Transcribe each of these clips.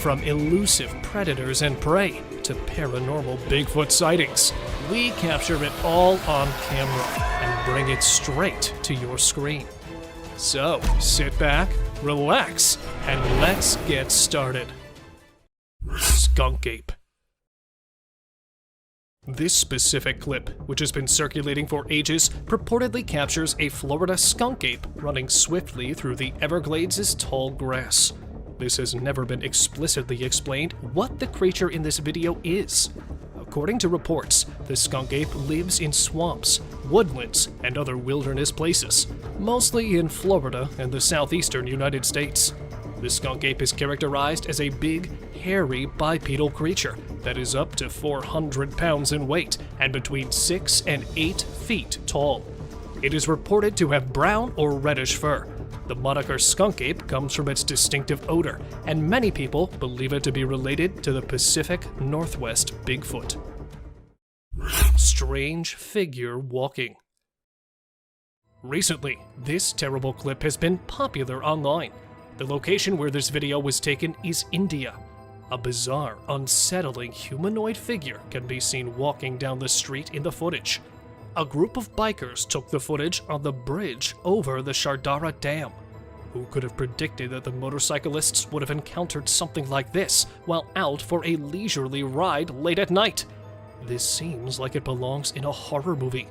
From elusive predators and prey to paranormal Bigfoot sightings, we capture it all on camera and bring it straight to your screen. So, sit back, relax, and let's get started. Skunk ape. This specific clip, which has been circulating for ages, purportedly captures a Florida skunk ape running swiftly through the Everglades' tall grass. This has never been explicitly explained what the creature in this video is. According to reports, the skunk ape lives in swamps, woodlands, and other wilderness places, mostly in Florida and the southeastern United States. The skunk ape is characterized as a big, hairy, bipedal creature that is up to 400 pounds in weight and between 6 and 8 feet tall. It is reported to have brown or reddish fur. The moniker skunk ape comes from its distinctive odor, and many people believe it to be related to the Pacific Northwest Bigfoot. Strange figure walking. Recently, this terrible clip has been popular online. The location where this video was taken is India. A bizarre, unsettling humanoid figure can be seen walking down the street in the footage. A group of bikers took the footage on the bridge over the Shardara Dam. Who could have predicted that the motorcyclists would have encountered something like this while out for a leisurely ride late at night? This seems like it belongs in a horror movie.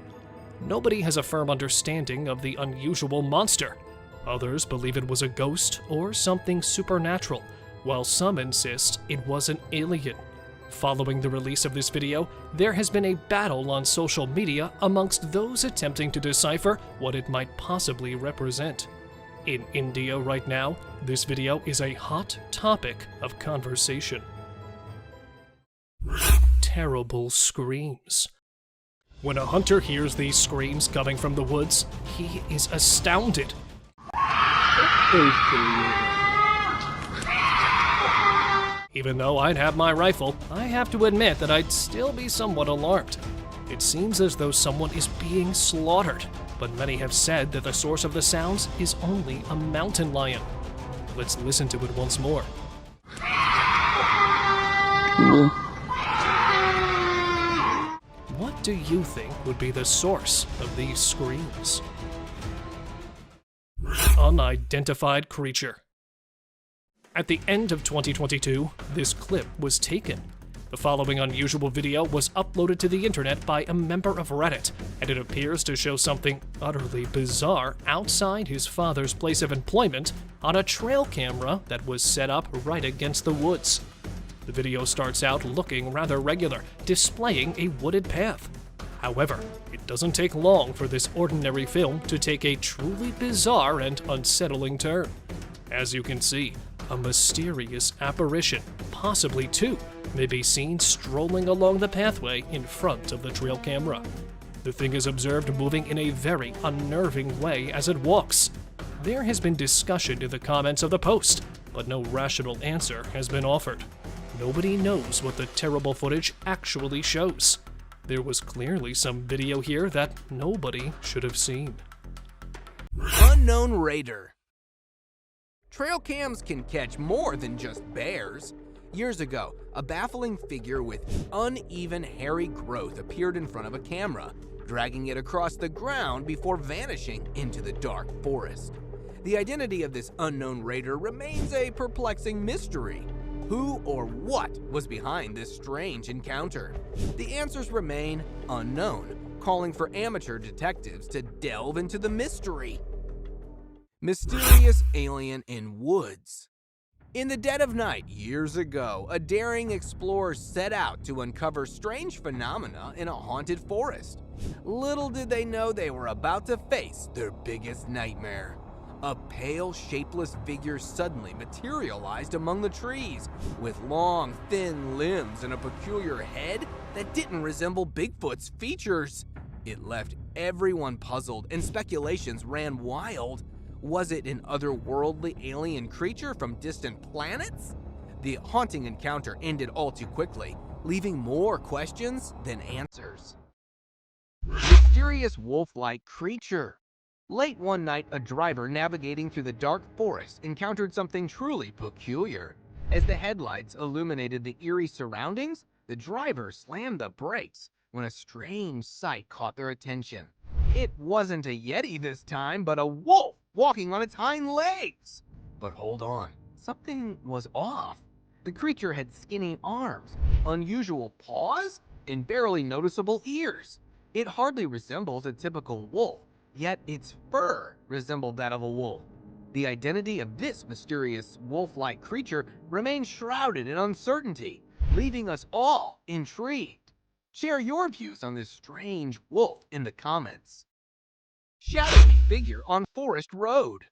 Nobody has a firm understanding of the unusual monster. Others believe it was a ghost or something supernatural, while some insist it was an alien. Following the release of this video, there has been a battle on social media amongst those attempting to decipher what it might possibly represent. In India right now, this video is a hot topic of conversation. Terrible screams. When a hunter hears these screams coming from the woods, he is astounded. Even though I'd have my rifle, I have to admit that I'd still be somewhat alarmed. It seems as though someone is being slaughtered, but many have said that the source of the sounds is only a mountain lion. Let's listen to it once more. What do you think would be the source of these screams? Unidentified creature. At the end of 2022, this clip was taken. The following unusual video was uploaded to the internet by a member of Reddit, and it appears to show something utterly bizarre outside his father's place of employment on a trail camera that was set up right against the woods. The video starts out looking rather regular, displaying a wooded path. However, it doesn't take long for this ordinary film to take a truly bizarre and unsettling turn. As you can see, a mysterious apparition, possibly two, may be seen strolling along the pathway in front of the trail camera. The thing is observed moving in a very unnerving way as it walks. There has been discussion in the comments of the post, but no rational answer has been offered. Nobody knows what the terrible footage actually shows. There was clearly some video here that nobody should have seen. Unknown raider. Trail cams can catch more than just bears. Years ago, a baffling figure with uneven hairy growth appeared in front of a camera, dragging it across the ground before vanishing into the dark forest. The identity of this unknown raider remains a perplexing mystery. Who or what was behind this strange encounter? The answers remain unknown, calling for amateur detectives to delve into the mystery. Mysterious alien in woods. In the dead of night years ago, a daring explorer set out to uncover strange phenomena in a haunted forest. Little did they know they were about to face their biggest nightmare. A pale, shapeless figure suddenly materialized among the trees, with long, thin limbs and a peculiar head that didn't resemble Bigfoot's features. It left everyone puzzled, and speculations ran wild. Was it an otherworldly alien creature from distant planets? The haunting encounter ended all too quickly, leaving more questions than answers. Mysterious wolf-like creature. Late one night, a driver navigating through the dark forest encountered something truly peculiar. As the headlights illuminated the eerie surroundings, the driver slammed the brakes when a strange sight caught their attention. It wasn't a yeti this time, but a wolf walking on its hind legs. But hold on, something was off. The creature had skinny arms, unusual paws, and barely noticeable ears. It hardly resembled a typical wolf, yet its fur resembled that of a wolf. The identity of this mysterious wolf-like creature remains shrouded in uncertainty, leaving us all intrigued. Share your views on this strange wolf in the comments. Shadowy figure on forest road.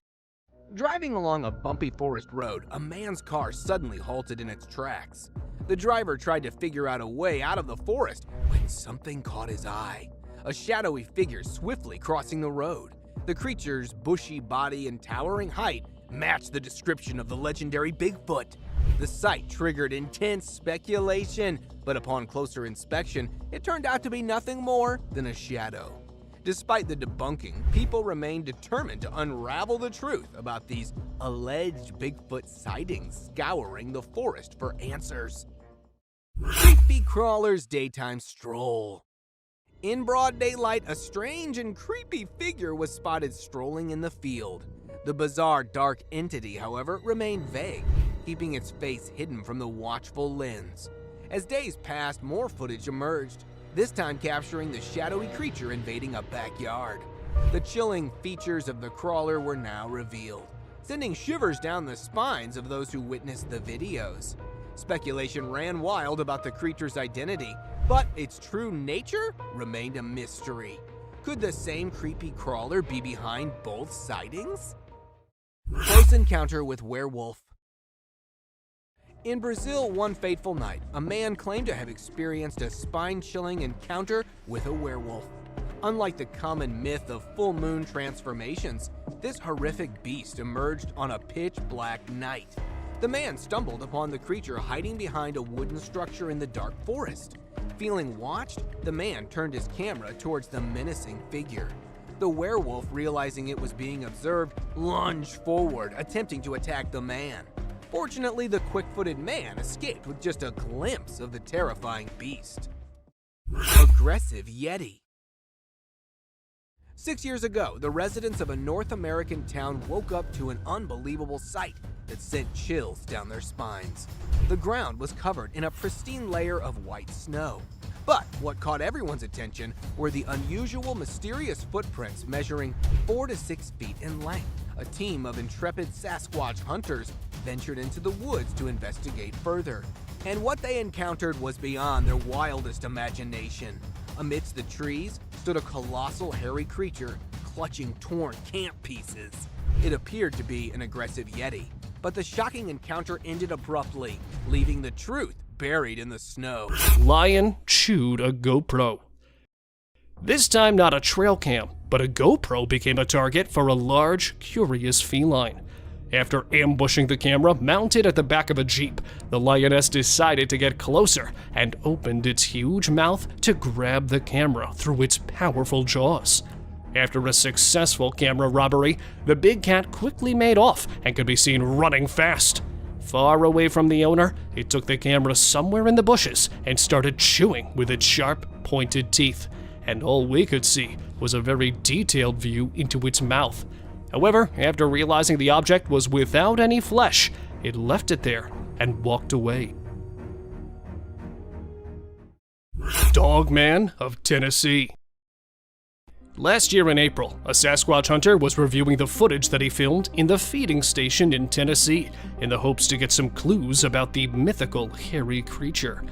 Driving along a bumpy forest road, a man's car suddenly halted in its tracks. The driver tried to figure out a way out of the forest when something caught his eye. A shadowy figure swiftly crossing the road. The creature's bushy body and towering height matched the description of the legendary Bigfoot. The sight triggered intense speculation, but upon closer inspection, it turned out to be nothing more than a shadow. Despite the debunking, people remain determined to unravel the truth about these alleged Bigfoot sightings scouring the forest for answers. Creepy crawler's daytime stroll. In broad daylight, a strange and creepy figure was spotted strolling in the field. The bizarre dark entity, however, remained vague, keeping its face hidden from the watchful lens. As days passed, more footage emerged, this time capturing the shadowy creature invading a backyard. The chilling features of the crawler were now revealed, sending shivers down the spines of those who witnessed the videos. Speculation ran wild about the creature's identity, but its true nature remained a mystery. Could the same creepy crawler be behind both sightings? Close encounter with werewolf. In Brazil, one fateful night, a man claimed to have experienced a spine-chilling encounter with a werewolf. Unlike the common myth of full moon transformations, this horrific beast emerged on a pitch-black night. The man stumbled upon the creature hiding behind a wooden structure in the dark forest. Feeling watched, the man turned his camera towards the menacing figure. The werewolf, realizing it was being observed, lunged forward, attempting to attack the man. Fortunately, the quick-footed man escaped with just a glimpse of the terrifying beast. Aggressive yeti. 6 years ago, the residents of a North American town woke up to an unbelievable sight that sent chills down their spines. The ground was covered in a pristine layer of white snow. But what caught everyone's attention were the unusual, mysterious footprints measuring 4 to 6 feet in length. A team of intrepid Sasquatch hunters ventured into the woods to investigate further. And what they encountered was beyond their wildest imagination. Amidst the trees stood a colossal hairy creature clutching torn camp pieces. It appeared to be an aggressive yeti, but the shocking encounter ended abruptly, leaving the truth buried in the snow. Lion chewed a GoPro. This time not a trail cam, but a GoPro became a target for a large, curious feline. After ambushing the camera mounted at the back of a Jeep, the lioness decided to get closer and opened its huge mouth to grab the camera through its powerful jaws. After a successful camera robbery, the big cat quickly made off and could be seen running fast. Far away from the owner, it took the camera somewhere in the bushes and started chewing with its sharp, pointed teeth, and all we could see was a very detailed view into its mouth. However, after realizing the object was without any flesh, it left it there and walked away. Dogman of Tennessee. Last year in April, a Sasquatch hunter was reviewing the footage that he filmed in the feeding station in Tennessee in the hopes to get some clues about the mythical hairy creature.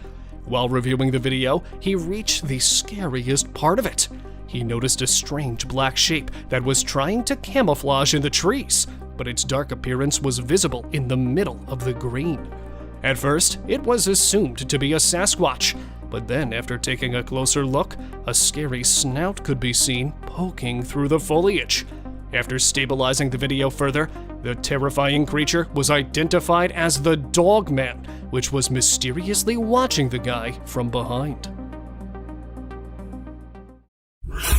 While reviewing the video, he reached the scariest part of it. He noticed a strange black shape that was trying to camouflage in the trees, but its dark appearance was visible in the middle of the green. At first, it was assumed to be a Sasquatch, but then after taking a closer look, a scary snout could be seen poking through the foliage. After stabilizing the video further, the terrifying creature was identified as the Dogman, which was mysteriously watching the guy from behind.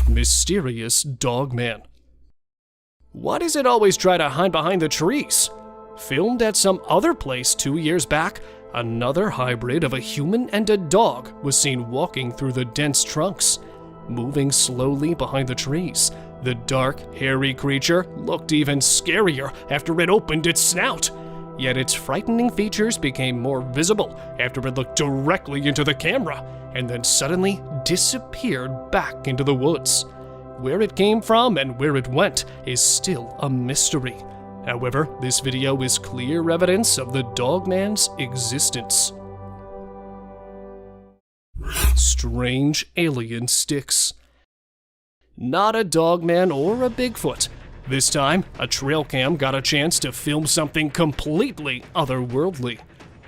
Mysterious Dogman. Why does it always try to hide behind the trees? Filmed at some other place 2 years back, another hybrid of a human and a dog was seen walking through the dense trunks. Moving slowly behind the trees, the dark, hairy creature looked even scarier after it opened its snout. Yet its frightening features became more visible after it looked directly into the camera, and then suddenly disappeared back into the woods. Where it came from and where it went is still a mystery. However, this video is clear evidence of the Dogman's existence. Strange alien sticks. Not a Dogman or a Bigfoot. This time, a trail cam got a chance to film something completely otherworldly.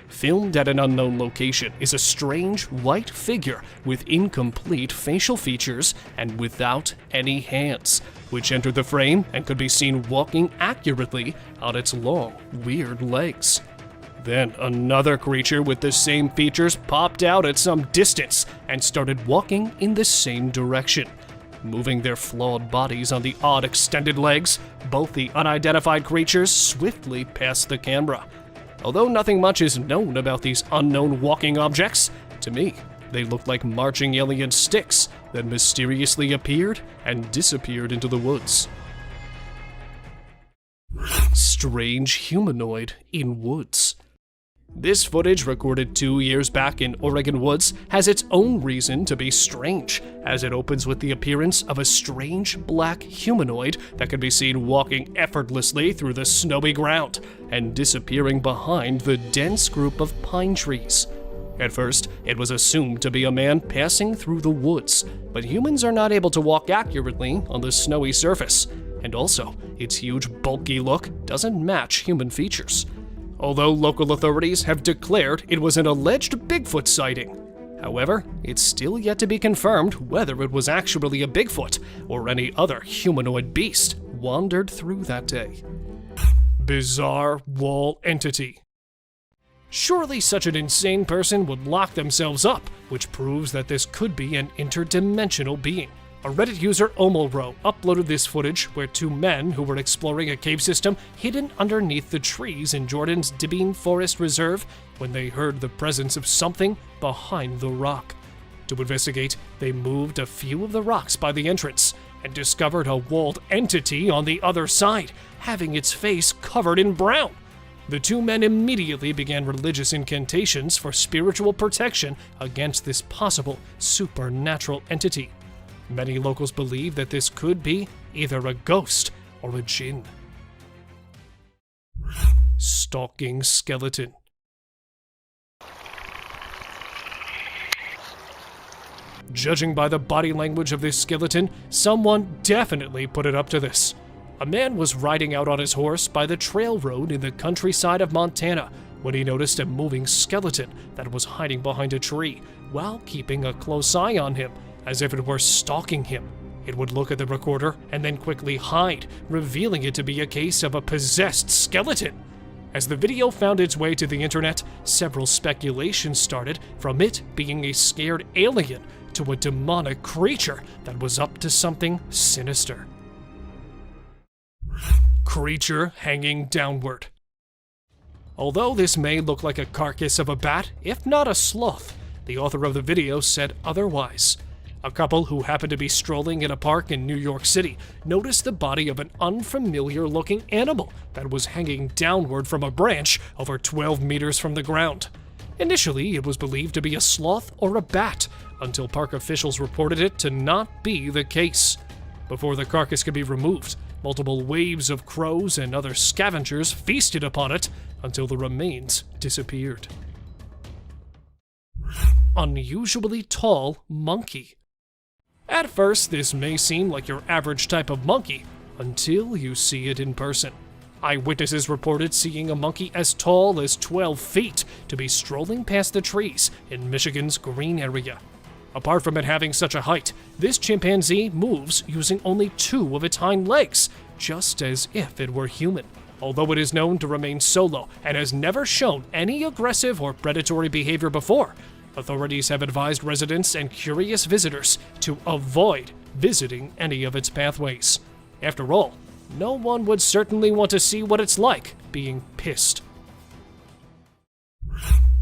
Filmed at an unknown location is a strange white figure with incomplete facial features and without any hands, which entered the frame and could be seen walking accurately on its long, weird legs. Then another creature with the same features popped out at some distance and started walking in the same direction. Moving their flawed bodies on the odd extended legs, both the unidentified creatures swiftly passed the camera. Although nothing much is known about these unknown walking objects, to me, they look like marching alien sticks that mysteriously appeared and disappeared into the woods. Strange humanoid in woods. This footage, recorded 2 years back in Oregon woods, has its own reason to be strange, as it opens with the appearance of a strange black humanoid that can be seen walking effortlessly through the snowy ground and disappearing behind the dense group of pine trees. At first, it was assumed to be a man passing through the woods, but humans are not able to walk accurately on the snowy surface, and also, its huge bulky look doesn't match human features. Although local authorities have declared it was an alleged Bigfoot sighting. However, it's still yet to be confirmed whether it was actually a Bigfoot or any other humanoid beast wandered through that day. Bizarre wall entity. Surely such an insane person would lock themselves up, which proves that this could be an interdimensional being. A Reddit user, Omolro, uploaded this footage where two men who were exploring a cave system hidden underneath the trees in Jordan's Dibine Forest Reserve when they heard the presence of something behind the rock. To investigate, they moved a few of the rocks by the entrance and discovered a walled entity on the other side, having its face covered in brown. The two men immediately began religious incantations for spiritual protection against this possible supernatural entity. Many locals believe that this could be either a ghost or a jinn. Stalking skeleton. Judging by the body language of this skeleton, someone definitely put it up to this. A man was riding out on his horse by the trail road in the countryside of Montana when he noticed a moving skeleton that was hiding behind a tree while keeping a close eye on him, as if it were stalking him. It would look at the recorder and then quickly hide, revealing it to be a case of a possessed skeleton. As the video found its way to the internet, several speculations started, from it being a scared alien to a demonic creature that was up to something sinister. Creature hanging downward. Although this may look like a carcass of a bat, if not a sloth, the author of the video said otherwise. A couple who happened to be strolling in a park in New York City noticed the body of an unfamiliar-looking animal that was hanging downward from a branch over 12 meters from the ground. Initially, it was believed to be a sloth or a bat, until park officials reported it to not be the case. Before the carcass could be removed, multiple waves of crows and other scavengers feasted upon it until the remains disappeared. Unusually tall monkey. At first, this may seem like your average type of monkey, until you see it in person. Eyewitnesses reported seeing a monkey as tall as 12 feet to be strolling past the trees in Michigan's Green area. Apart from it having such a height, this chimpanzee moves using only 2 of its hind legs, just as if it were human. Although it is known to remain solo and has never shown any aggressive or predatory behavior before, authorities have advised residents and curious visitors to avoid visiting any of its pathways. After all, No one would certainly want to see what it's like being pissed.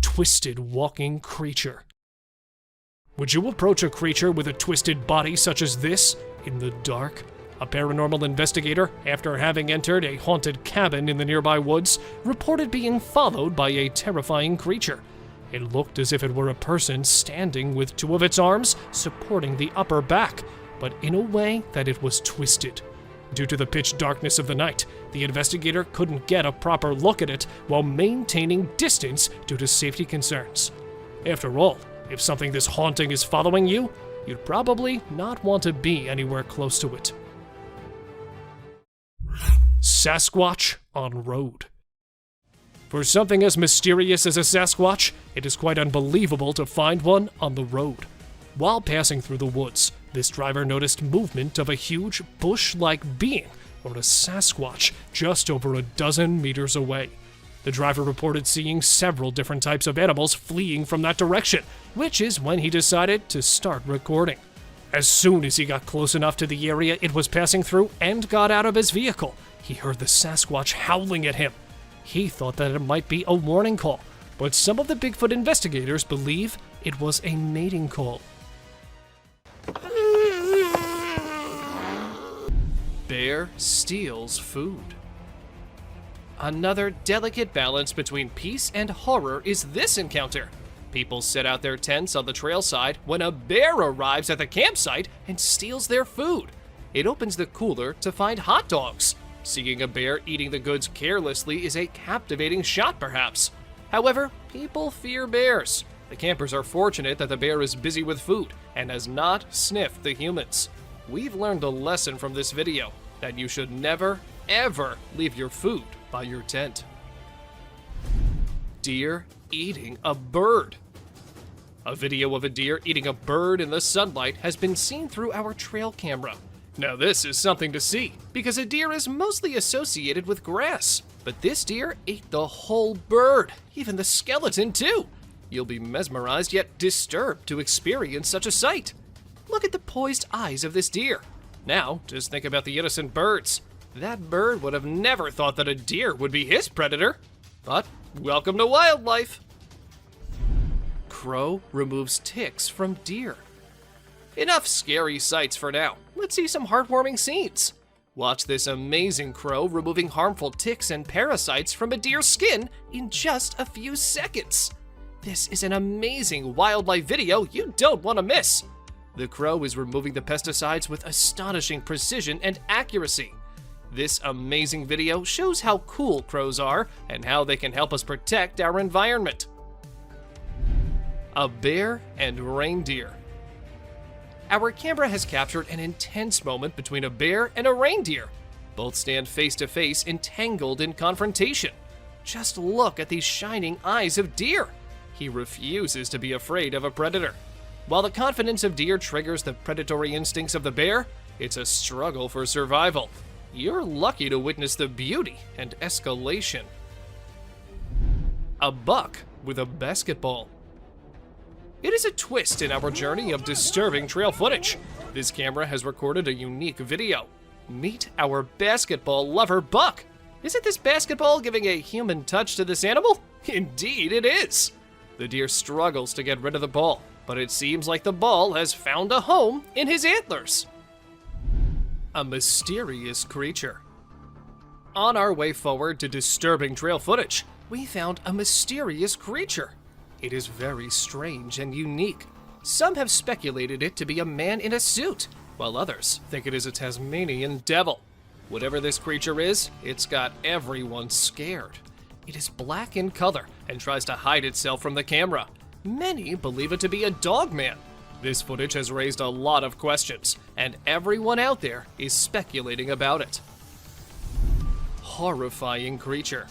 Twisted walking creature. Would you approach a creature with a twisted body such as this in the dark? A paranormal investigator, after having entered a haunted cabin in the nearby woods, reported being followed by a terrifying creature. It looked as if it were a person standing with two of its arms supporting the upper back, but in a way that it was twisted. Due to the pitch darkness of the night, the investigator couldn't get a proper look at it while maintaining distance due to safety concerns. After all, if something this haunting is following you, you'd probably not want to be anywhere close to it. Sasquatch on road. For something as mysterious as a Sasquatch, it is quite unbelievable to find one on the road. While passing through the woods, this driver noticed movement of a huge bush-like being, or a Sasquatch, just over a dozen meters away. The driver reported seeing several different types of animals fleeing from that direction, which is when he decided to start recording. As soon as he got close enough to the area it was passing through and got out of his vehicle, he heard the Sasquatch howling at him. He thought that it might be a warning call, but some of the Bigfoot investigators believe it was a mating call. Bear steals food. Another delicate balance between peace and horror is this encounter. People set out their tents on the trail side when a bear arrives at the campsite and steals their food. It opens the cooler to find hot dogs. Seeing a bear eating the goods carelessly is a captivating shot, perhaps. However, people fear bears. The campers are fortunate that the bear is busy with food and has not sniffed the humans. We've learned a lesson from this video, that you should never, ever leave your food by your tent. Deer eating a bird. A video of a deer eating a bird in the sunlight has been seen through our trail camera. Now this is something to see, because a deer is mostly associated with grass. But this deer ate the whole bird, even the skeleton too. You'll be mesmerized yet disturbed to experience such a sight. Look at the poised eyes of this deer. Now, just think about the innocent birds. That bird would have never thought that a deer would be his predator. But welcome to wildlife. Crow removes ticks from deer. Enough scary sights for now. Let's see some heartwarming scenes. Watch this amazing crow removing harmful ticks and parasites from a deer's skin in just a few seconds. This is an amazing wildlife video you don't want to miss. The crow is removing the pesticides with astonishing precision and accuracy. This amazing video shows how cool crows are and how they can help us protect our environment. A bear and reindeer. Our camera has captured an intense moment between a bear and a reindeer. Both stand face to face, entangled in confrontation. Just look at these shining eyes of deer. He refuses to be afraid of a predator. While the confidence of deer triggers the predatory instincts of the bear, it's a struggle for survival. You're lucky to witness the beauty and escalation. A buck with a basketball. It is a twist in our journey of disturbing trail footage. This camera has recorded a unique video. Meet our basketball lover buck. Isn't this basketball giving a human touch to this animal? Indeed it is. The deer struggles to get rid of the ball, but it seems like the ball has found a home in his antlers. A mysterious creature. On our way forward to disturbing trail footage, we found a mysterious creature. It is very strange and unique. Some have speculated it to be a man in a suit, while others think it is a Tasmanian devil. Whatever this creature is, it's got everyone scared. It is black in color and tries to hide itself from the camera. Many believe it to be a Dogman. This footage has raised a lot of questions, and everyone out there is speculating about it. Horrifying creature.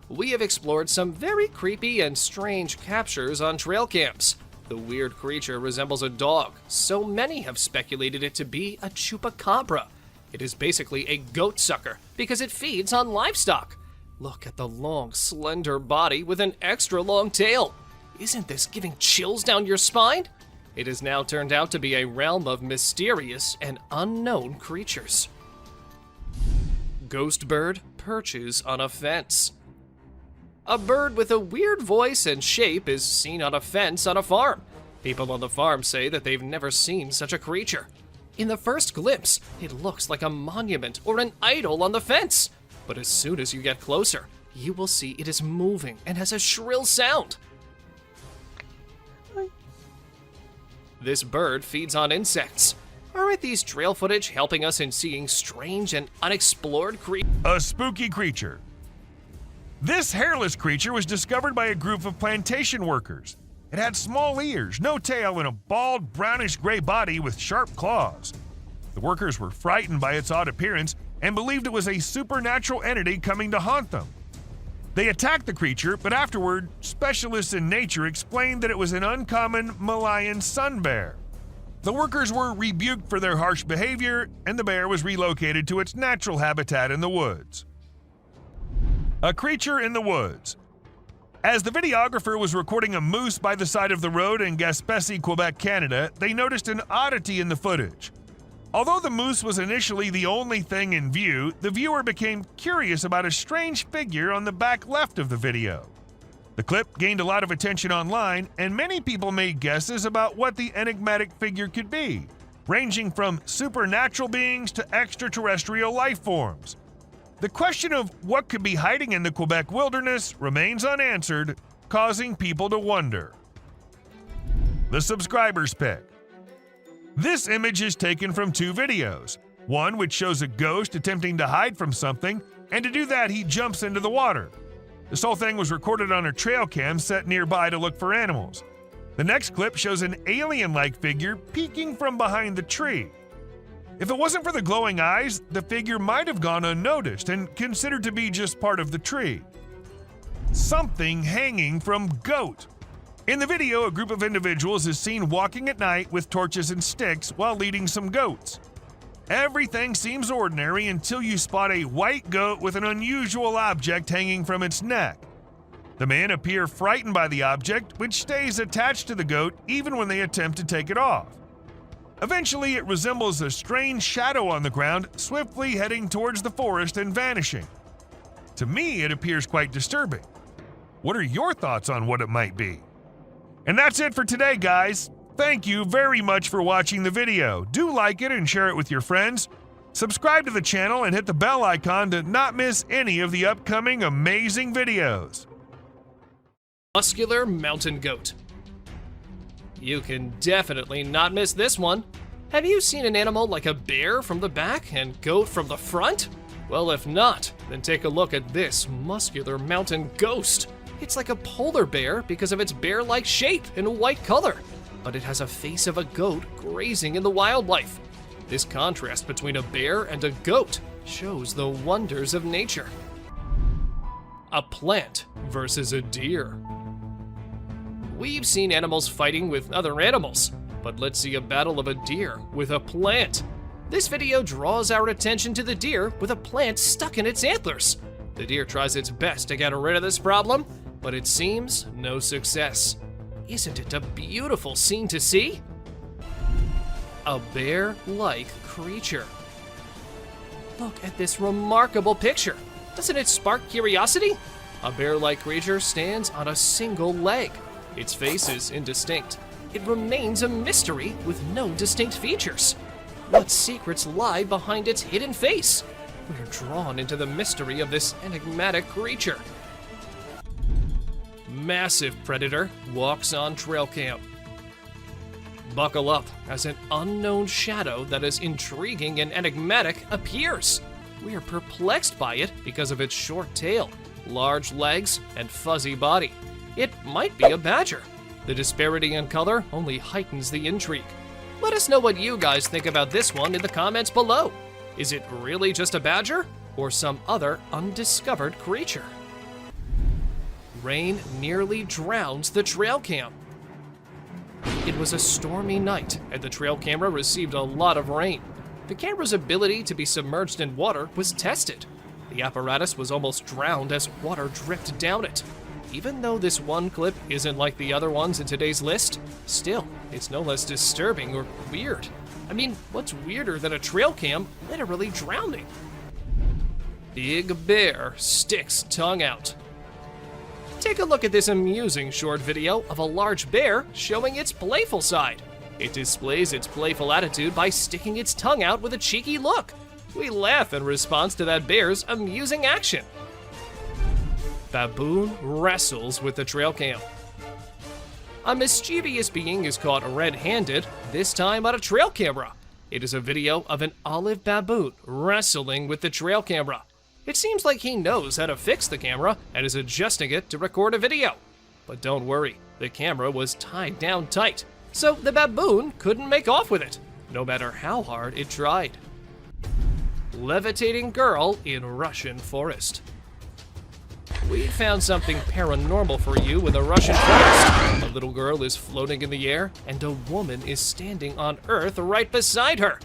We have explored some very creepy and strange captures on trail cams. The weird creature resembles a dog, so many have speculated it to be a chupacabra. It is basically a goat sucker because it feeds on livestock. Look at the long, slender body with an extra long tail. Isn't this giving chills down your spine? It has now turned out to be a realm of mysterious and unknown creatures. ghost bird perches on a fence. A bird with a weird voice and shape is seen on a fence on a farm. People on the farm say that they've never seen such a creature. In the first glimpse, it looks like a monument or an idol on the fence. But as soon as you get closer, you will see it is moving and has a shrill sound. This bird feeds on insects. Aren't these trail footage helping us in seeing strange and unexplored creatures? A spooky creature. This hairless creature was discovered by a group of plantation workers. It had small ears, no tail, and a bald, brownish-gray body with sharp claws. The workers were frightened by its odd appearance and believed it was a supernatural entity coming to haunt them. They attacked the creature, but afterward, specialists in nature explained that it was an uncommon Malayan sun bear. The workers were rebuked for their harsh behavior, and the bear was relocated to its natural habitat in the woods. A creature in the woods. As the videographer was recording a moose by the side of the road in Gaspésie, Quebec, Canada, they noticed an oddity in the footage. Although the moose was initially the only thing in view, the viewer became curious about a strange figure on the back left of the video. The clip gained a lot of attention online, and many people made guesses about what the enigmatic figure could be, ranging from supernatural beings to extraterrestrial life forms. The question of what could be hiding in the Quebec wilderness remains unanswered, causing people to wonder. The subscriber's pick. This image is taken from two videos, one which shows a ghost attempting to hide from something, and to do that he jumps into the water. This whole thing was recorded on a trail cam set nearby to look for animals. The next clip shows an alien-like figure peeking from behind the tree. If it wasn't for the glowing eyes, the figure might have gone unnoticed and considered to be just part of the tree. Something hanging from goat. In the video, a group of individuals is seen walking at night with torches and sticks while leading some goats. Everything seems ordinary until you spot a white goat with an unusual object hanging from its neck. The men appear frightened by the object, which stays attached to the goat even when they attempt to take it off. Eventually, it resembles a strange shadow on the ground, swiftly heading towards the forest and vanishing. To me, it appears quite disturbing. What are your thoughts on what it might be? And that's it for today, guys. Thank you very much for watching the video. Do like it and share it with your friends. Subscribe to the channel and hit the bell icon to not miss any of the upcoming amazing videos. Muscular mountain goat. You can definitely not miss this one. Have you seen an animal like a bear from the back and goat from the front? Well, if not, then take a look at this muscular mountain ghost. It's like a polar bear because of its bear-like shape and white color, but it has a face of a goat grazing in the wildlife. This contrast between a bear and a goat shows the wonders of nature. A plant versus a deer. We've seen animals fighting with other animals, but let's see a battle of a deer with a plant. This video draws our attention to the deer with a plant stuck in its antlers. The deer tries its best to get rid of this problem, but it seems no success. Isn't it a beautiful scene to see? A bear-like creature. Look at this remarkable picture. Doesn't it spark curiosity? A bear-like creature stands on a single leg. Its face is indistinct. It remains a mystery with no distinct features. What secrets lie behind its hidden face? We're drawn into the mystery of this enigmatic creature. Massive predator walks on trail cam. Buckle up as an unknown shadow that is intriguing and enigmatic appears. We are perplexed by it because of its short tail, large legs, and fuzzy body. It might be a badger. The disparity in color only heightens the intrigue. Let us know what you guys think about this one in the comments below. Is it really just a badger or some other undiscovered creature? Rain nearly drowns the trail cam. It was a stormy night and the trail camera received a lot of rain. The camera's ability to be submerged in water was tested. The apparatus was almost drowned as water dripped down it. Even though this one clip isn't like the other ones in today's list, still, it's no less disturbing or weird. I mean, what's weirder than a trail cam literally drowning? Big bear sticks tongue out. Take a look at this amusing short video of a large bear showing its playful side. It displays its playful attitude by sticking its tongue out with a cheeky look. We laugh in response to that bear's amusing action. Baboon wrestles with the trail cam. A mischievous being is caught red-handed, this time on a trail camera. It is a video of an olive baboon wrestling with the trail camera. It seems like he knows how to fix the camera and is adjusting it to record a video. But don't worry, the camera was tied down tight, so the baboon couldn't make off with it, no matter how hard it tried. Levitating girl in Russian forest. We found something paranormal for you with a Russian forest. A little girl is floating in the air, and a woman is standing on Earth right beside her.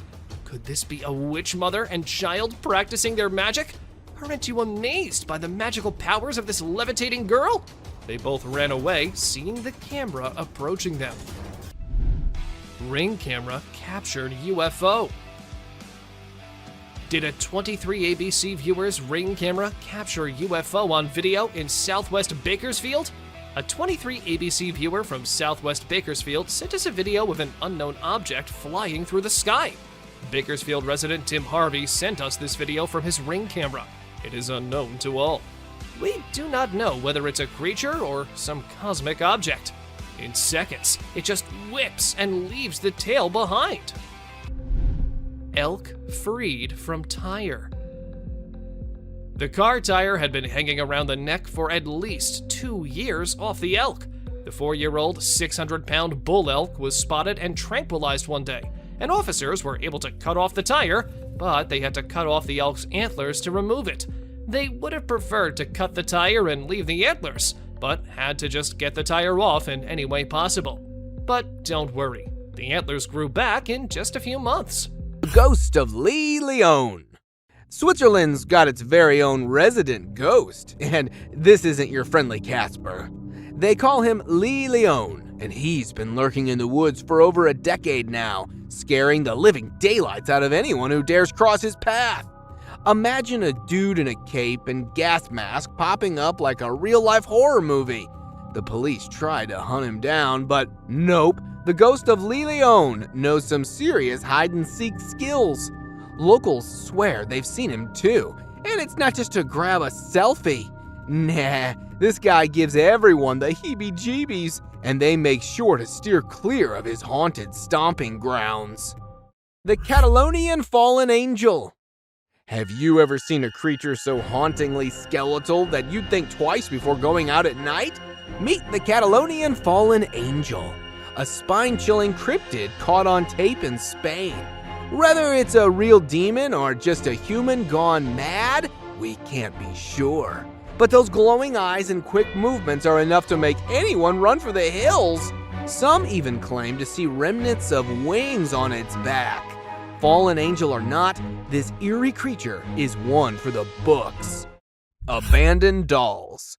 Could this be a witch mother and child practicing their magic? Aren't you amazed by the magical powers of this levitating girl? They both ran away, seeing the camera approaching them. Ring camera captured UFO. Did a 23 ABC viewer's Ring camera capture UFO on video in Southwest Bakersfield? A 23 ABC viewer from Southwest Bakersfield sent us a video of an unknown object flying through the sky. Bakersfield resident Tim Harvey sent us this video from his Ring camera. It is unknown to all. We do not know whether it's a creature or some cosmic object. In seconds, it just whips and leaves the tail behind. Elk freed from tire. The car tire had been hanging around the neck for at least 2 years off the elk. The 4-year-old, 600-pound bull elk was spotted and tranquilized one day, and officers were able to cut off the tire, but they had to cut off the elk's antlers to remove it. They would have preferred to cut the tire and leave the antlers, but had to just get the tire off in any way possible. But don't worry, the antlers grew back in just a few months. The ghost of Lee Leon. Switzerland's got its very own resident ghost, and this isn't your friendly Casper. They call him Lee Leon, and he's been lurking in the woods for over a decade now, scaring the living daylights out of anyone who dares cross his path. Imagine a dude in a cape and gas mask popping up like a real-life horror movie. The police tried to hunt him down, but nope. The ghost of Lee Leon knows some serious hide-and-seek skills. Locals swear they've seen him too, and it's not just to grab a selfie. Nah, this guy gives everyone the heebie-jeebies, and they make sure to steer clear of his haunted stomping grounds. The Catalonian Fallen Angel. Have you ever seen a creature so hauntingly skeletal that you'd think twice before going out at night? Meet the Catalonian Fallen Angel, a spine-chilling cryptid caught on tape in Spain. Whether it's a real demon or just a human gone mad, we can't be sure. But those glowing eyes and quick movements are enough to make anyone run for the hills. Some even claim to see remnants of wings on its back. Fallen angel or not, this eerie creature is one for the books. Abandoned dolls.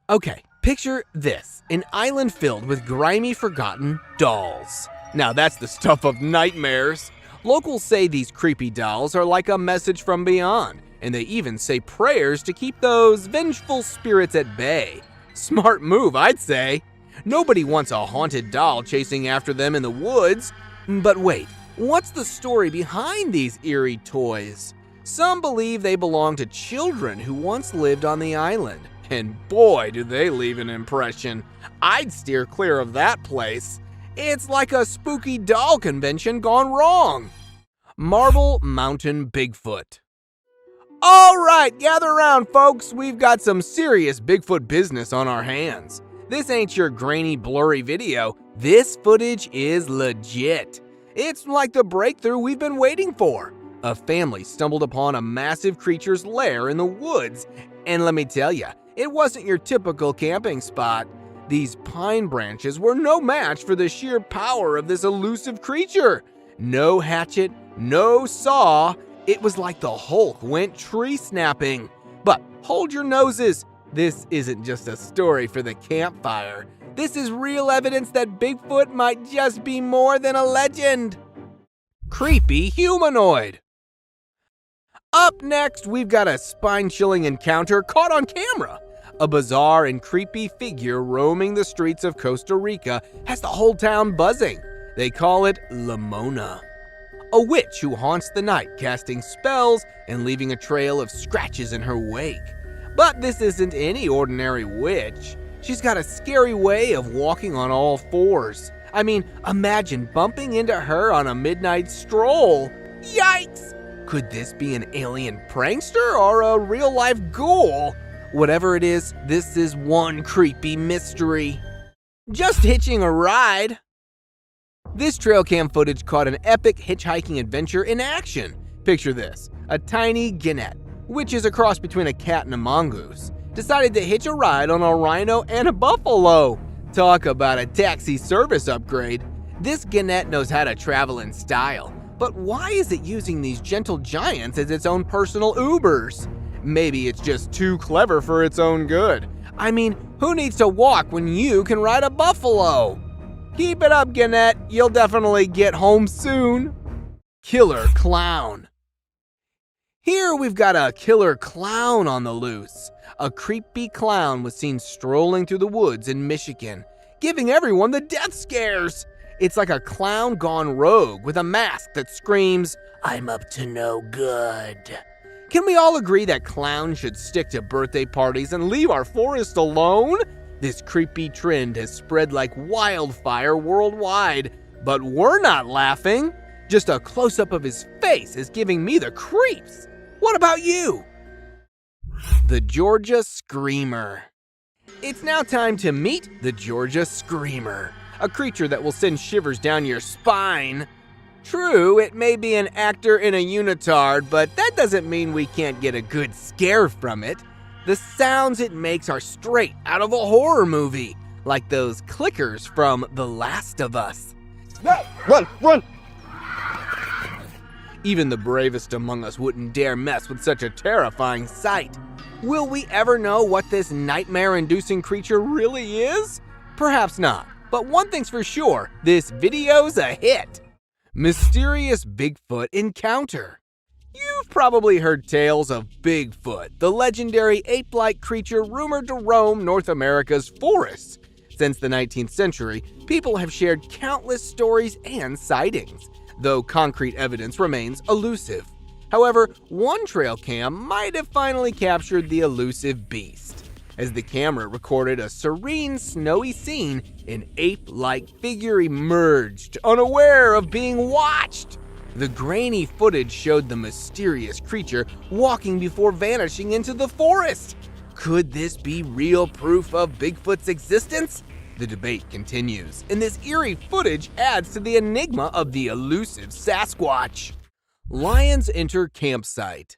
Okay, picture this, an island filled with grimy, forgotten dolls. Now that's the stuff of nightmares. Locals say these creepy dolls are like a message from beyond, and they even say prayers to keep those vengeful spirits at bay. Smart move, I'd say. Nobody wants a haunted doll chasing after them in the woods. But wait, what's the story behind these eerie toys? Some believe they belong to children who once lived on the island. And boy, do they leave an impression. I'd steer clear of that place. It's like a spooky doll convention gone wrong. Marble Mountain Bigfoot. All right, gather around, folks. We've got some serious Bigfoot business on our hands. This ain't your grainy, blurry video. This footage is legit. It's like the breakthrough we've been waiting for. A family stumbled upon a massive creature's lair in the woods. And let me tell you, it wasn't your typical camping spot. These pine branches were no match for the sheer power of this elusive creature. No hatchet, no saw. It was like the Hulk went tree snapping. But hold your noses. This isn't just a story for the campfire. This is real evidence that Bigfoot might just be more than a legend. Creepy humanoid. Up next, we've got a spine-chilling encounter caught on camera. A bizarre and creepy figure roaming the streets of Costa Rica has the whole town buzzing. They call it Lamona, a witch who haunts the night, casting spells and leaving a trail of scratches in her wake. But this isn't any ordinary witch. She's got a scary way of walking on all fours. I mean, imagine bumping into her on a midnight stroll. Yikes! Could this be an alien prankster or a real-life ghoul? Whatever it is, this is one creepy mystery. Just hitching a ride. This trail cam footage caught an epic hitchhiking adventure in action. Picture this, a tiny genet, which is a cross between a cat and a mongoose, decided to hitch a ride on a rhino and a buffalo. Talk about a taxi service upgrade. This genet knows how to travel in style, but why is it using these gentle giants as its own personal Ubers? Maybe it's just too clever for its own good. I mean, who needs to walk when you can ride a buffalo? Keep it up, genet. You'll definitely get home soon. Killer clown. Here we've got a killer clown on the loose. A creepy clown was seen strolling through the woods in Michigan, giving everyone the death scares. It's like a clown gone rogue with a mask that screams, "I'm up to no good." Can we all agree that clowns should stick to birthday parties and leave our forest alone? This creepy trend has spread like wildfire worldwide, but we're not laughing. Just a close-up of his face is giving me the creeps. What about you? The Georgia Screamer. It's now time to meet the Georgia Screamer, a creature that will send shivers down your spine. True, it may be an actor in a unitard, but that doesn't mean we can't get a good scare from it. The sounds it makes are straight out of a horror movie, like those clickers from The Last of Us. Run, run! Even the bravest among us wouldn't dare mess with such a terrifying sight. Will we ever know what this nightmare-inducing creature really is? Perhaps not, but one thing's for sure, this video's a hit. Mysterious Bigfoot encounter. You've probably heard tales of Bigfoot, the legendary ape-like creature rumored to roam North America's forests. Since the 19th century, people have shared countless stories and sightings, though concrete evidence remains elusive. However, one trail cam might have finally captured the elusive beast, as the camera recorded a serene, snowy scene. An ape-like figure emerged, unaware of being watched. The grainy footage showed the mysterious creature walking before vanishing into the forest. Could this be real proof of Bigfoot's existence? The debate continues, and this eerie footage adds to the enigma of the elusive Sasquatch. Lions enter campsite.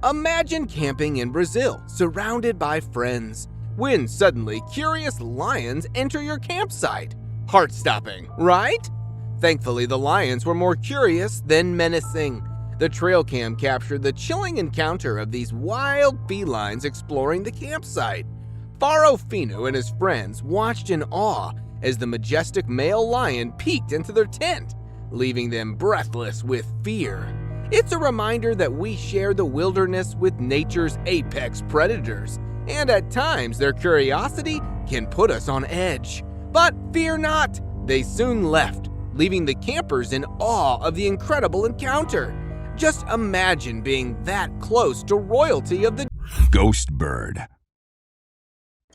Imagine camping in Brazil, surrounded by friends, when suddenly curious lions enter your campsite. Heart-stopping, right? Thankfully, the lions were more curious than menacing. The trail cam captured the chilling encounter of these wild felines exploring the campsite. Faro Fino and his friends watched in awe as the majestic male lion peeked into their tent, leaving them breathless with fear. It's a reminder that we share the wilderness with nature's apex predators, and at times their curiosity can put us on edge. But fear not, they soon left, leaving the campers in awe of the incredible encounter. Just imagine being that close to royalty of the Ghost bird.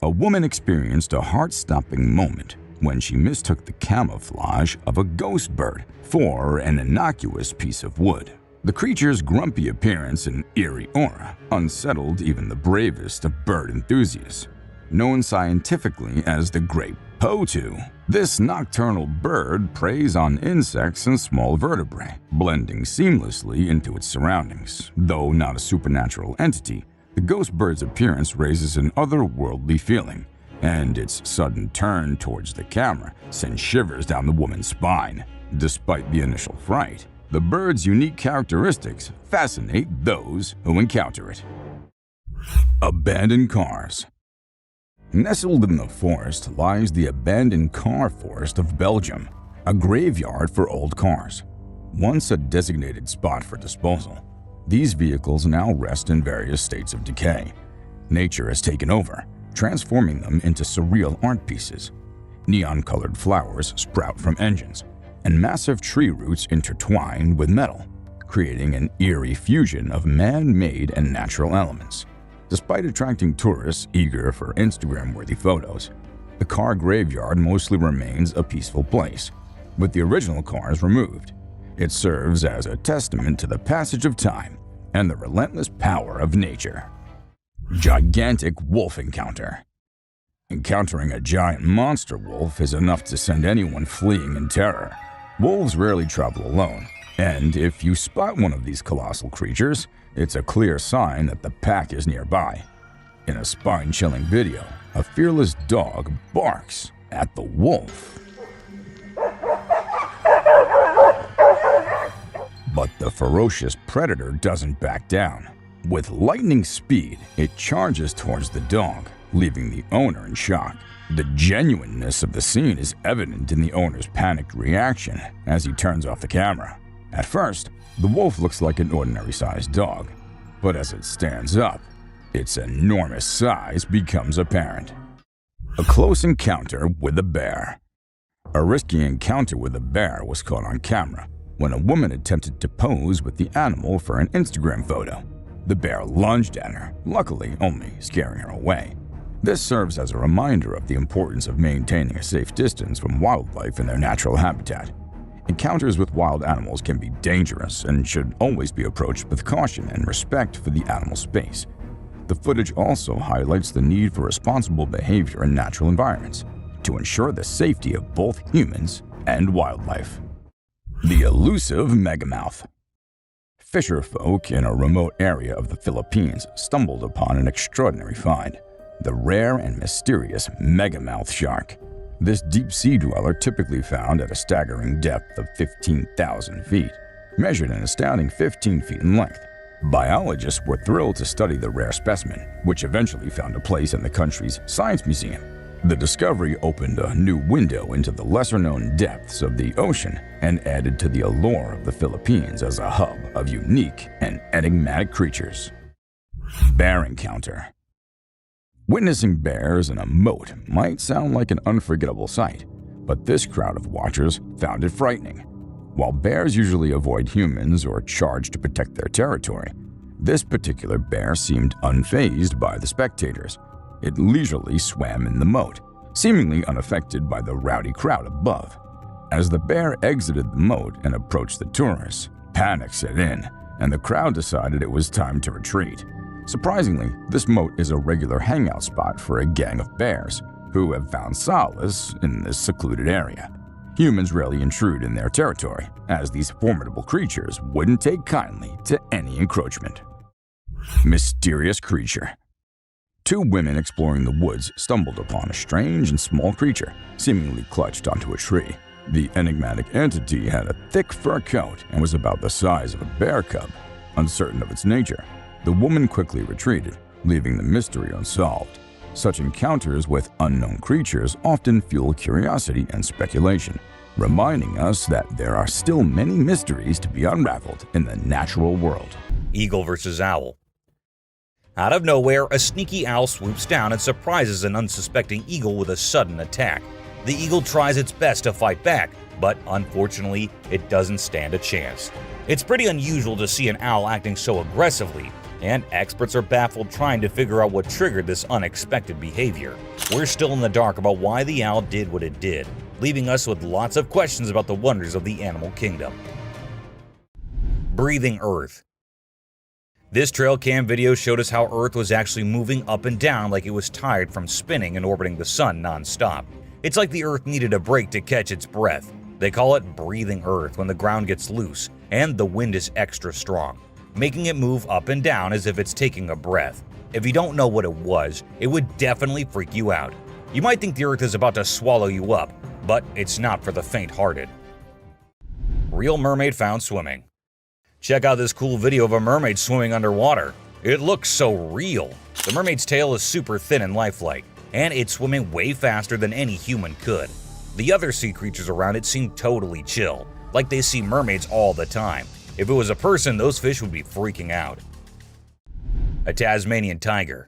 A woman experienced a heart-stopping moment when she mistook the camouflage of a ghost bird for an innocuous piece of wood. The creature's grumpy appearance and eerie aura unsettled even the bravest of bird enthusiasts. Known scientifically as the great potu, this nocturnal bird preys on insects and small vertebrae, blending seamlessly into its surroundings. Though not a supernatural entity, the ghost bird's appearance raises an otherworldly feeling, and its sudden turn towards the camera sends shivers down the woman's spine. Despite the initial fright, the bird's unique characteristics fascinate those who encounter it. Abandoned cars. Nestled in the forest lies the abandoned car forest of Belgium, a graveyard for old cars. Once a designated spot for disposal, These vehicles now rest in various states of decay. Nature has taken over, transforming them into surreal art pieces. Neon-colored flowers sprout from engines, and massive tree roots intertwine with metal, creating an eerie fusion of man-made and natural elements. Despite attracting tourists eager for Instagram-worthy photos, the car graveyard mostly remains a peaceful place, with the original cars removed. It serves as a testament to the passage of time and the relentless power of nature. Gigantic wolf encounter. Encountering a giant monster wolf is enough to send anyone fleeing in terror. Wolves rarely travel alone, and if you spot one of these colossal creatures, it's a clear sign that the pack is nearby. In a spine-chilling video, a fearless dog barks at the wolf. But the ferocious predator doesn't back down. With lightning speed, it charges towards the dog, leaving the owner in shock. The genuineness of the scene is evident in the owner's panicked reaction as he turns off the camera. At first, the wolf looks like an ordinary-sized dog, but as it stands up, its enormous size becomes apparent. A close encounter with a bear. A risky encounter with a bear was caught on camera when a woman attempted to pose with the animal for an Instagram photo. The bear lunged at her, luckily only scaring her away. This serves as a reminder of the importance of maintaining a safe distance from wildlife in their natural habitat. Encounters with wild animals can be dangerous and should always be approached with caution and respect for the animal space. The footage also highlights the need for responsible behavior in natural environments to ensure the safety of both humans and wildlife. The elusive megamouth. Fisher folk in a remote area of the Philippines stumbled upon an extraordinary find: the rare and mysterious megamouth shark. This deep-sea dweller, typically found at a staggering depth of 15,000 feet, measured an astounding 15 feet in length. Biologists were thrilled to study the rare specimen, which eventually found a place in the country's science museum. The discovery opened a new window into the lesser-known depths of the ocean and added to the allure of the Philippines as a hub of unique and enigmatic creatures. Bear encounter. Witnessing bears in a moat might sound like an unforgettable sight, but this crowd of watchers found it frightening. While bears usually avoid humans or charge to protect their territory, this particular bear seemed unfazed by the spectators. It leisurely swam in the moat, seemingly unaffected by the rowdy crowd above. As the bear exited the moat and approached the tourists, panic set in, and the crowd decided it was time to retreat. Surprisingly, this moat is a regular hangout spot for a gang of bears who have found solace in this secluded area. Humans rarely intrude in their territory, as these formidable creatures wouldn't take kindly to any encroachment. Mysterious creature. Two women exploring the woods stumbled upon a strange and small creature, seemingly clutched onto a tree. The enigmatic entity had a thick fur coat and was about the size of a bear cub. Uncertain of its nature, the woman quickly retreated, leaving the mystery unsolved. Such encounters with unknown creatures often fuel curiosity and speculation, reminding us that there are still many mysteries to be unraveled in the natural world. Eagle versus owl. Out of nowhere, a sneaky owl swoops down and surprises an unsuspecting eagle with a sudden attack. The eagle tries its best to fight back, but unfortunately, it doesn't stand a chance. It's pretty unusual to see an owl acting so aggressively, and experts are baffled trying to figure out what triggered this unexpected behavior. We're still in the dark about why the owl did what it did, leaving us with lots of questions about the wonders of the animal kingdom. Breathing Earth. This trail cam video showed us how Earth was actually moving up and down like it was tired from spinning and orbiting the sun non-stop. It's like the Earth needed a break to catch its breath. They call it breathing Earth when the ground gets loose and the wind is extra strong, making it move up and down as if it's taking a breath. If you don't know what it was, it would definitely freak you out. You might think the Earth is about to swallow you up, but it's not for the faint-hearted. Real mermaid found swimming. Check out this cool video of a mermaid swimming underwater. It looks so real. The mermaid's tail is super thin and lifelike, and it's swimming way faster than any human could. The other sea creatures around it seem totally chill, like they see mermaids all the time. If it was a person, those fish would be freaking out. A Tasmanian tiger.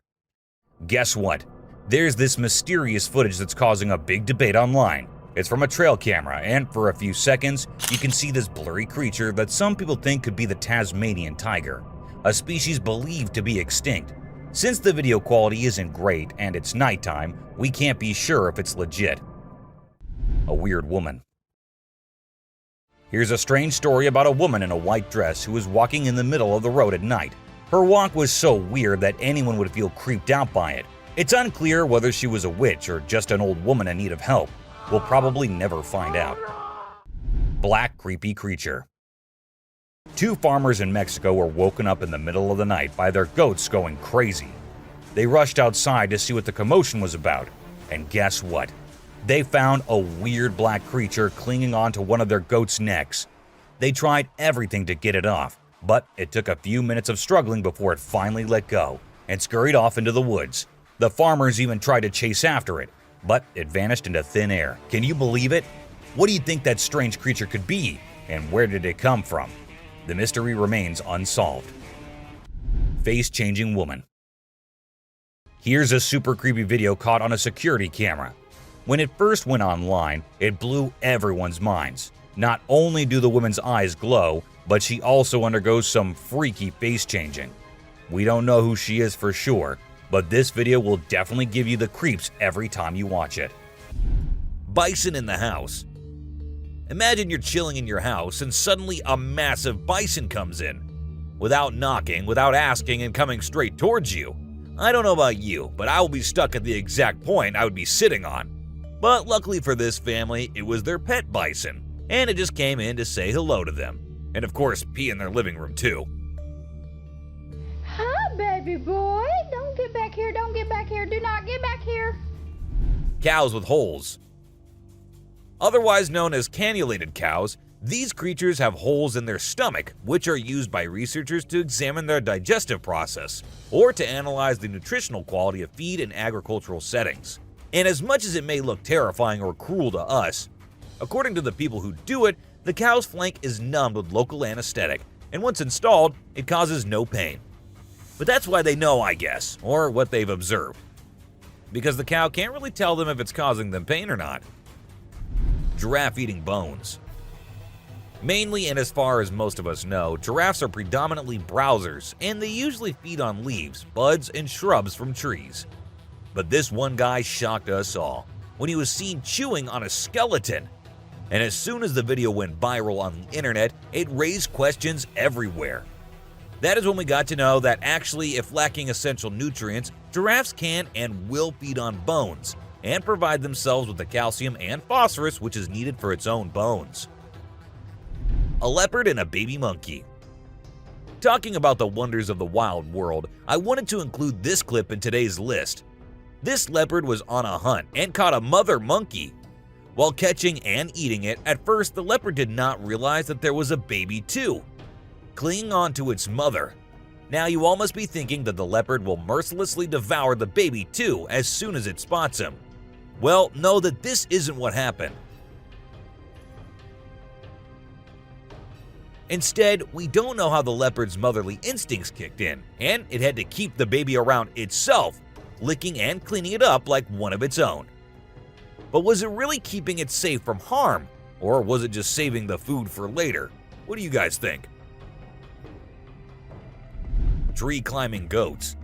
Guess what? There's this mysterious footage that's causing a big debate online. It's from a trail camera, and for a few seconds, you can see this blurry creature that some people think could be the Tasmanian tiger, a species believed to be extinct. Since the video quality isn't great and it's nighttime, we can't be sure if it's legit. A weird woman. Here's a strange story about a woman in a white dress who was walking in the middle of the road at night. Her walk was so weird that anyone would feel creeped out by it. It's unclear whether she was a witch or just an old woman in need of help. We'll probably never find out. Black creepy creature. Two farmers in Mexico were woken up in the middle of the night by their goats going crazy. They rushed outside to see what the commotion was about, and guess what? They found a weird black creature clinging onto one of their goats' necks. They tried everything to get it off, but it took a few minutes of struggling before it finally let go and scurried off into the woods. The farmers even tried to chase after it, but it vanished into thin air. Can you believe it? What do you think that strange creature could be, and where did it come from? The mystery remains unsolved. Face-changing woman. Here's a super creepy video caught on a security camera. When it first went online, it blew everyone's minds. Not only do the woman's eyes glow, but she also undergoes some freaky face changing. We don't know who she is for sure, but this video will definitely give you the creeps every time you watch it. Bison in the house. Imagine you're chilling in your house and suddenly a massive bison comes in. Without knocking, without asking, and coming straight towards you. I don't know about you, but I will be stuck at the exact point I would be sitting on. But luckily for this family, it was their pet bison, and it just came in to say hello to them. And of course, pee in their living room too. Hi, baby boy. Don't get back here. Don't get back here. Do not get back here. Cows with holes. Otherwise known as cannulated cows, these creatures have holes in their stomach, which are used by researchers to examine their digestive process, or to analyze the nutritional quality of feed in agricultural settings. And as much as it may look terrifying or cruel to us, according to the people who do it, the cow's flank is numbed with local anesthetic, and once installed, it causes no pain. But that's why they know, I guess, or what they've observed. Because the cow can't really tell them if it's causing them pain or not. Giraffe eating bones. Mainly, and as far as most of us know, giraffes are predominantly browsers, and they usually feed on leaves, buds, and shrubs from trees. But this one guy shocked us all when he was seen chewing on a skeleton. And as soon as the video went viral on the internet, it raised questions everywhere. That is when we got to know that actually, if lacking essential nutrients, giraffes can and will feed on bones, and provide themselves with the calcium and phosphorus which is needed for its own bones. A leopard and a baby monkey. Talking about the wonders of the wild world, I wanted to include this clip in today's list. This leopard was on a hunt and caught a mother monkey. While catching and eating it, at first the leopard did not realize that there was a baby too, clinging on to its mother. Now you all must be thinking that the leopard will mercilessly devour the baby too as soon as it spots him. Well, know that this isn't what happened. Instead, we don't know how the leopard's motherly instincts kicked in, and it had to keep the baby around itself, licking and cleaning it up like one of its own. But was it really keeping it safe from harm, or was it just saving the food for later? What do you guys think? Tree climbing goats.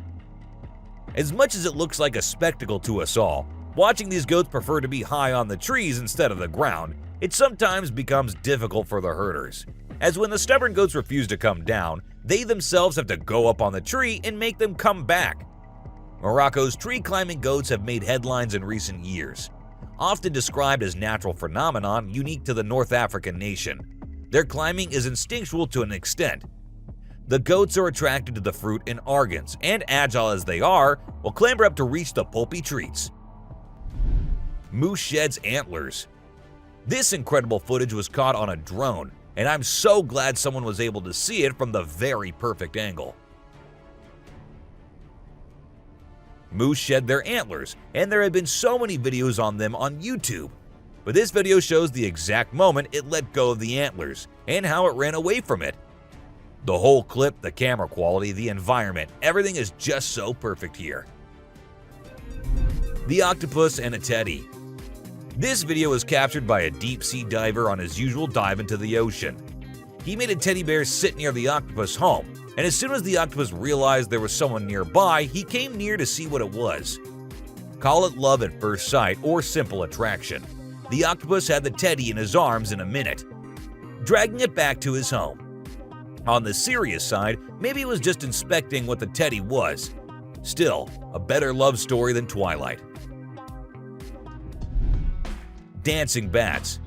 As much as it looks like a spectacle to us all, watching these goats prefer to be high on the trees instead of the ground, it sometimes becomes difficult for the herders, as when the stubborn goats refuse to come down, they themselves have to go up on the tree and make them come back. Morocco's tree climbing goats have made headlines in recent years. Often described as natural phenomenon unique to the North African nation, their climbing is instinctual to an extent. The goats are attracted to the fruit in argons, and agile as they are, will clamber up to reach the pulpy treats. Moose sheds antlers. This incredible footage was caught on a drone, and I'm so glad someone was able to see it from the very perfect angle. Moose shed their antlers, and there have been so many videos on them on YouTube. But this video shows the exact moment it let go of the antlers, and how it ran away from it. The whole clip, the camera quality, the environment, everything is just so perfect here. The octopus and a teddy. This video was captured by a deep-sea diver on his usual dive into the ocean. He made a teddy bear sit near the octopus home, and as soon as the octopus realized there was someone nearby, he came near to see what it was. Call it love at first sight or simple attraction. The octopus had the teddy in his arms in a minute, dragging it back to his home. On the serious side, maybe it was just inspecting what the teddy was. Still, a better love story than Twilight. Dancing bats.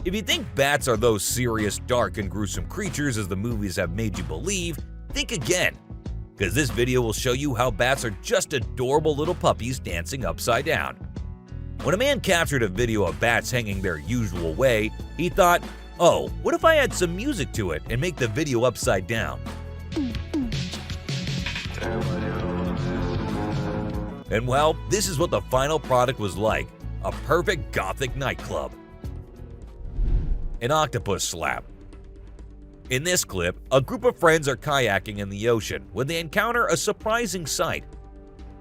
If you think bats are those serious, dark, and gruesome creatures as the movies have made you believe, think again, because this video will show you how bats are just adorable little puppies dancing upside down. When a man captured a video of bats hanging their usual way, he thought, oh, what if I add some music to it and make the video upside down? And well, this is what the final product was like, a perfect gothic nightclub. An octopus slap. In this clip, a group of friends are kayaking in the ocean when they encounter a surprising sight.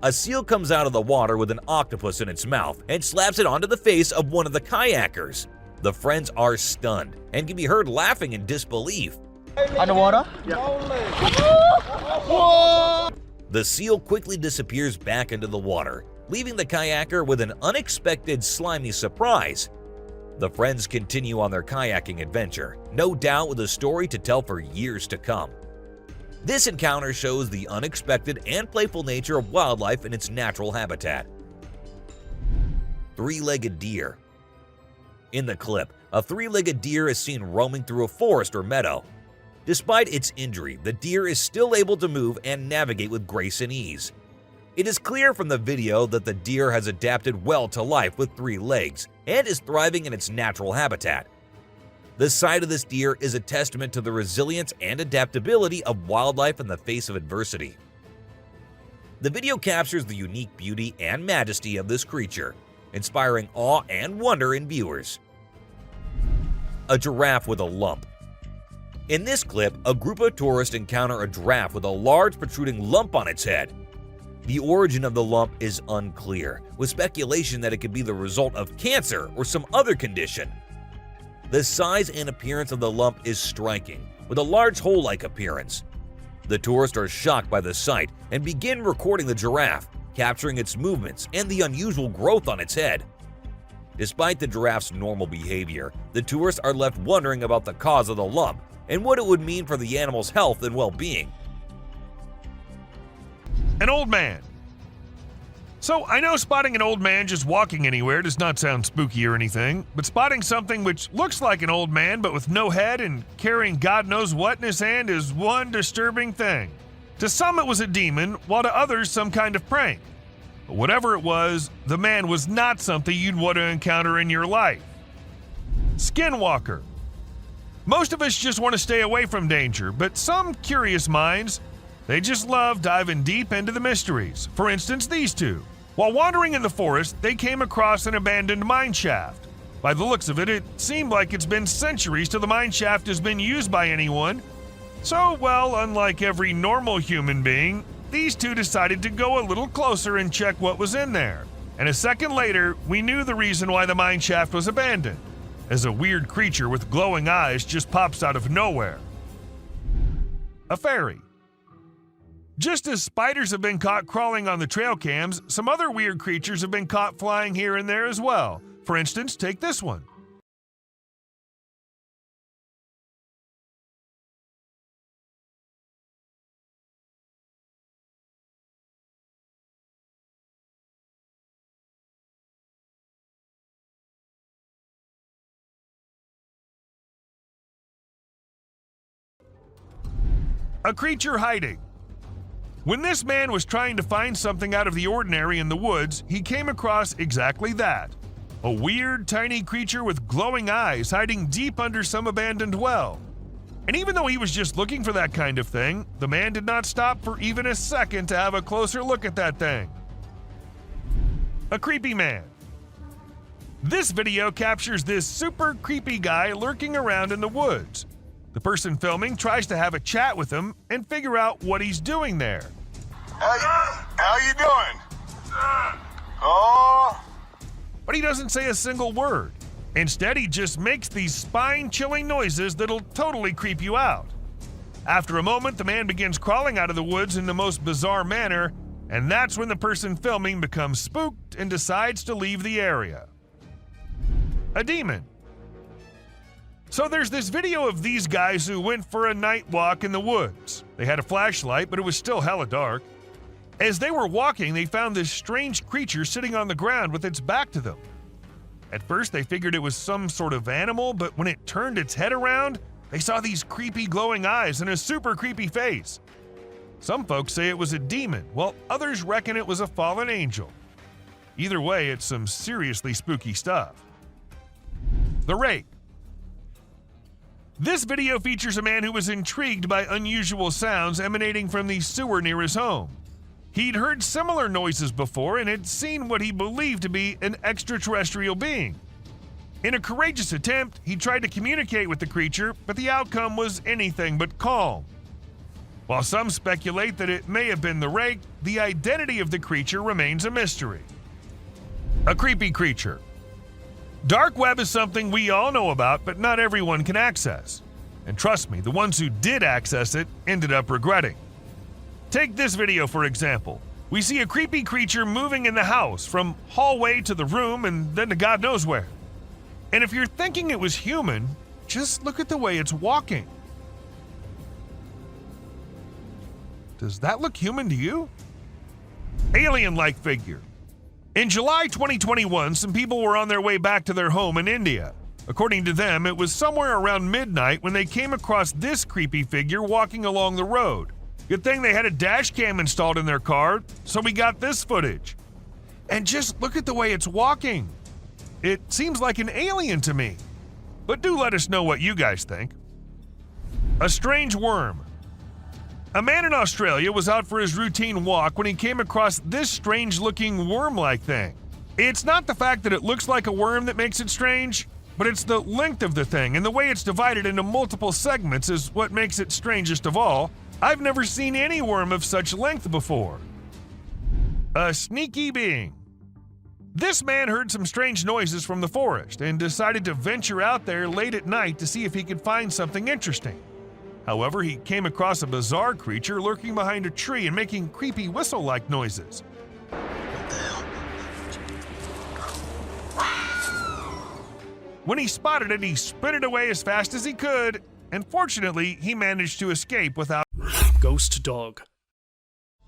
A seal comes out of the water with an octopus in its mouth and slaps it onto the face of one of the kayakers. The friends are stunned and can be heard laughing in disbelief. Underwater? The seal quickly disappears back into the water, leaving the kayaker with an unexpected slimy surprise. The friends continue on their kayaking adventure, no doubt with a story to tell for years to come. This encounter shows the unexpected and playful nature of wildlife in its natural habitat. Three-legged deer. In the clip, a three-legged deer is seen roaming through a forest or meadow. Despite its injury, the deer is still able to move and navigate with grace and ease. It is clear from the video that the deer has adapted well to life with 3 legs and is thriving in its natural habitat. The sight of this deer is a testament to the resilience and adaptability of wildlife in the face of adversity. The video captures the unique beauty and majesty of this creature, inspiring awe and wonder in viewers. A giraffe with a lump. In this clip, a group of tourists encounter a giraffe with a large protruding lump on its head. The origin of the lump is unclear, with speculation that it could be the result of cancer or some other condition. The size and appearance of the lump is striking, with a large hole-like appearance. The tourists are shocked by the sight and begin recording the giraffe, capturing its movements and the unusual growth on its head. Despite the giraffe's normal behavior, the tourists are left wondering about the cause of the lump and what it would mean for the animal's health and well-being. An old man. So I know spotting an old man just walking anywhere does not sound spooky or anything, but spotting something which looks like an old man but with no head and carrying God knows what in his hand is one disturbing thing. To some it was a demon, while to others some kind of prank. But whatever it was, the man was not something you'd want to encounter in your life. Skinwalker. Most of us just want to stay away from danger, but some curious minds, they just love diving deep into the mysteries. For instance, these two. While wandering in the forest, they came across an abandoned mine shaft. By the looks of it, it seemed like it's been centuries till the mine shaft has been used by anyone. So, well, unlike every normal human being, these two decided to go a little closer and check what was in there. And a second later, we knew the reason why the mine shaft was abandoned, as a weird creature with glowing eyes just pops out of nowhere. A fairy. Just as spiders have been caught crawling on the trail cams, some other weird creatures have been caught flying here and there as well. For instance, take this one. A creature hiding. When this man was trying to find something out of the ordinary in the woods, he came across exactly that. A weird, tiny creature with glowing eyes hiding deep under some abandoned well. And even though he was just looking for that kind of thing, the man did not stop for even a second to have a closer look at that thing. A creepy man. This video captures this super creepy guy lurking around in the woods. The person filming tries to have a chat with him and figure out what he's doing there. How you doing? Oh. But he doesn't say a single word. Instead, he just makes these spine-chilling noises that'll totally creep you out. After a moment, the man begins crawling out of the woods in the most bizarre manner, and that's when the person filming becomes spooked and decides to leave the area. A demon. So there's this video of these guys who went for a night walk in the woods. They had a flashlight, but it was still hella dark. As they were walking, they found this strange creature sitting on the ground with its back to them. At first, they figured it was some sort of animal, but when it turned its head around, they saw these creepy glowing eyes and a super creepy face. Some folks say it was a demon, while others reckon it was a fallen angel. Either way, it's some seriously spooky stuff. The Rake. This video features a man who was intrigued by unusual sounds emanating from the sewer near his home. He'd heard similar noises before and had seen what he believed to be an extraterrestrial being. In a courageous attempt, he tried to communicate with the creature, but the outcome was anything but calm. While some speculate that it may have been the Rake, the identity of the creature remains a mystery. A creepy creature. Dark web is something we all know about, but not everyone can access. And trust me, the ones who did access it ended up regretting. Take this video for example. We see a creepy creature moving in the house from hallway to the room and then to God knows where. And if you're thinking it was human, just look at the way it's walking. Does that look human to you? Alien-like figure. In July 2021, some people were on their way back to their home in India. According to them, it was somewhere around midnight when they came across this creepy figure walking along the road. Good thing they had a dash cam installed in their car, so we got this footage. And just look at the way it's walking. It seems like an alien to me. But do let us know what you guys think. A strange worm. A man in Australia was out for his routine walk when he came across this strange-looking worm-like thing. It's not the fact that it looks like a worm that makes it strange, but it's the length of the thing and the way it's divided into multiple segments is what makes it strangest of all. I've never seen any worm of such length before. A sneaky being. This man heard some strange noises from the forest and decided to venture out there late at night to see if he could find something interesting. However, he came across a bizarre creature lurking behind a tree and making creepy whistle-like noises. When he spotted it, he sprinted away as fast as he could, and fortunately, he managed to escape without. Ghost dog.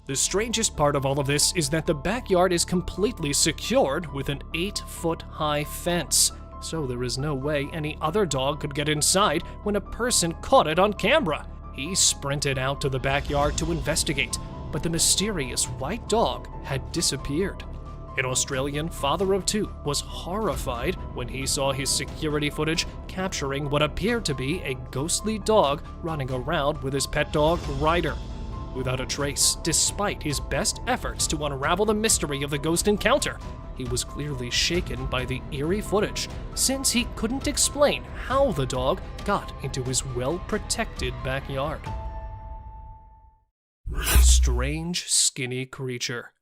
The strangest part of all of this is that the backyard is completely secured with an 8-foot-high fence, so there is no way any other dog could get inside when a person caught it on camera. He sprinted out to the backyard to investigate, but the mysterious white dog had disappeared. An Australian father of 2 was horrified when he saw his security footage capturing what appeared to be a ghostly dog running around with his pet dog, Ryder. Without a trace, despite his best efforts to unravel the mystery of the ghost encounter, he was clearly shaken by the eerie footage, since he couldn't explain how the dog got into his well-protected backyard. Strange, skinny creature.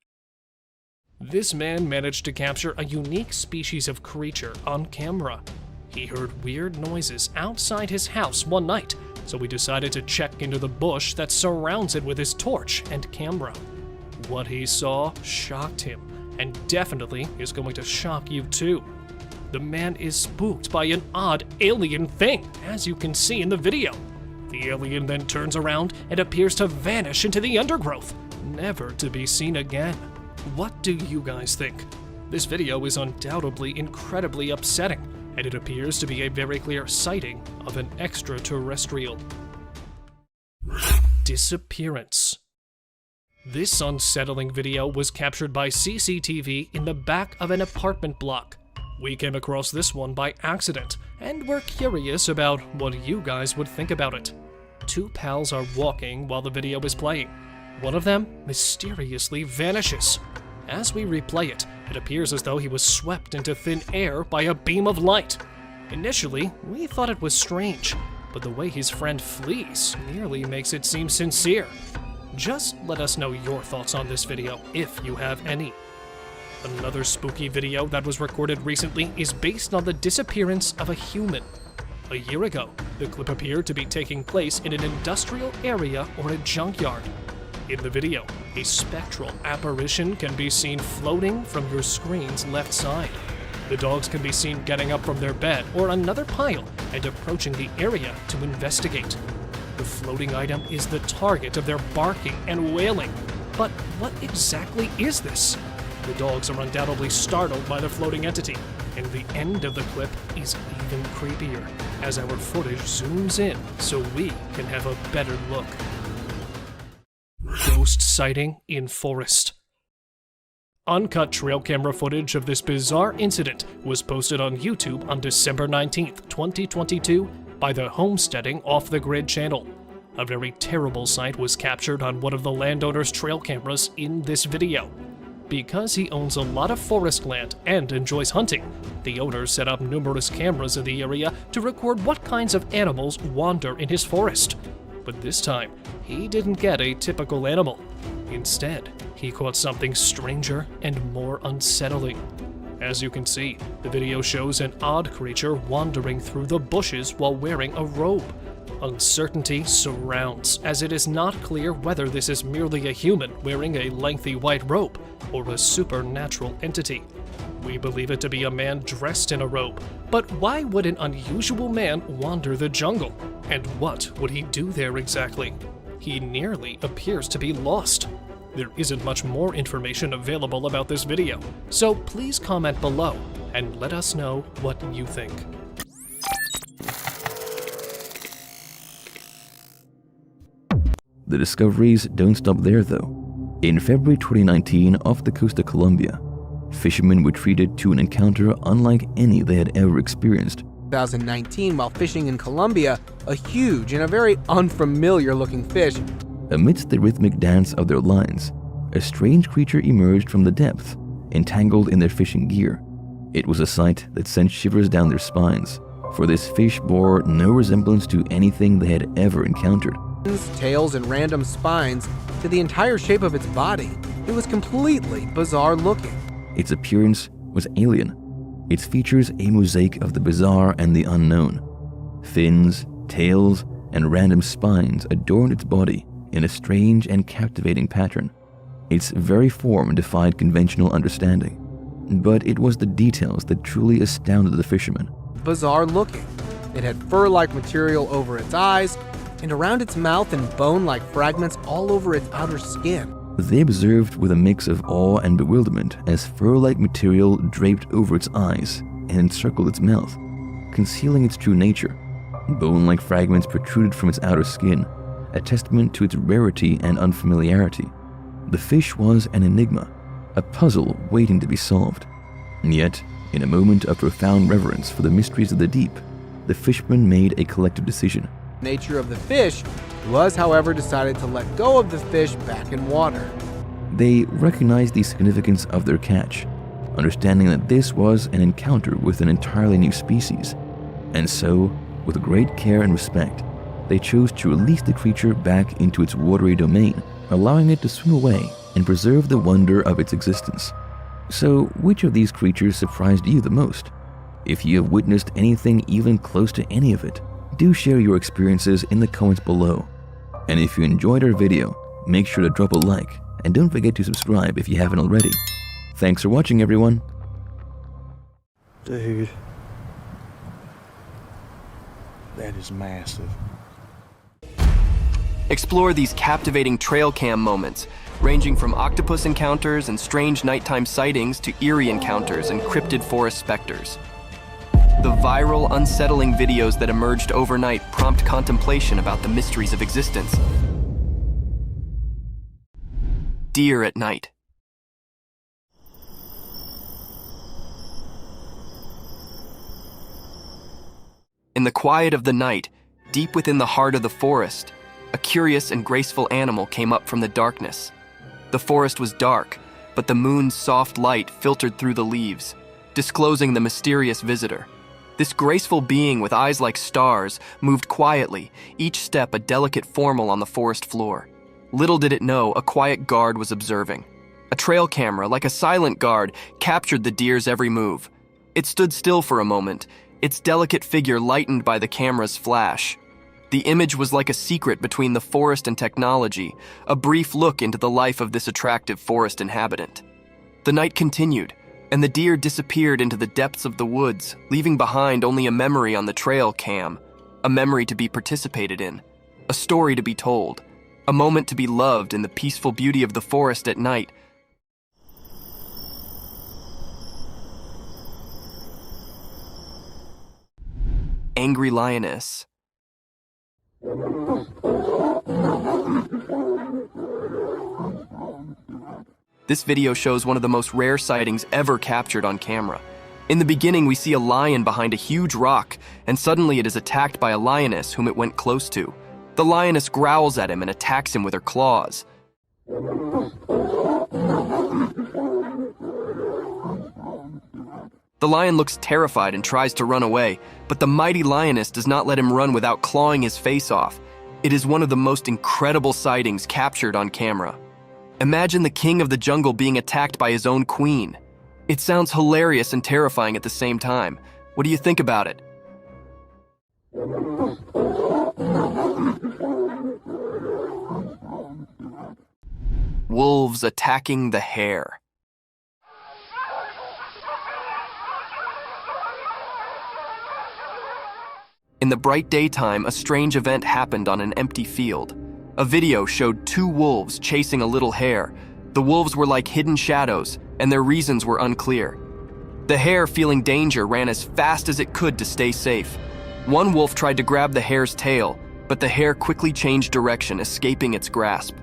This man managed to capture a unique species of creature on camera. He heard weird noises outside his house one night, so he decided to check into the bush that surrounds it with his torch and camera. What he saw shocked him, and definitely is going to shock you too. The man is spooked by an odd alien thing, as you can see in the video. The alien then turns around and appears to vanish into the undergrowth, never to be seen again. What do you guys think? This video is undoubtedly incredibly upsetting, and it appears to be a very clear sighting of an extraterrestrial. Disappearance. This unsettling video was captured by CCTV in the back of an apartment block. We came across this one by accident, and we're curious about what you guys would think about it. 2 pals are walking while the video is playing. One of them mysteriously vanishes. As we replay it, it appears as though he was swept into thin air by a beam of light. Initially, we thought it was strange, but the way his friend flees nearly makes it seem sincere. Just let us know your thoughts on this video, if you have any. Another spooky video that was recorded recently is based on the disappearance of a human. A year ago, the clip appeared to be taking place in an industrial area or a junkyard. In the video, a spectral apparition can be seen floating from your screen's left side. The dogs can be seen getting up from their bed or another pile and approaching the area to investigate. The floating item is the target of their barking and wailing. But what exactly is this? The dogs are undoubtedly startled by the floating entity, and the end of the clip is even creepier as our footage zooms in so we can have a better look. Ghost sighting in forest. Uncut trail camera footage of this bizarre incident was posted on YouTube on December 19th, 2022 by the Homesteading Off the Grid channel. A very terrible sight was captured on one of the landowner's trail cameras in this video. Because he owns a lot of forest land and enjoys hunting, the owner set up numerous cameras in the area to record what kinds of animals wander in his forest. But this time, he didn't get a typical animal. Instead, he caught something stranger and more unsettling. As you can see, the video shows an odd creature wandering through the bushes while wearing a robe. Uncertainty surrounds, as it is not clear whether this is merely a human wearing a lengthy white robe or a supernatural entity. We believe it to be a man dressed in a robe, but why would an unusual man wander the jungle? And what would he do there exactly? He nearly appears to be lost. There isn't much more information available about this video, so please comment below and let us know what you think. The discoveries don't stop there though. In February 2019, off the coast of Colombia, fishermen were treated to an encounter unlike any they had ever experienced. 2019, while fishing in Colombia, a huge and a very unfamiliar looking fish. Amidst the rhythmic dance of their lines, a strange creature emerged from the depth, entangled in their fishing gear. It was a sight that sent shivers down their spines, for this fish bore no resemblance to anything they had ever encountered. Tails, and random spines to the entire shape of its body. It was completely bizarre looking. Its appearance was alien. Its features a mosaic of the bizarre and the unknown. Fins, tails, and random spines adorned its body in a strange and captivating pattern. Its very form defied conventional understanding. But it was the details that truly astounded the fishermen. Bizarre looking. It had fur-like material over its eyes, and around its mouth and bone-like fragments all over its outer skin. They observed with a mix of awe and bewilderment as fur-like material draped over its eyes and encircled its mouth, concealing its true nature. Bone-like fragments protruded from its outer skin, a testament to its rarity and unfamiliarity. The fish was an enigma, a puzzle waiting to be solved. And yet, in a moment of profound reverence for the mysteries of the deep, the fishermen made a collective decision. Nature of the fish was, however, decided to let go of the fish back in water. They recognized the significance of their catch, understanding that this was an encounter with an entirely new species. And so, with great care and respect, they chose to release the creature back into its watery domain, allowing it to swim away and preserve the wonder of its existence. So, which of these creatures surprised you the most? If you have witnessed anything even close to any of it, do share your experiences in the comments below. And if you enjoyed our video, make sure to drop a like and don't forget to subscribe if you haven't already. Thanks for watching, everyone. Dude, that is massive. Explore these captivating trail cam moments, ranging from octopus encounters and strange nighttime sightings to eerie encounters and cryptid forest specters. The viral, unsettling videos that emerged overnight prompt contemplation about the mysteries of existence. Deer at night. In the quiet of the night, deep within the heart of the forest, a curious and graceful animal came up from the darkness. The forest was dark, but the moon's soft light filtered through the leaves, disclosing the mysterious visitor. This graceful being with eyes like stars moved quietly, each step a delicate formel on the forest floor. Little did it know, a quiet guard was observing. A trail camera, like a silent guard, captured the deer's every move. It stood still for a moment, its delicate figure lightened by the camera's flash. The image was like a secret between the forest and technology, a brief look into the life of this attractive forest inhabitant. The night continued, and the deer disappeared into the depths of the woods, leaving behind only a memory on the trail cam, a memory to be participated in, a story to be told, a moment to be loved in the peaceful beauty of the forest at night. Angry lioness. This video shows one of the most rare sightings ever captured on camera. In the beginning, we see a lion behind a huge rock, and suddenly it is attacked by a lioness whom it went close to. The lioness growls at him and attacks him with her claws. The lion looks terrified and tries to run away, but the mighty lioness does not let him run without clawing his face off. It is one of the most incredible sightings captured on camera. Imagine the king of the jungle being attacked by his own queen. It sounds hilarious and terrifying at the same time. What do you think about it? Wolves attacking the hare. In the bright daytime, a strange event happened on an empty field. A video showed two wolves chasing a little hare. The wolves were like hidden shadows, and their reasons were unclear. The hare, feeling danger, ran as fast as it could to stay safe. One wolf tried to grab the hare's tail, but the hare quickly changed direction, escaping its grasp.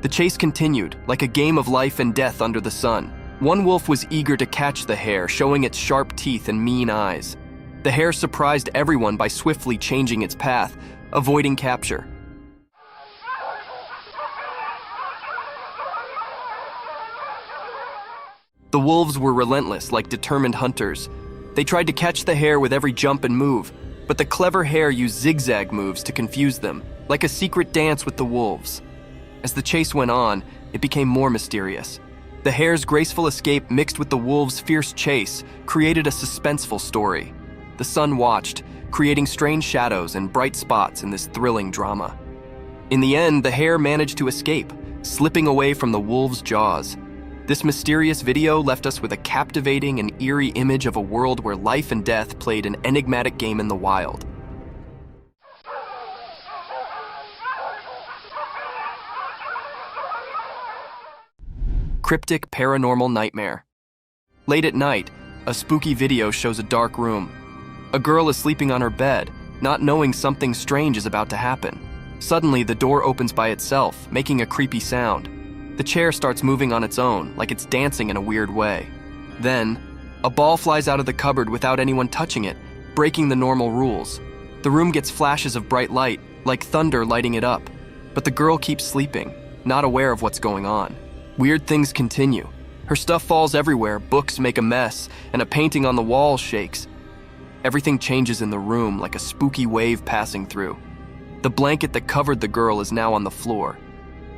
The chase continued, like a game of life and death under the sun. One wolf was eager to catch the hare, showing its sharp teeth and mean eyes. The hare surprised everyone by swiftly changing its path, avoiding capture. The wolves were relentless, like determined hunters. They tried to catch the hare with every jump and move, but the clever hare used zigzag moves to confuse them, like a secret dance with the wolves. As the chase went on, it became more mysterious. The hare's graceful escape mixed with the wolves' fierce chase created a suspenseful story. The sun watched, creating strange shadows and bright spots in this thrilling drama. In the end, the hare managed to escape, slipping away from the wolves' jaws. This mysterious video left us with a captivating and eerie image of a world where life and death played an enigmatic game in the wild. Cryptic paranormal nightmare. Late at night, a spooky video shows a dark room. A girl is sleeping on her bed, not knowing something strange is about to happen. Suddenly, the door opens by itself, making a creepy sound. The chair starts moving on its own, like it's dancing in a weird way. Then, a ball flies out of the cupboard without anyone touching it, breaking the normal rules. The room gets flashes of bright light, like thunder lighting it up. But the girl keeps sleeping, not aware of what's going on. Weird things continue. Her stuff falls everywhere, books make a mess, and a painting on the wall shakes. Everything changes in the room like a spooky wave passing through. The blanket that covered the girl is now on the floor.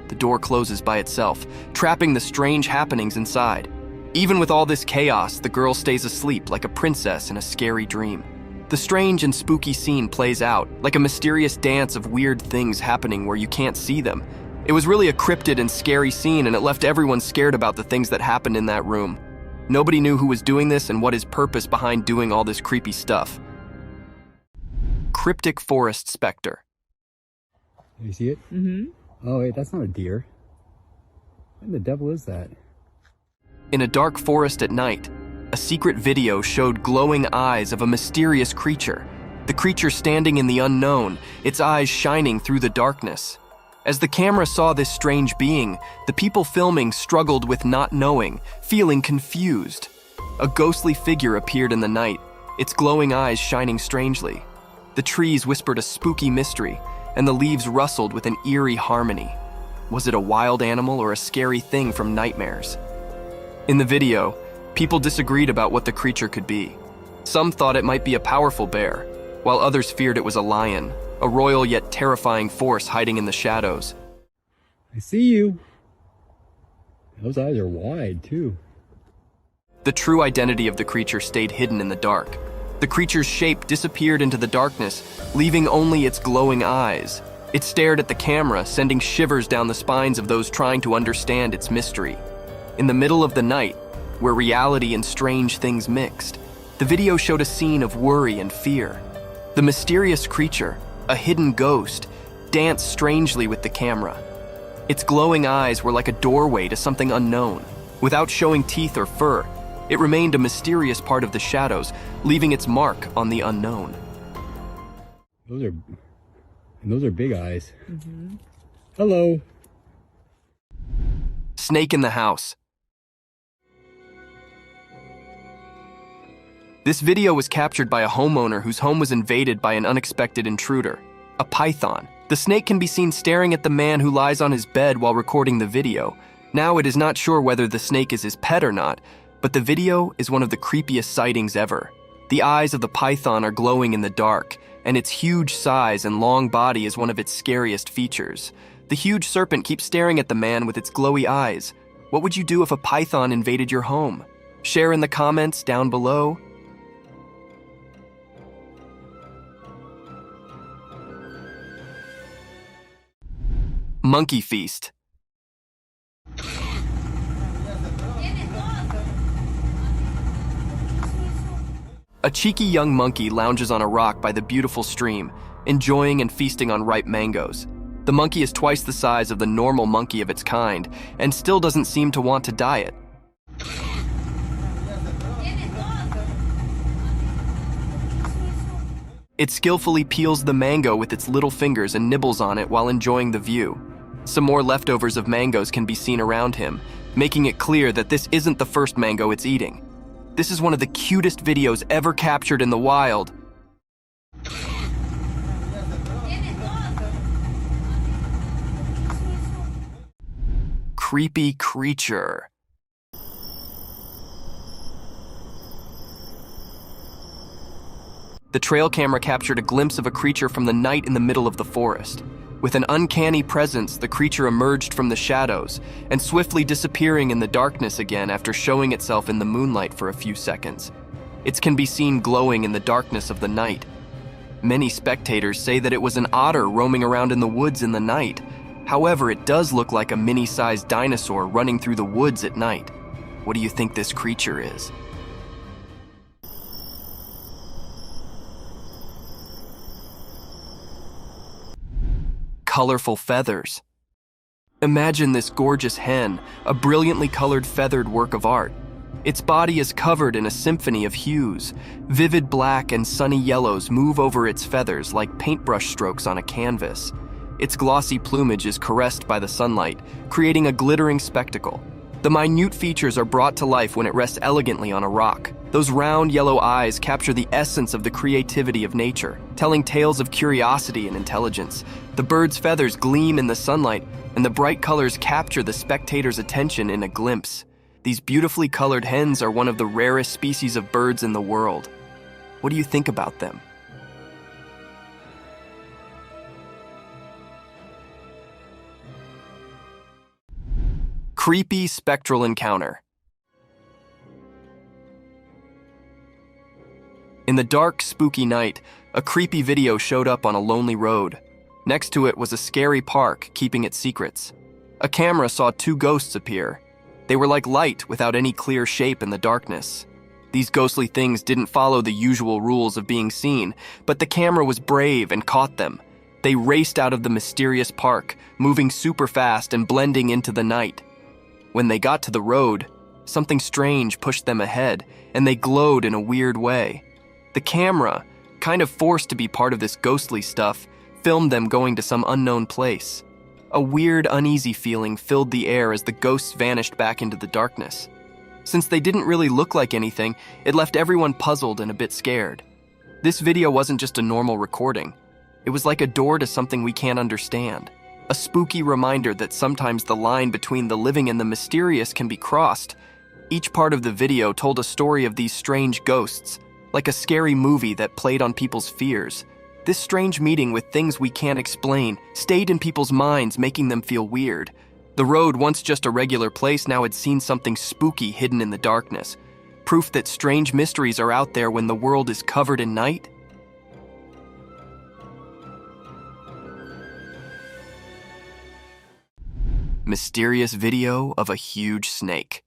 The door closes by itself, trapping the strange happenings inside. Even with all this chaos, the girl stays asleep like a princess in a scary dream. The strange and spooky scene plays out, like a mysterious dance of weird things happening where you can't see them. It was really a cryptid and scary scene, and it left everyone scared about the things that happened in that room. Nobody knew who was doing this and what his purpose behind doing all this creepy stuff. Cryptic forest specter. You see it? Mm-hmm. Oh wait, that's not a deer. What the devil is that? In a dark forest at night, a secret video showed glowing eyes of a mysterious creature. The creature standing in the unknown, its eyes shining through the darkness. As the camera saw this strange being, the people filming struggled with not knowing, feeling confused. A ghostly figure appeared in the night, its glowing eyes shining strangely. The trees whispered a spooky mystery, and the leaves rustled with an eerie harmony. Was it a wild animal or a scary thing from nightmares? In the video, people disagreed about what the creature could be. Some thought it might be a powerful bear, while others feared it was a lion, a royal yet terrifying force hiding in the shadows. I see you. Those eyes are wide, too. The true identity of the creature stayed hidden in the dark. The creature's shape disappeared into the darkness, leaving only its glowing eyes. It stared at the camera, sending shivers down the spines of those trying to understand its mystery. In the middle of the night, where reality and strange things mixed, the video showed a scene of worry and fear. The mysterious creature, a hidden ghost, danced strangely with the camera. Its glowing eyes were like a doorway to something unknown. Without showing teeth or fur, it remained a mysterious part of the shadows, leaving its mark on the unknown. Those are big eyes. Hello. Snake in the house. This video was captured by a homeowner whose home was invaded by an unexpected intruder, a python. The snake can be seen staring at the man who lies on his bed while recording the video. Now it is not sure whether the snake is his pet or not, but the video is one of the creepiest sightings ever. The eyes of the python are glowing in the dark, and its huge size and long body is one of its scariest features. The huge serpent keeps staring at the man with its glowy eyes. What would you do if a python invaded your home? Share in the comments down below. Monkey feast. A cheeky young monkey lounges on a rock by the beautiful stream, enjoying and feasting on ripe mangoes. The monkey is twice the size of the normal monkey of its kind, and still doesn't seem to want to diet. It skillfully peels the mango with its little fingers and nibbles on it while enjoying the view. Some more leftovers of mangoes can be seen around him, making it clear that this isn't the first mango it's eating. This is one of the cutest videos ever captured in the wild. Creepy creature. The trail camera captured a glimpse of a creature from the night in the middle of the forest. With an uncanny presence, the creature emerged from the shadows and swiftly disappearing in the darkness again after showing itself in the moonlight for a few seconds. It can be seen glowing in the darkness of the night. Many spectators say that it was an otter roaming around in the woods in the night. However, it does look like a mini-sized dinosaur running through the woods at night. What do you think this creature is? Colorful feathers. Imagine this gorgeous hen, a brilliantly colored feathered work of art. Its body is covered in a symphony of hues. Vivid black and sunny yellows move over its feathers like paintbrush strokes on a canvas. Its glossy plumage is caressed by the sunlight, creating a glittering spectacle. The minute features are brought to life when it rests elegantly on a rock. Those round yellow eyes capture the essence of the creativity of nature, telling tales of curiosity and intelligence. The bird's feathers gleam in the sunlight, and the bright colors capture the spectator's attention in a glimpse. These beautifully colored hens are one of the rarest species of birds in the world. What do you think about them? Creepy spectral encounter. In the dark, spooky night, a creepy video showed up on a lonely road. Next to it was a scary park keeping its secrets. A camera saw two ghosts appear. They were like light without any clear shape in the darkness. These ghostly things didn't follow the usual rules of being seen, but the camera was brave and caught them. They raced out of the mysterious park, moving super fast and blending into the night. When they got to the road, something strange pushed them ahead, and they glowed in a weird way. The camera, kind of forced to be part of this ghostly stuff, filmed them going to some unknown place. A weird, uneasy feeling filled the air as the ghosts vanished back into the darkness. Since they didn't really look like anything, it left everyone puzzled and a bit scared. This video wasn't just a normal recording. It was like a door to something we can't understand. A spooky reminder that sometimes the line between the living and the mysterious can be crossed. Each part of the video told a story of these strange ghosts, like a scary movie that played on people's fears. This strange meeting with things we can't explain stayed in people's minds, making them feel weird. The road, once just a regular place, now had seen something spooky hidden in the darkness. Proof that strange mysteries are out there when the world is covered in night? Mysterious video of a huge snake.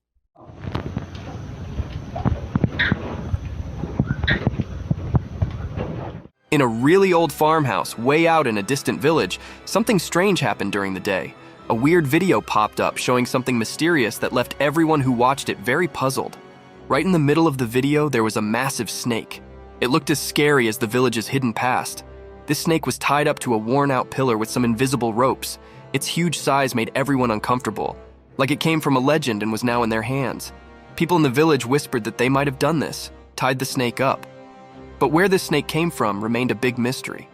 In a really old farmhouse way out in a distant village, something strange happened during the day. A weird video popped up showing something mysterious that left everyone who watched it very puzzled. Right in the middle of the video, there was a massive snake. It looked as scary as the village's hidden past. This snake was tied up to a worn-out pillar with some invisible ropes. Its huge size made everyone uncomfortable, like it came from a legend and was now in their hands. People in the village whispered that they might have done this, tied the snake up. But where this snake came from remained a big mystery.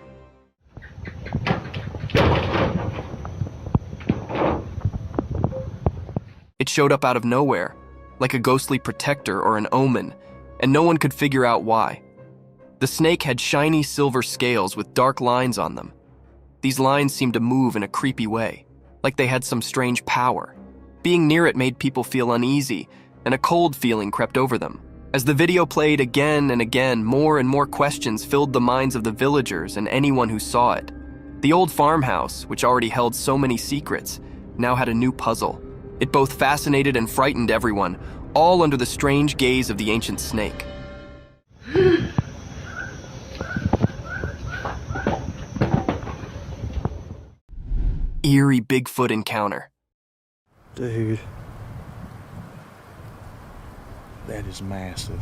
It showed up out of nowhere, like a ghostly protector or an omen, and no one could figure out why. The snake had shiny silver scales with dark lines on them. These lines seemed to move in a creepy way, like they had some strange power. Being near it made people feel uneasy, and a cold feeling crept over them. As the video played again and again, more and more questions filled the minds of the villagers and anyone who saw it. The old farmhouse, which already held so many secrets, now had a new puzzle. It both fascinated and frightened everyone, all under the strange gaze of the ancient snake. Eerie Bigfoot encounter. Dude. That is massive.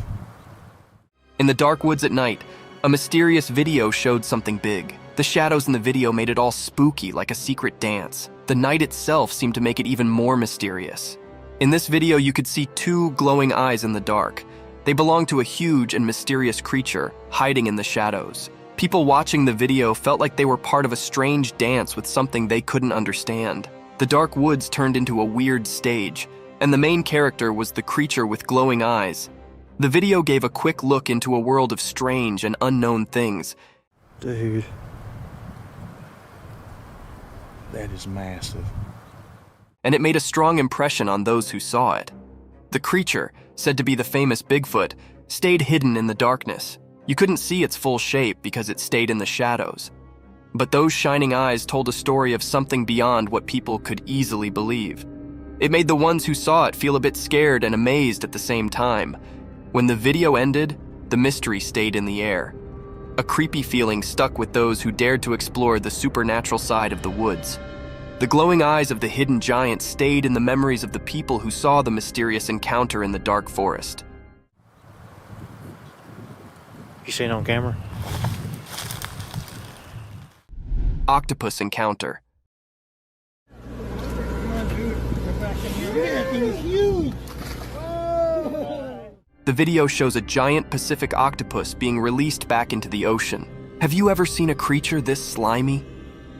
In the dark woods at night, a mysterious video showed something big. The shadows in the video made it all spooky, like a secret dance. The night itself seemed to make it even more mysterious. In this video, you could see two glowing eyes in the dark. They belonged to a huge and mysterious creature hiding in the shadows. People watching the video felt like they were part of a strange dance with something they couldn't understand. The dark woods turned into a weird stage, and the main character was the creature with glowing eyes. The video gave a quick look into a world of strange and unknown things. Dude. That is massive. And it made a strong impression on those who saw it. The creature, said to be the famous Bigfoot, stayed hidden in the darkness. You couldn't see its full shape because it stayed in the shadows. But those shining eyes told a story of something beyond what people could easily believe. It made the ones who saw it feel a bit scared and amazed at the same time. When the video ended, the mystery stayed in the air. A creepy feeling stuck with those who dared to explore the supernatural side of the woods. The glowing eyes of the hidden giant stayed in the memories of the people who saw the mysterious encounter in the dark forest. You seen it on camera? Octopus encounter. The video shows a giant Pacific octopus being released back into the ocean. Have you ever seen a creature this slimy?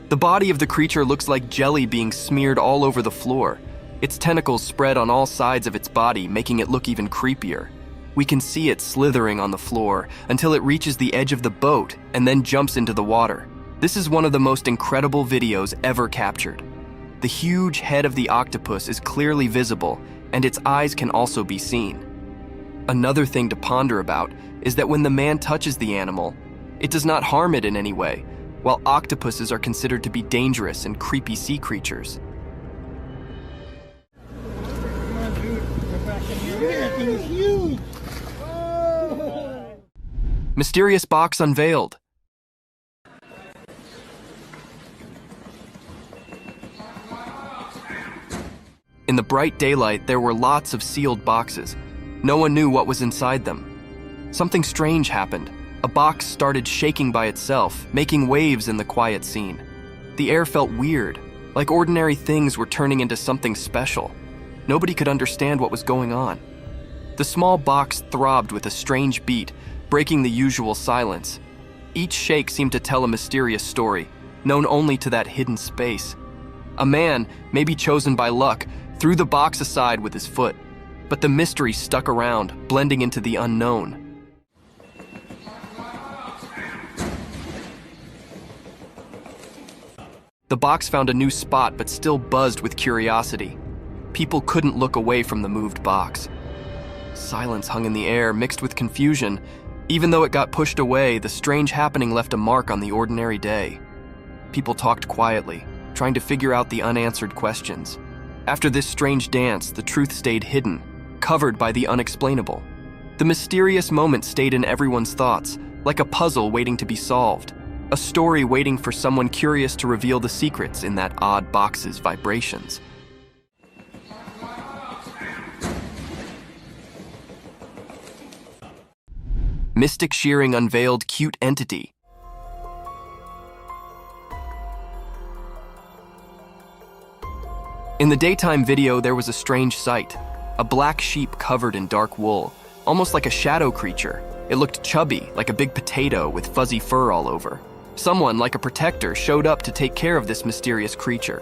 The body of the creature looks like jelly being smeared all over the floor. Its tentacles spread on all sides of its body, making it look even creepier. We can see it slithering on the floor until it reaches the edge of the boat and then jumps into the water. This is one of the most incredible videos ever captured. The huge head of the octopus is clearly visible, and its eyes can also be seen. Another thing to ponder about is that when the man touches the animal, it does not harm it in any way, while octopuses are considered to be dangerous and creepy sea creatures. Mysterious box unveiled. In the bright daylight, there were lots of sealed boxes. No one knew what was inside them. Something strange happened. A box started shaking by itself, making waves in the quiet scene. The air felt weird, like ordinary things were turning into something special. Nobody could understand what was going on. The small box throbbed with a strange beat, breaking the usual silence. Each shake seemed to tell a mysterious story, known only to that hidden space. A man, maybe chosen by luck, threw the box aside with his foot, but the mystery stuck around, blending into the unknown. The box found a new spot but still buzzed with curiosity. People couldn't look away from the moved box. Silence hung in the air, mixed with confusion. Even though it got pushed away, the strange happening left a mark on the ordinary day. People talked quietly, trying to figure out the unanswered questions. After this strange dance, the truth stayed hidden, covered by the unexplainable. The mysterious moment stayed in everyone's thoughts, like a puzzle waiting to be solved, a story waiting for someone curious to reveal the secrets in that odd box's vibrations. Mystic Shearing unveiled cute entity. In the daytime video, there was a strange sight. A black sheep covered in dark wool, almost like a shadow creature. It looked chubby, like a big potato with fuzzy fur all over. Someone, like a protector, showed up to take care of this mysterious creature.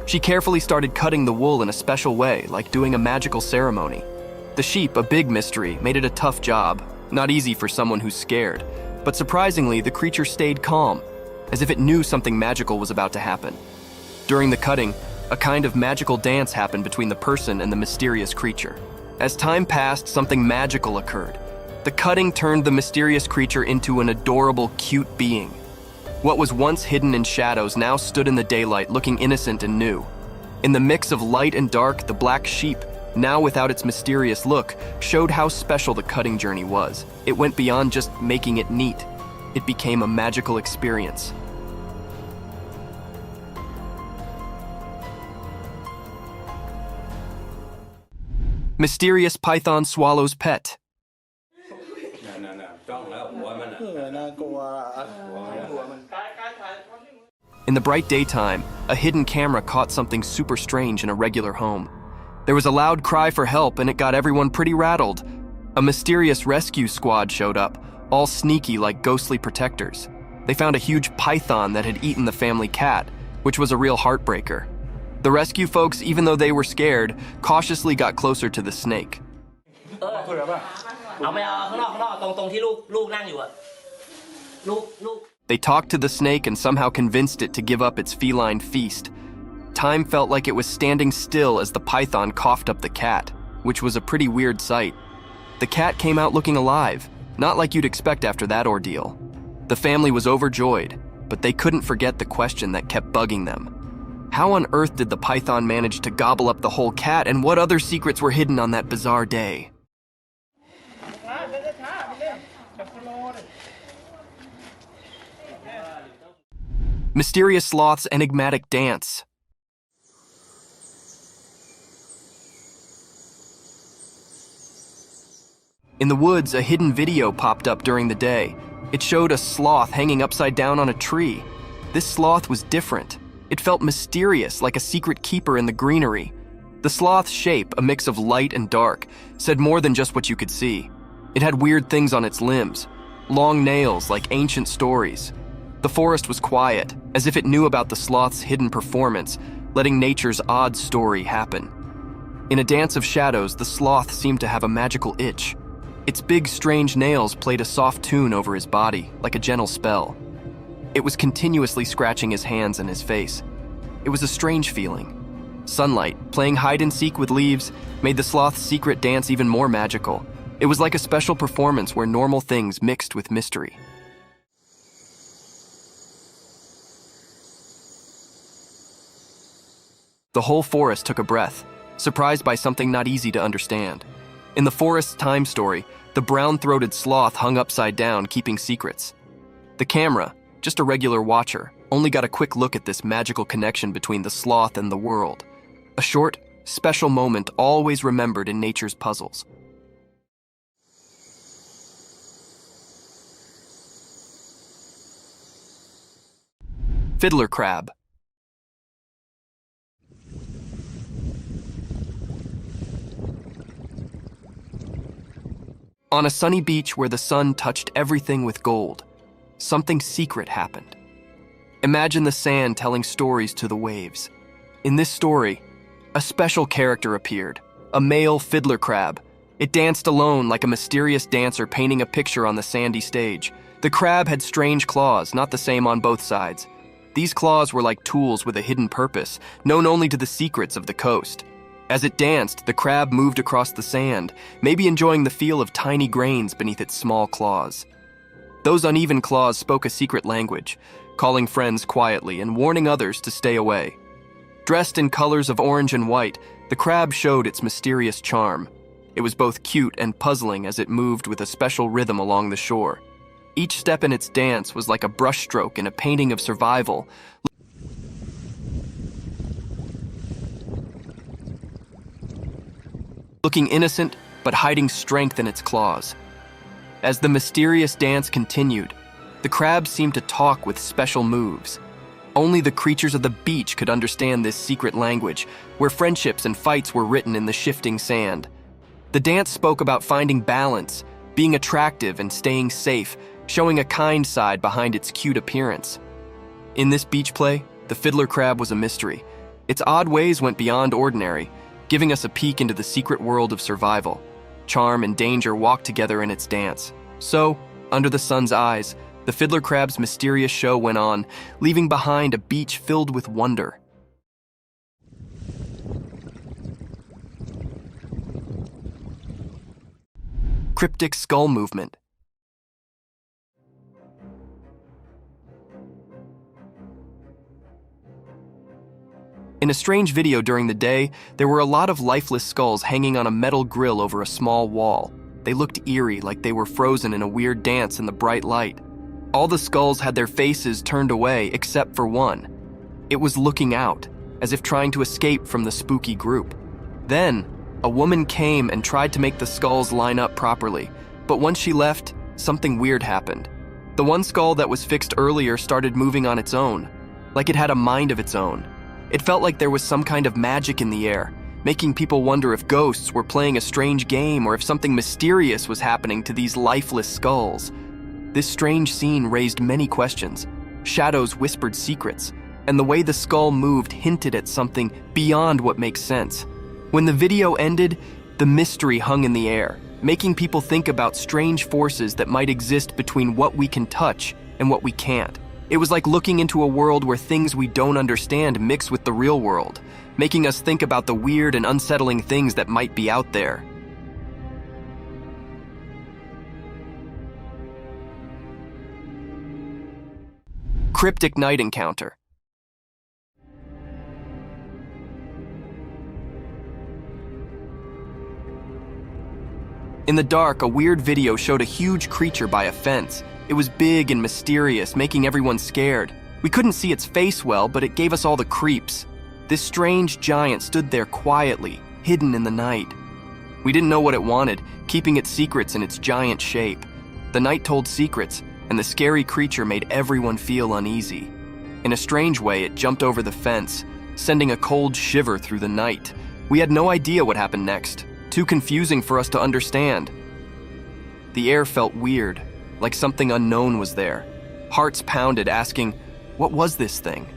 She carefully started cutting the wool in a special way, like doing a magical ceremony. The sheep, a big mystery, made it a tough job. Not easy for someone who's scared, but surprisingly, the creature stayed calm, as if it knew something magical was about to happen. During the cutting, a kind of magical dance happened between the person and the mysterious creature. As time passed, something magical occurred. The cutting turned the mysterious creature into an adorable, cute being. What was once hidden in shadows now stood in the daylight, looking innocent and new. In the mix of light and dark, the black sheep, now without its mysterious look, showed how special the cutting journey was. It went beyond just making it neat. It became a magical experience. Mysterious python swallows pet. In the bright daytime, a hidden camera caught something super strange in a regular home. There was a loud cry for help, and it got everyone pretty rattled. A mysterious rescue squad showed up, all sneaky like ghostly protectors. They found a huge python that had eaten the family cat, which was a real heartbreaker. The rescue folks, even though they were scared, cautiously got closer to the snake. They talked to the snake and somehow convinced it to give up its feline feast. Time felt like it was standing still as the python coughed up the cat, which was a pretty weird sight. The cat came out looking alive, not like you'd expect after that ordeal. The family was overjoyed, but they couldn't forget the question that kept bugging them. How on earth did the python manage to gobble up the whole cat, and what other secrets were hidden on that bizarre day? Mysterious sloth's enigmatic dance. In the woods, a hidden video popped up during the day. It showed a sloth hanging upside down on a tree. This sloth was different. It felt mysterious, like a secret keeper in the greenery. The sloth's shape, a mix of light and dark, said more than just what you could see. It had weird things on its limbs, long nails like ancient stories. The forest was quiet, as if it knew about the sloth's hidden performance, letting nature's odd story happen. In a dance of shadows, the sloth seemed to have a magical itch. Its big, strange nails played a soft tune over his body, like a gentle spell. It was continuously scratching his hands and his face. It was a strange feeling. Sunlight, playing hide-and-seek with leaves, made the sloth's secret dance even more magical. It was like a special performance where normal things mixed with mystery. The whole forest took a breath, surprised by something not easy to understand. In the forest's time story, the brown-throated sloth hung upside down, keeping secrets. The camera, just a regular watcher, only got a quick look at this magical connection between the sloth and the world. A short, special moment always remembered in nature's puzzles. Fiddler crab. On a sunny beach where the sun touched everything with gold, something secret happened. Imagine the sand telling stories to the waves. In this story, a special character appeared, a male fiddler crab. It danced alone like a mysterious dancer painting a picture on the sandy stage. The crab had strange claws, not the same on both sides. These claws were like tools with a hidden purpose, known only to the secrets of the coast. As it danced, the crab moved across the sand, maybe enjoying the feel of tiny grains beneath its small claws. Those uneven claws spoke a secret language, calling friends quietly and warning others to stay away. Dressed in colors of orange and white, the crab showed its mysterious charm. It was both cute and puzzling as it moved with a special rhythm along the shore. Each step in its dance was like a brushstroke in a painting of survival. Looking innocent, but hiding strength in its claws. As the mysterious dance continued, the crab seemed to talk with special moves. Only the creatures of the beach could understand this secret language, where friendships and fights were written in the shifting sand. The dance spoke about finding balance, being attractive and staying safe, showing a kind side behind its cute appearance. In this beach play, the fiddler crab was a mystery. Its odd ways went beyond ordinary, giving us a peek into the secret world of survival. Charm and danger walked together in its dance. So, under the sun's eyes, the fiddler crab's mysterious show went on, leaving behind a beach filled with wonder. Cryptic skull movement. In a strange video during the day, there were a lot of lifeless skulls hanging on a metal grill over a small wall. They looked eerie, like they were frozen in a weird dance in the bright light. All the skulls had their faces turned away except for one. It was looking out, as if trying to escape from the spooky group. Then, a woman came and tried to make the skulls line up properly, but once she left, something weird happened. The one skull that was fixed earlier started moving on its own, like it had a mind of its own. It felt like there was some kind of magic in the air, making people wonder if ghosts were playing a strange game or if something mysterious was happening to these lifeless skulls. This strange scene raised many questions. Shadows whispered secrets, and the way the skull moved hinted at something beyond what makes sense. When the video ended, the mystery hung in the air, making people think about strange forces that might exist between what we can touch and what we can't. It was like looking into a world where things we don't understand mix with the real world, making us think about the weird and unsettling things that might be out there. Cryptic night encounter. In the dark, a weird video showed a huge creature by a fence. It was big and mysterious, making everyone scared. We couldn't see its face well, but it gave us all the creeps. This strange giant stood there quietly, hidden in the night. We didn't know what it wanted, keeping its secrets in its giant shape. The night told secrets, and the scary creature made everyone feel uneasy. In a strange way, it jumped over the fence, sending a cold shiver through the night. We had no idea what happened next, too confusing for us to understand. The air felt weird, like something unknown was there. Hearts pounded, asking, what was this thing?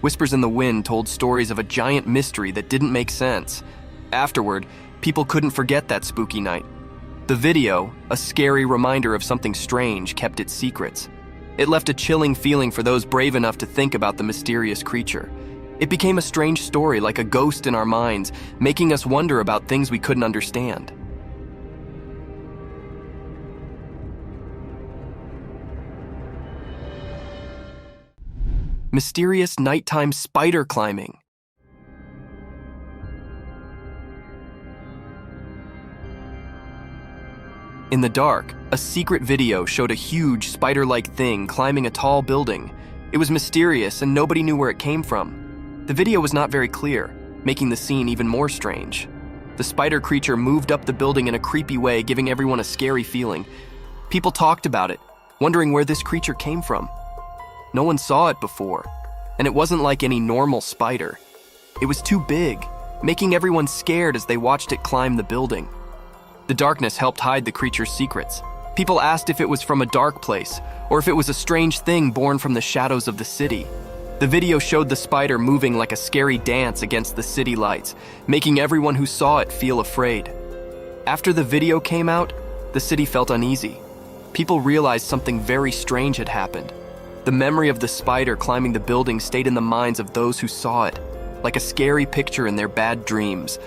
Whispers in the wind told stories of a giant mystery that didn't make sense. Afterward, people couldn't forget that spooky night. The video, a scary reminder of something strange, kept its secrets. It left a chilling feeling for those brave enough to think about the mysterious creature. It became a strange story, like a ghost in our minds, making us wonder about things we couldn't understand. Mysterious nighttime spider climbing. In the dark, a secret video showed a huge spider-like thing climbing a tall building. It was mysterious and nobody knew where it came from. The video was not very clear, making the scene even more strange. The spider creature moved up the building in a creepy way, giving everyone a scary feeling. People talked about it, wondering where this creature came from. No one saw it before, and it wasn't like any normal spider. It was too big, making everyone scared as they watched it climb the building. The darkness helped hide the creature's secrets. People asked if it was from a dark place, or if it was a strange thing born from the shadows of the city. The video showed the spider moving like a scary dance against the city lights, making everyone who saw it feel afraid. After the video came out, the city felt uneasy. People realized something very strange had happened. The memory of the spider climbing the building stayed in the minds of those who saw it, like a scary picture in their bad dreams.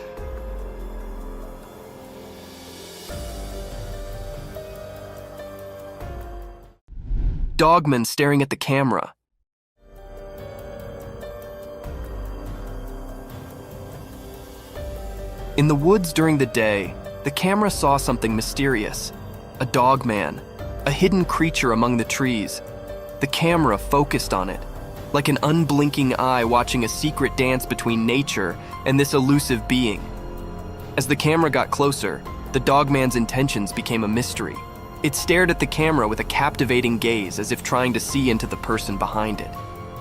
Dogman staring at the camera. In the woods during the day, the camera saw something mysterious. A dogman, a hidden creature among the trees. The camera focused on it, like an unblinking eye watching a secret dance between nature and this elusive being. As the camera got closer, the dogman's intentions became a mystery. It stared at the camera with a captivating gaze, as if trying to see into the person behind it.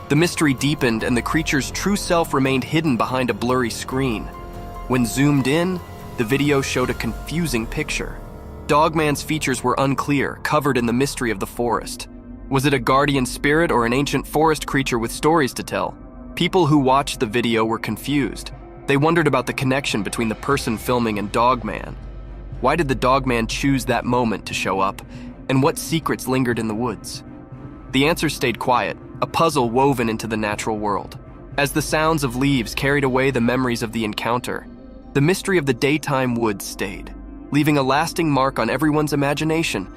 The mystery deepened, and the creature's true self remained hidden behind a blurry screen. When zoomed in, the video showed a confusing picture. Dogman's features were unclear, covered in the mystery of the forest. Was it a guardian spirit or an ancient forest creature with stories to tell? People who watched the video were confused. They wondered about the connection between the person filming and Dogman. Why did the Dogman choose that moment to show up? And what secrets lingered in the woods? The answer stayed quiet, a puzzle woven into the natural world. As the sounds of leaves carried away the memories of the encounter, the mystery of the daytime woods stayed, leaving a lasting mark on everyone's imagination,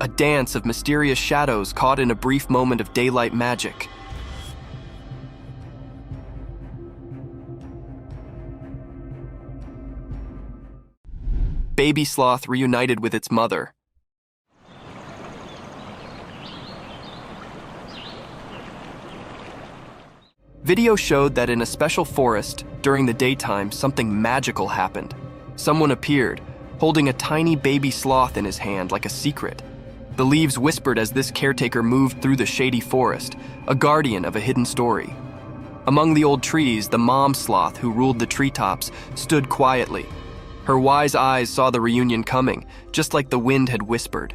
a dance of mysterious shadows caught in a brief moment of daylight magic. Baby sloth reunited with its mother. Video showed that in a special forest, during the daytime, something magical happened. Someone appeared, holding a tiny baby sloth in his hand like a secret. The leaves whispered as this caretaker moved through the shady forest, a guardian of a hidden story. Among the old trees, the mom sloth who ruled the treetops stood quietly. Her wise eyes saw the reunion coming, just like the wind had whispered.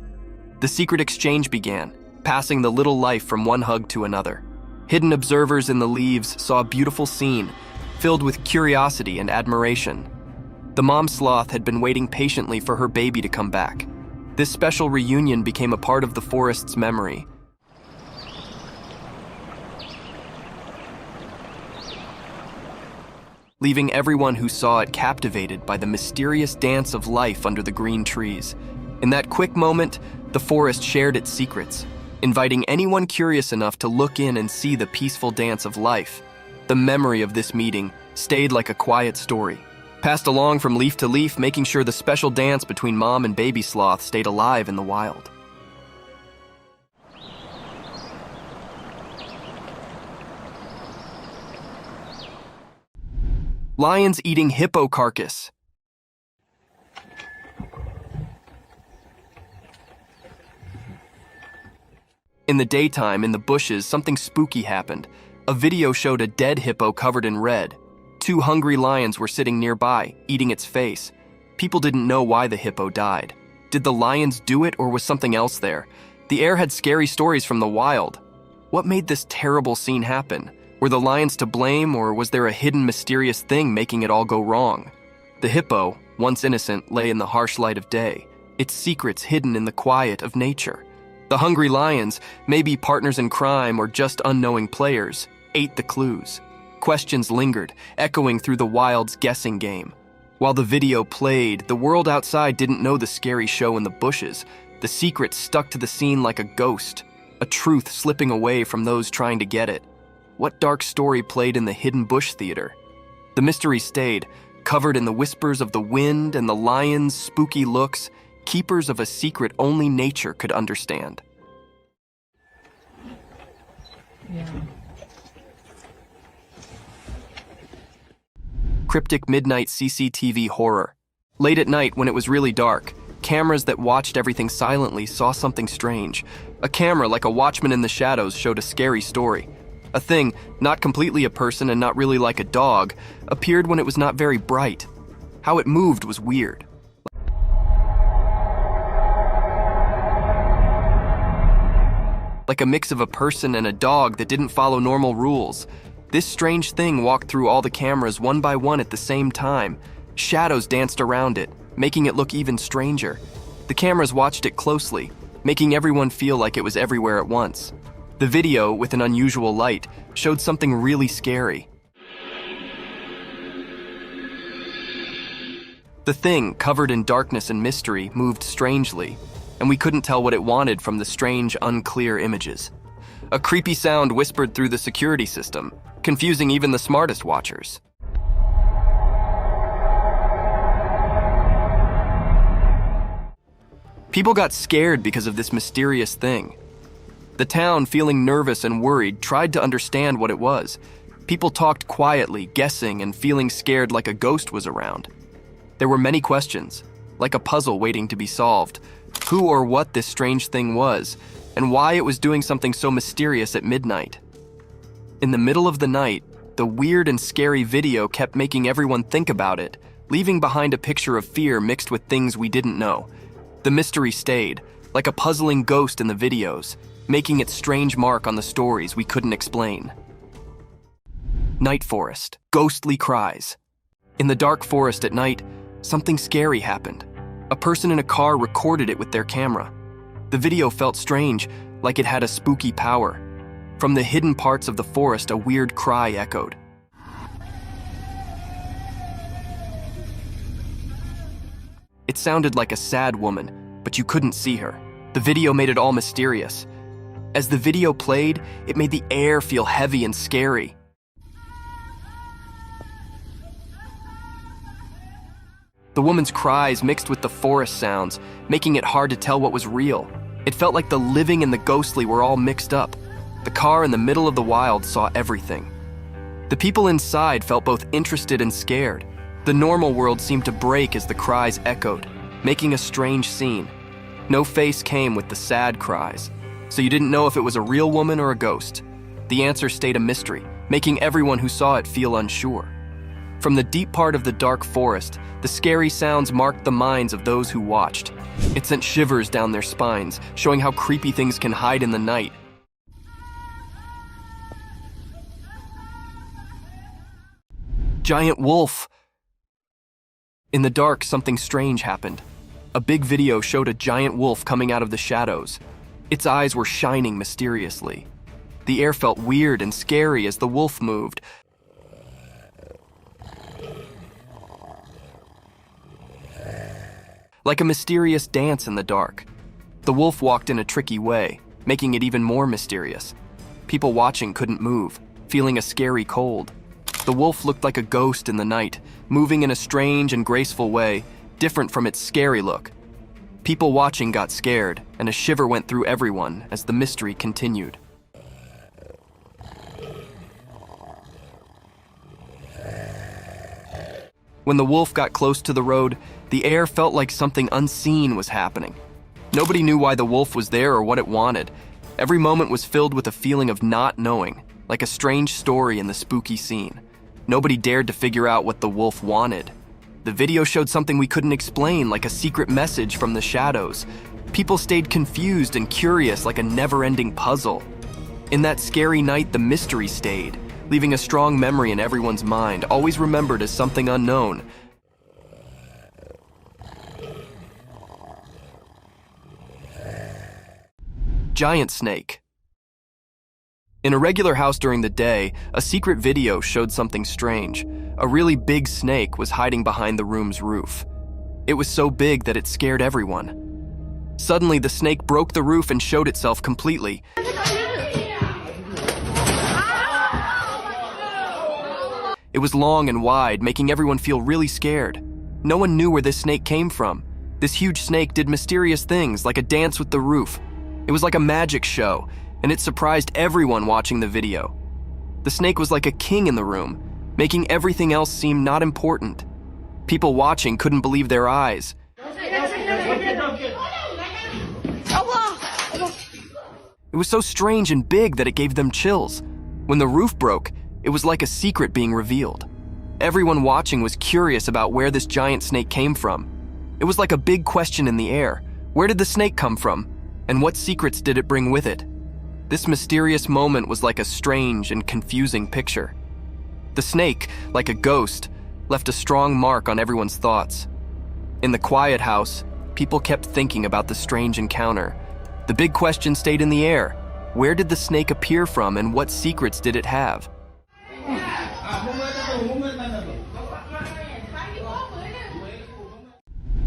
The secret exchange began, passing the little life from one hug to another. Hidden observers in the leaves saw a beautiful scene, filled with curiosity and admiration. The mom sloth had been waiting patiently for her baby to come back. This special reunion became a part of the forest's memory. Leaving everyone who saw it captivated by the mysterious dance of life under the green trees. In that quick moment, the forest shared its secrets, inviting anyone curious enough to look in and see the peaceful dance of life. The memory of this meeting stayed like a quiet story, passed along from leaf to leaf, making sure the special dance between mom and baby sloth stayed alive in the wild. Lions eating hippo carcass. In the daytime, in the bushes, something spooky happened. A video showed a dead hippo covered in red. 2 hungry lions were sitting nearby, eating its face. People didn't know why the hippo died. Did the lions do it, or was something else there? The air had scary stories from the wild. What made this terrible scene happen? Were the lions to blame, or was there a hidden mysterious thing making it all go wrong? The hippo, once innocent, lay in the harsh light of day, its secrets hidden in the quiet of nature. The hungry lions, maybe partners in crime or just unknowing players, ate the clues. Questions lingered, echoing through the wild's guessing game. While the video played, the world outside didn't know the scary show in the bushes. The secret stuck to the scene like a ghost, a truth slipping away from those trying to get it. What dark story played in the hidden bush theater? The mystery stayed, covered in the whispers of the wind and the lions' spooky looks, keepers of a secret only nature could understand. Yeah. Cryptic midnight CCTV horror. Late at night, when it was really dark, cameras that watched everything silently saw something strange. A camera, like a watchman in the shadows, showed a scary story. A thing, not completely a person and not really like a dog, appeared when it was not very bright. How it moved was weird. Like a mix of a person and a dog that didn't follow normal rules. This strange thing walked through all the cameras one by one at the same time. Shadows danced around it, making it look even stranger. The cameras watched it closely, making everyone feel like it was everywhere at once. The video, with an unusual light, showed something really scary. The thing, covered in darkness and mystery, moved strangely, and we couldn't tell what it wanted from the strange, unclear images. A creepy sound whispered through the security system, confusing even the smartest watchers. People got scared because of this mysterious thing. The town, feeling nervous and worried, tried to understand what it was. People talked quietly, guessing and feeling scared like a ghost was around. There were many questions, like a puzzle waiting to be solved. Who or what this strange thing was, and why it was doing something so mysterious at midnight. In the middle of the night, the weird and scary video kept making everyone think about it, leaving behind a picture of fear mixed with things we didn't know. The mystery stayed, like a puzzling ghost in the videos, making its strange mark on the stories we couldn't explain. Night forest, ghostly cries. In the dark forest at night, something scary happened. A person in a car recorded it with their camera. The video felt strange, like it had a spooky power. From the hidden parts of the forest, a weird cry echoed. It sounded like a sad woman, but you couldn't see her. The video made it all mysterious. As the video played, it made the air feel heavy and scary. The woman's cries mixed with the forest sounds, making it hard to tell what was real. It felt like the living and the ghostly were all mixed up. The car in the middle of the wild saw everything. The people inside felt both interested and scared. The normal world seemed to break as the cries echoed, making a strange scene. No face came with the sad cries, so you didn't know if it was a real woman or a ghost. The answer stayed a mystery, making everyone who saw it feel unsure. From the deep part of the dark forest, the scary sounds marked the minds of those who watched. It sent shivers down their spines, showing how creepy things can hide in the night. Giant wolf! In the dark, something strange happened. A big video showed a giant wolf coming out of the shadows. Its eyes were shining mysteriously. The air felt weird and scary as the wolf moved. Like a mysterious dance in the dark. The wolf walked in a tricky way, making it even more mysterious. People watching couldn't move, feeling a scary cold. The wolf looked like a ghost in the night, moving in a strange and graceful way, different from its scary look. People watching got scared, and a shiver went through everyone as the mystery continued. When the wolf got close to the road, the air felt like something unseen was happening. Nobody knew why the wolf was there or what it wanted. Every moment was filled with a feeling of not knowing, like a strange story in the spooky scene. Nobody dared to figure out what the wolf wanted. The video showed something we couldn't explain, like a secret message from the shadows. People stayed confused and curious, like a never-ending puzzle. In that scary night, the mystery stayed, leaving a strong memory in everyone's mind, always remembered as something unknown. Giant snake. In a regular house during the day, a secret video showed something strange. A really big snake was hiding behind the room's roof. It was so big that it scared everyone. Suddenly, the snake broke the roof and showed itself completely. It was long and wide, making everyone feel really scared. No one knew where this snake came from. This huge snake did mysterious things, like a dance with the roof. It was like a magic show, and it surprised everyone watching the video. The snake was like a king in the room, making everything else seem not important. People watching couldn't believe their eyes. It was so strange and big that it gave them chills. When the roof broke, it was like a secret being revealed. Everyone watching was curious about where this giant snake came from. It was like a big question in the air. Where did the snake come from? And what secrets did it bring with it? This mysterious moment was like a strange and confusing picture. The snake, like a ghost, left a strong mark on everyone's thoughts. In the quiet house, people kept thinking about the strange encounter. The big question stayed in the air. Where did the snake appear from and what secrets did it have?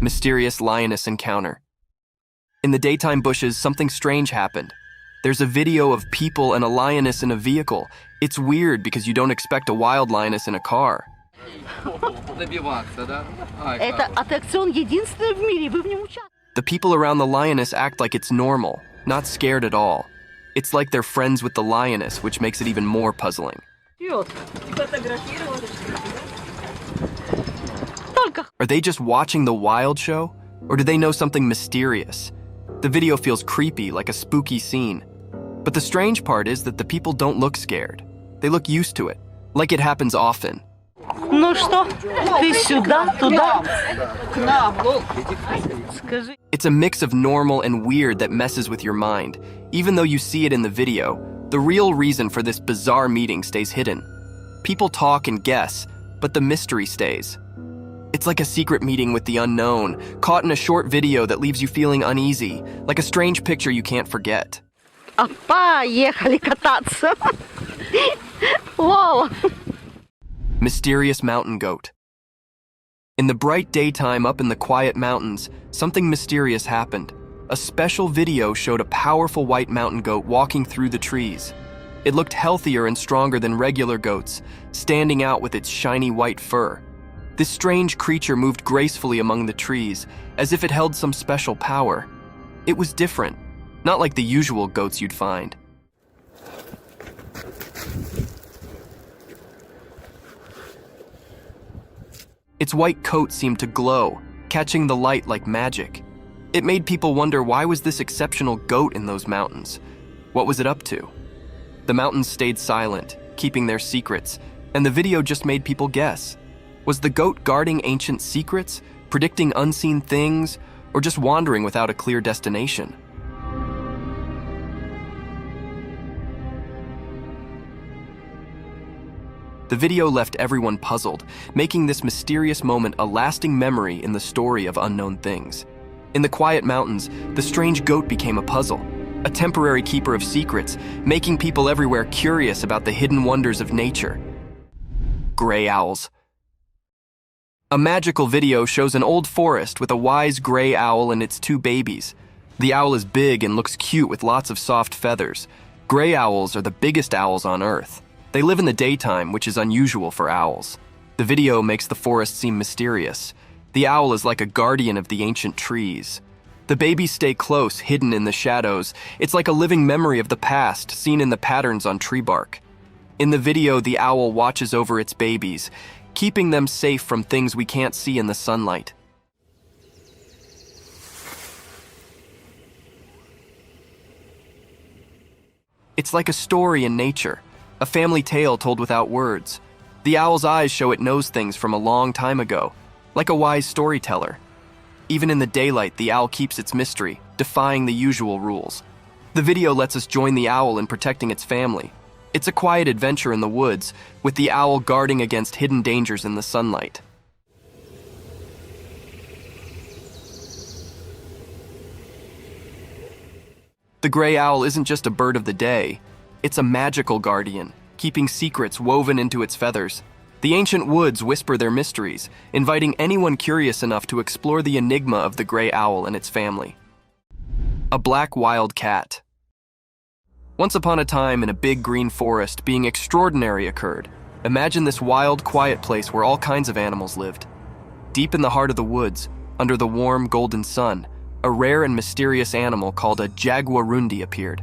Mysterious lioness encounter. In the daytime bushes, something strange happened. There's a video of people and a lioness in a vehicle. It's weird because you don't expect a wild lioness in a car. The people around the lioness act like it's normal, not scared at all. It's like they're friends with the lioness, which makes it even more puzzling. Are they just watching the wild show? Or do they know something mysterious? The video feels creepy, like a spooky scene. But the strange part is that the people don't look scared. They look used to it, like it happens often. It's a mix of normal and weird that messes with your mind. Even though you see it in the video, the real reason for this bizarre meeting stays hidden. People talk and guess, but the mystery stays. It's like a secret meeting with the unknown, caught in a short video that leaves you feeling uneasy, like a strange picture you can't forget. Mysterious mountain goat. In the bright daytime up in the quiet mountains, something mysterious happened. A special video showed a powerful white mountain goat walking through the trees. It looked healthier and stronger than regular goats, standing out with its shiny white fur. This strange creature moved gracefully among the trees, as if it held some special power. It was different, not like the usual goats you'd find. Its white coat seemed to glow, catching the light like magic. It made people wonder, why was this exceptional goat in those mountains? What was it up to? The mountains stayed silent, keeping their secrets, and the video just made people guess. Was the goat guarding ancient secrets, predicting unseen things, or just wandering without a clear destination? The video left everyone puzzled, making this mysterious moment a lasting memory in the story of unknown things. In the quiet mountains, the strange goat became a puzzle, a temporary keeper of secrets, making people everywhere curious about the hidden wonders of nature. Gray owls. A magical video shows an old forest with a wise gray owl and its two babies. The owl is big and looks cute with lots of soft feathers. Gray owls are the biggest owls on Earth. They live in the daytime, which is unusual for owls. The video makes the forest seem mysterious. The owl is like a guardian of the ancient trees. The babies stay close, hidden in the shadows. It's like a living memory of the past, seen in the patterns on tree bark. In the video, the owl watches over its babies, keeping them safe from things we can't see in the sunlight. It's like a story in nature, a family tale told without words. The owl's eyes show it knows things from a long time ago, like a wise storyteller. Even in the daylight, the owl keeps its mystery, defying the usual rules. The video lets us join the owl in protecting its family. It's a quiet adventure in the woods, with the owl guarding against hidden dangers in the sunlight. The gray owl isn't just a bird of the day. It's a magical guardian, keeping secrets woven into its feathers. The ancient woods whisper their mysteries, inviting anyone curious enough to explore the enigma of the gray owl and its family. A black wild cat. Once upon a time in a big green forest, being extraordinary occurred. Imagine this wild, quiet place where all kinds of animals lived. Deep in the heart of the woods, under the warm, golden sun, a rare and mysterious animal called a jaguarundi appeared.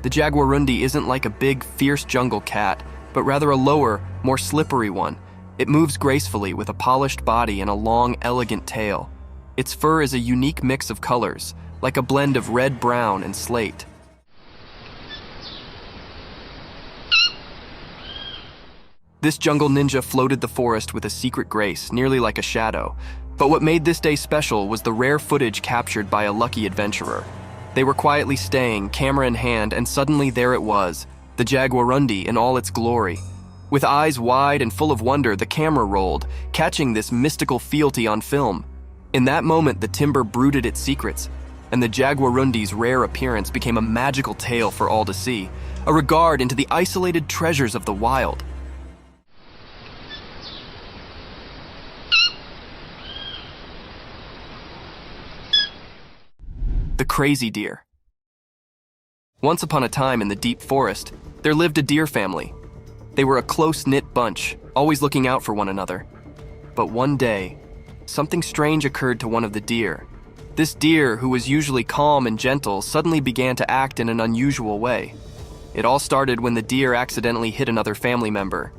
The jaguarundi isn't like a big, fierce jungle cat, but rather a lower, more slippery one. It moves gracefully with a polished body and a long, elegant tail. Its fur is a unique mix of colors, like a blend of red, brown, and slate. This jungle ninja floated the forest with a secret grace, nearly like a shadow. But what made this day special was the rare footage captured by a lucky adventurer. They were quietly staying, camera in hand, and suddenly there it was, the jaguarundi in all its glory. With eyes wide and full of wonder, the camera rolled, catching this mystical fealty on film. In that moment, the timber brooded its secrets. and the jaguarundi's rare appearance became a magical tale for all to see, a regard into the isolated treasures of the wild. The crazy deer. Once upon a time in the deep forest, there lived a deer family. They were a close-knit bunch, always looking out for one another. But one day, something strange occurred to one of the deer. This deer, who was usually calm and gentle, suddenly began to act in an unusual way. It all started when the deer accidentally hit another family member.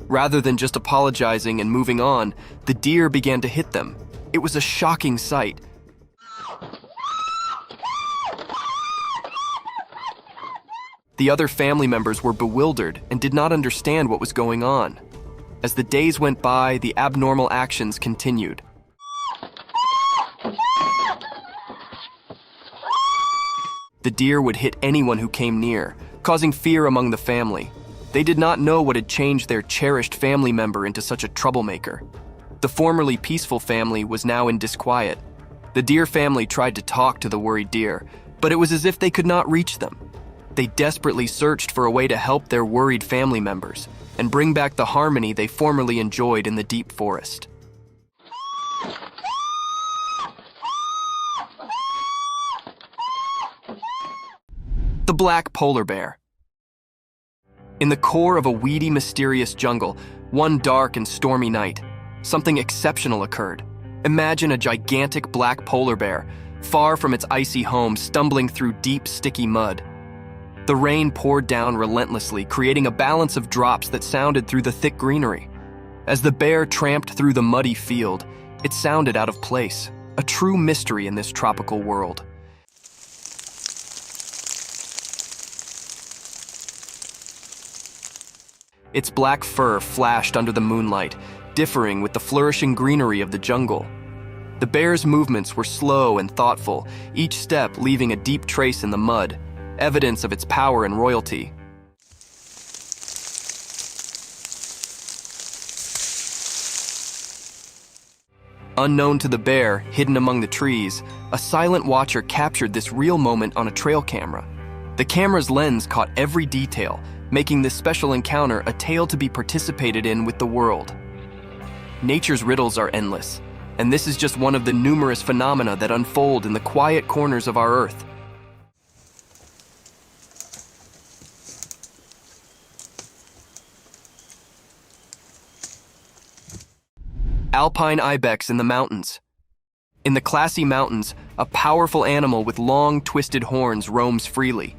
Rather than just apologizing and moving on, the deer began to hit them. It was a shocking sight. The other family members were bewildered and did not understand what was going on. As the days went by, the abnormal actions continued. The deer would hit anyone who came near, causing fear among the family. They did not know what had changed their cherished family member into such a troublemaker. The formerly peaceful family was now in disquiet. The deer family tried to talk to the worried deer, but it was as if they could not reach them. They desperately searched for a way to help their worried family members and bring back the harmony they formerly enjoyed in the deep forest. The black polar bear. In the core of a weedy, mysterious jungle, one dark and stormy night, something exceptional occurred. Imagine a gigantic black polar bear, far from its icy home, stumbling through deep, sticky mud. The rain poured down relentlessly, creating a balance of drops that sounded through the thick greenery. As the bear tramped through the muddy field, it sounded out of place, a true mystery in this tropical world. Its black fur flashed under the moonlight, differing with the flourishing greenery of the jungle. The bear's movements were slow and thoughtful, each step leaving a deep trace in the mud, evidence of its power and royalty. Unknown to the bear, hidden among the trees, a silent watcher captured this real moment on a trail camera. The camera's lens caught every detail, making this special encounter a tale to be participated in with the world. Nature's riddles are endless, and this is just one of the numerous phenomena that unfold in the quiet corners of our Earth. Alpine ibex in the mountains. In the classy mountains, a powerful animal with long, twisted horns roams freely.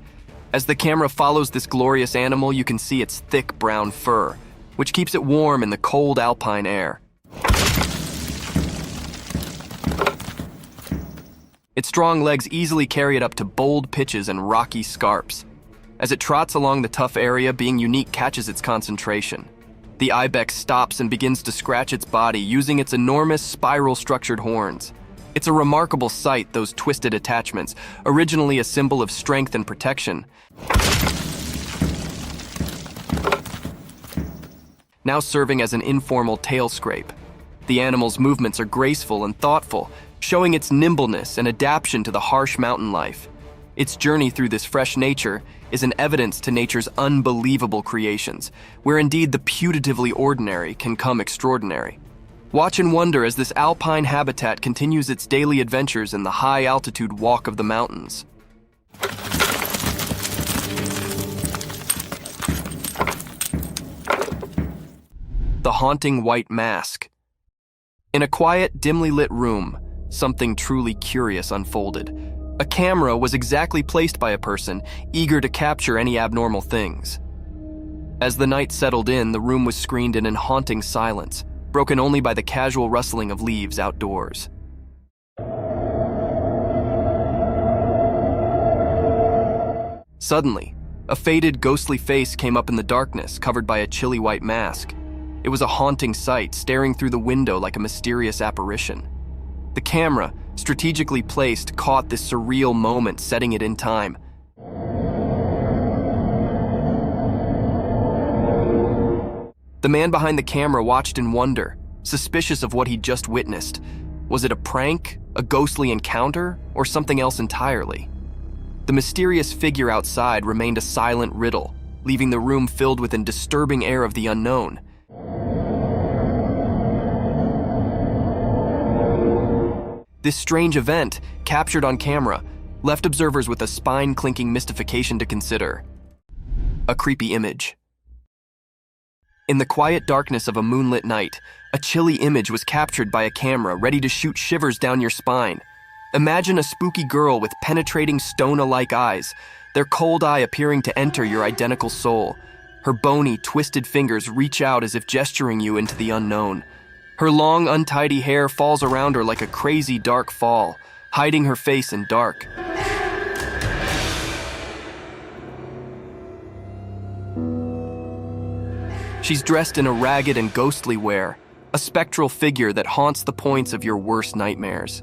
As the camera follows this glorious animal, you can see its thick brown fur, which keeps it warm in the cold alpine air. Its strong legs easily carry it up to bold pitches and rocky scarps. As it trots along the tough area, being unique catches its concentration. The ibex stops and begins to scratch its body using its enormous spiral-structured horns. It's a remarkable sight, those twisted attachments, originally a symbol of strength and protection, now serving as an informal tail scrape. The animal's movements are graceful and thoughtful, showing its nimbleness and adaptation to the harsh mountain life. Its journey through this fresh nature is an evidence to nature's unbelievable creations, where indeed the putatively ordinary can come extraordinary. Watch and wonder as this alpine habitat continues its daily adventures in the high-altitude walk of the mountains. The haunting white mask. In a quiet, dimly lit room, something truly curious unfolded. A camera was exactly placed by a person, eager to capture any abnormal things. As the night settled in, the room was screened in an haunting silence, broken only by the casual rustling of leaves outdoors. Suddenly, a faded, ghostly face came up in the darkness, covered by a chilly white mask. It was a haunting sight, staring through the window like a mysterious apparition. The camera, strategically placed, caught this surreal moment, setting it in time. The man behind the camera watched in wonder, suspicious of what he'd just witnessed. Was it a prank, a ghostly encounter, or something else entirely? The mysterious figure outside remained a silent riddle, leaving the room filled with a disturbing air of the unknown. This strange event, captured on camera, left observers with a spine-clinking mystification to consider. A creepy image. In the quiet darkness of a moonlit night, a chilly image was captured by a camera ready to shoot shivers down your spine. Imagine a spooky girl with penetrating stone-alike eyes, their cold eye appearing to enter your identical soul. Her bony, twisted fingers reach out as if gesturing you into the unknown. Her long, untidy hair falls around her like a crazy dark fall, hiding her face in dark. She's dressed in a ragged and ghostly wear, a spectral figure that haunts the points of your worst nightmares.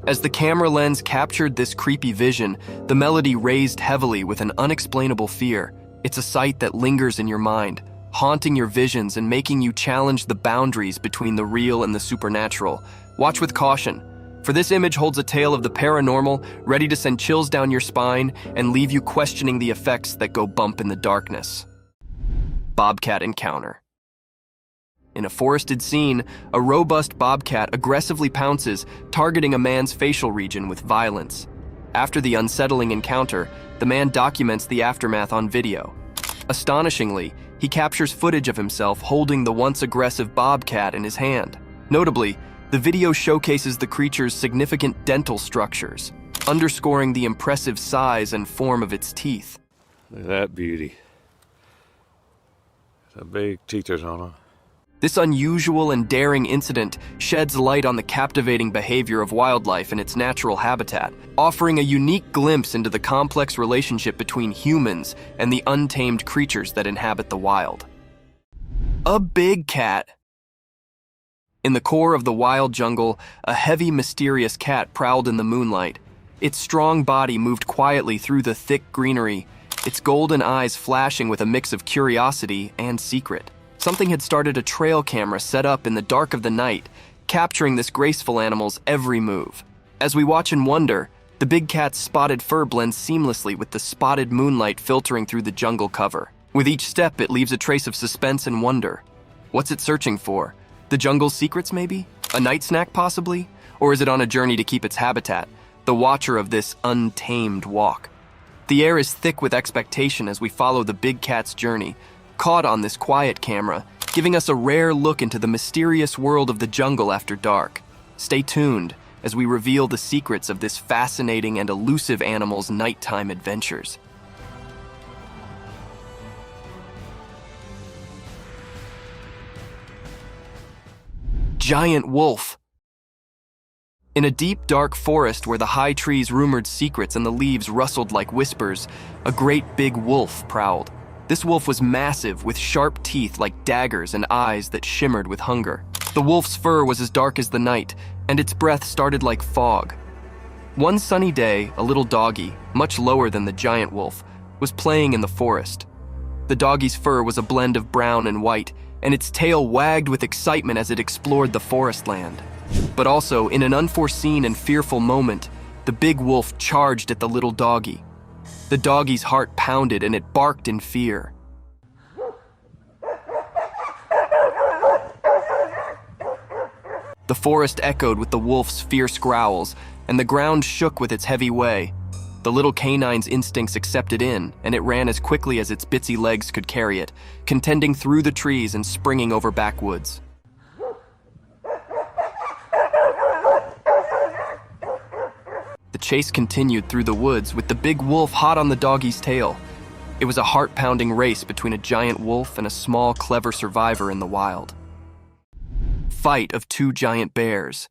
As the camera lens captured this creepy vision, the melody raised heavily with an unexplainable fear. It's a sight that lingers in your mind, haunting your visions and making you challenge the boundaries between the real and the supernatural. Watch with caution, for this image holds a tale of the paranormal, ready to send chills down your spine and leave you questioning the effects that go bump in the darkness. Bobcat encounter. In a forested scene, a robust bobcat aggressively pounces, targeting a man's facial region with violence. After the unsettling encounter, the man documents the aftermath on video. Astonishingly, he captures footage of himself holding the once aggressive bobcat in his hand. Notably, the video showcases the creature's significant dental structures, underscoring the impressive size and form of its teeth. Look at that beauty. The big teethers on her. This unusual and daring incident sheds light on the captivating behavior of wildlife in its natural habitat, offering a unique glimpse into the complex relationship between humans and the untamed creatures that inhabit the wild. A big cat. In the core of the wild jungle, a heavy, mysterious cat prowled in the moonlight. Its strong body moved quietly through the thick greenery, its golden eyes flashing with a mix of curiosity and secret. Something had started a trail camera set up in the dark of the night, capturing this graceful animal's every move. As we watch and wonder, the big cat's spotted fur blends seamlessly with the spotted moonlight filtering through the jungle cover. With each step, it leaves a trace of suspense and wonder. What's it searching for? The jungle's secrets, maybe? A night snack, possibly? Or is it on a journey to keep its habitat, the watcher of this untamed walk? The air is thick with expectation as we follow the big cat's journey, caught on this quiet camera, giving us a rare look into the mysterious world of the jungle after dark. Stay tuned as we reveal the secrets of this fascinating and elusive animal's nighttime adventures. Giant wolf. In a deep, dark forest where the high trees rumored secrets and the leaves rustled like whispers, a great big wolf prowled. This wolf was massive, with sharp teeth like daggers and eyes that shimmered with hunger. The wolf's fur was as dark as the night, and its breath started like fog. One sunny day, a little doggy, much lower than the giant wolf, was playing in the forest. The doggy's fur was a blend of brown and white, and its tail wagged with excitement as it explored the forest land. But also, in an unforeseen and fearful moment, the big wolf charged at the little doggy. The doggy's heart pounded and it barked in fear. The forest echoed with the wolf's fierce growls, and the ground shook with its heavy way. The little canine's instincts accepted in, and it ran as quickly as its bitsy legs could carry it, contending through the trees and springing over backwoods. The chase continued through the woods with the big wolf hot on the doggy's tail. It was a heart-pounding race between a giant wolf and a small, clever survivor in the wild. Fight of two giant bears.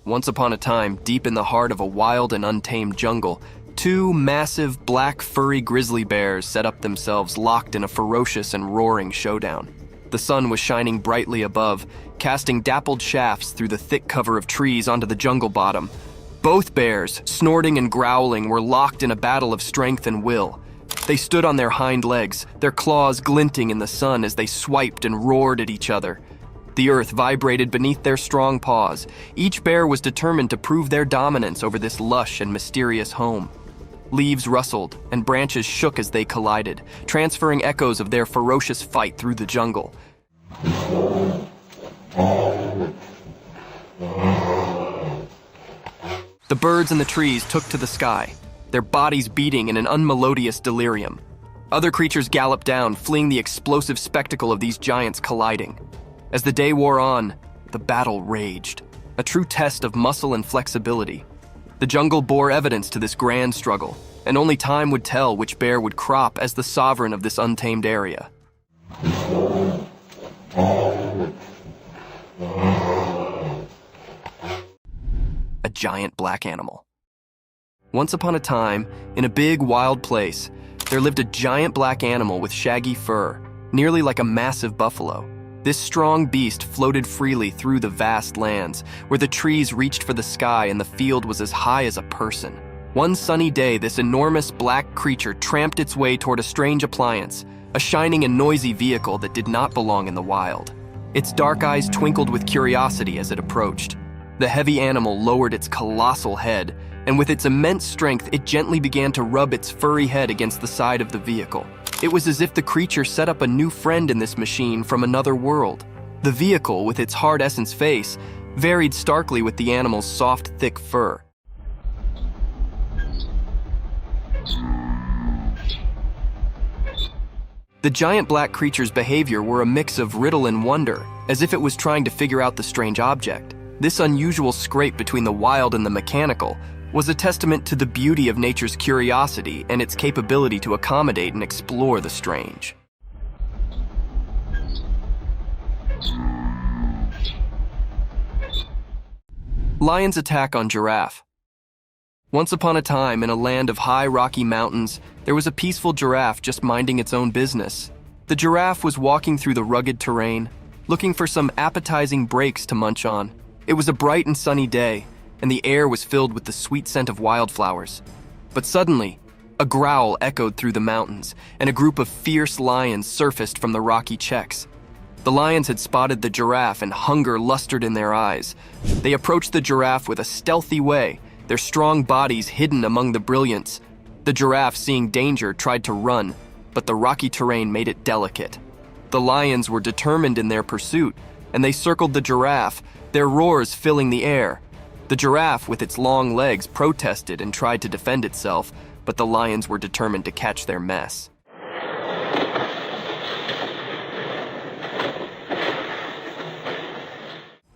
Once upon a time, deep in the heart of a wild and untamed jungle, two massive, black, furry grizzly bears set up themselves locked in a ferocious and roaring showdown. The sun was shining brightly above, casting dappled shafts through the thick cover of trees onto the jungle bottom. Both bears, snorting and growling, were locked in a battle of strength and will. They stood on their hind legs, their claws glinting in the sun as they swiped and roared at each other. The earth vibrated beneath their strong paws. Each bear was determined to prove their dominance over this lush and mysterious home. Leaves rustled and branches shook as they collided, transferring echoes of their ferocious fight through the jungle. The birds in the trees took to the sky, their bodies beating in an unmelodious delirium. Other creatures galloped down, fleeing the explosive spectacle of these giants colliding. As the day wore on, the battle raged, a true test of muscle and flexibility. The jungle bore evidence to this grand struggle, and only time would tell which bear would crop as the sovereign of this untamed area. A giant black animal. Once upon a time, in a big wild place, there lived a giant black animal with shaggy fur, nearly like a massive buffalo. This strong beast floated freely through the vast lands, where the trees reached for the sky and the field was as high as a person. One sunny day, this enormous black creature tramped its way toward a strange appliance, a shining and noisy vehicle that did not belong in the wild. Its dark eyes twinkled with curiosity as it approached. The heavy animal lowered its colossal head, and with its immense strength, it gently began to rub its furry head against the side of the vehicle. It was as if the creature set up a new friend in this machine from another world. The vehicle, with its hard essence face, varied starkly with the animal's soft, thick fur. The giant black creature's behavior were a mix of riddle and wonder, as if it was trying to figure out the strange object. This unusual scrape between the wild and the mechanical was a testament to the beauty of nature's curiosity and its capability to accommodate and explore the strange. Lion's attack on giraffe. Once upon a time, in a land of high rocky mountains, there was a peaceful giraffe just minding its own business. The giraffe was walking through the rugged terrain, looking for some appetizing breaks to munch on. It was a bright and sunny day, and the air was filled with the sweet scent of wildflowers. But suddenly, a growl echoed through the mountains, and a group of fierce lions surfaced from the rocky checks. The lions had spotted the giraffe, and hunger lustered in their eyes. They approached the giraffe with a stealthy way, their strong bodies hidden among the brilliance. The giraffe, seeing danger, tried to run, but the rocky terrain made it delicate. The lions were determined in their pursuit, and they circled the giraffe, their roars filling the air. The giraffe, with its long legs, protested and tried to defend itself, but the lions were determined to catch their mess.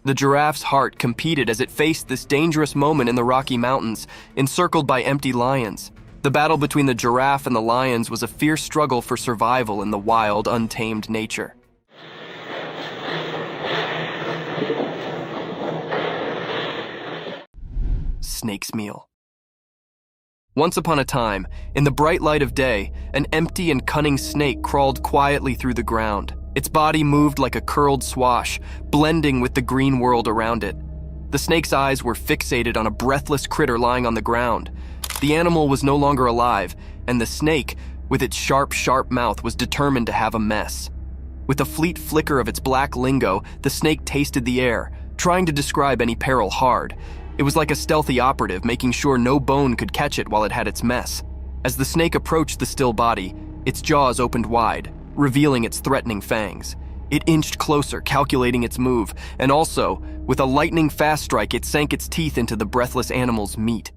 The giraffe's heart competed as it faced this dangerous moment in the Rocky Mountains, encircled by empty lions. The battle between the giraffe and the lions was a fierce struggle for survival in the wild, untamed nature. Snake's meal. Once upon a time, in the bright light of day, an empty and cunning snake crawled quietly through the ground. Its body moved like a curled swash, blending with the green world around it. The snake's eyes were fixated on a breathless critter lying on the ground. The animal was no longer alive, and the snake, with its sharp, sharp mouth, was determined to have a mess. With a fleet flicker of its black lingo, the snake tasted the air, trying to describe any peril hard. It was like a stealthy operative, making sure no bone could catch it while it had its mess. As the snake approached the still body, its jaws opened wide, revealing its threatening fangs. It inched closer, calculating its move, and also, with a lightning-fast strike, it sank its teeth into the breathless animal's meat.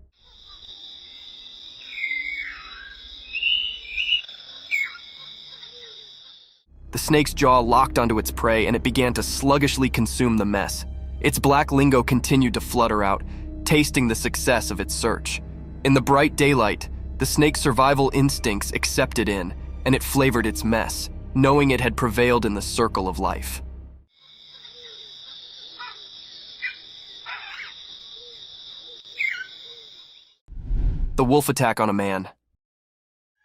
The snake's jaw locked onto its prey, and it began to sluggishly consume the mess. Its black lingo continued to flutter out, tasting the success of its search. In the bright daylight, the snake's survival instincts accepted in, and it flavored its mess, knowing it had prevailed in the circle of life. The wolf attack on a man.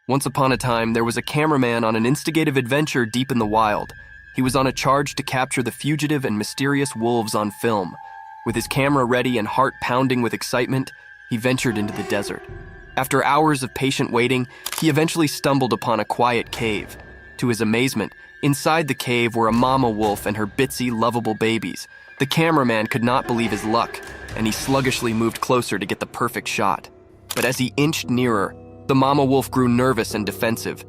Once upon a time, there was a cameraman on an instigative adventure deep in the wild. He was on a charge to capture the fugitive and mysterious wolves on film. With his camera ready and heart pounding with excitement, he ventured into the desert. After hours of patient waiting, he eventually stumbled upon a quiet cave. To his amazement, inside the cave were a mama wolf and her bitsy, lovable babies. The cameraman could not believe his luck, and he sluggishly moved closer to get the perfect shot. But as he inched nearer, the mama wolf grew nervous and defensive.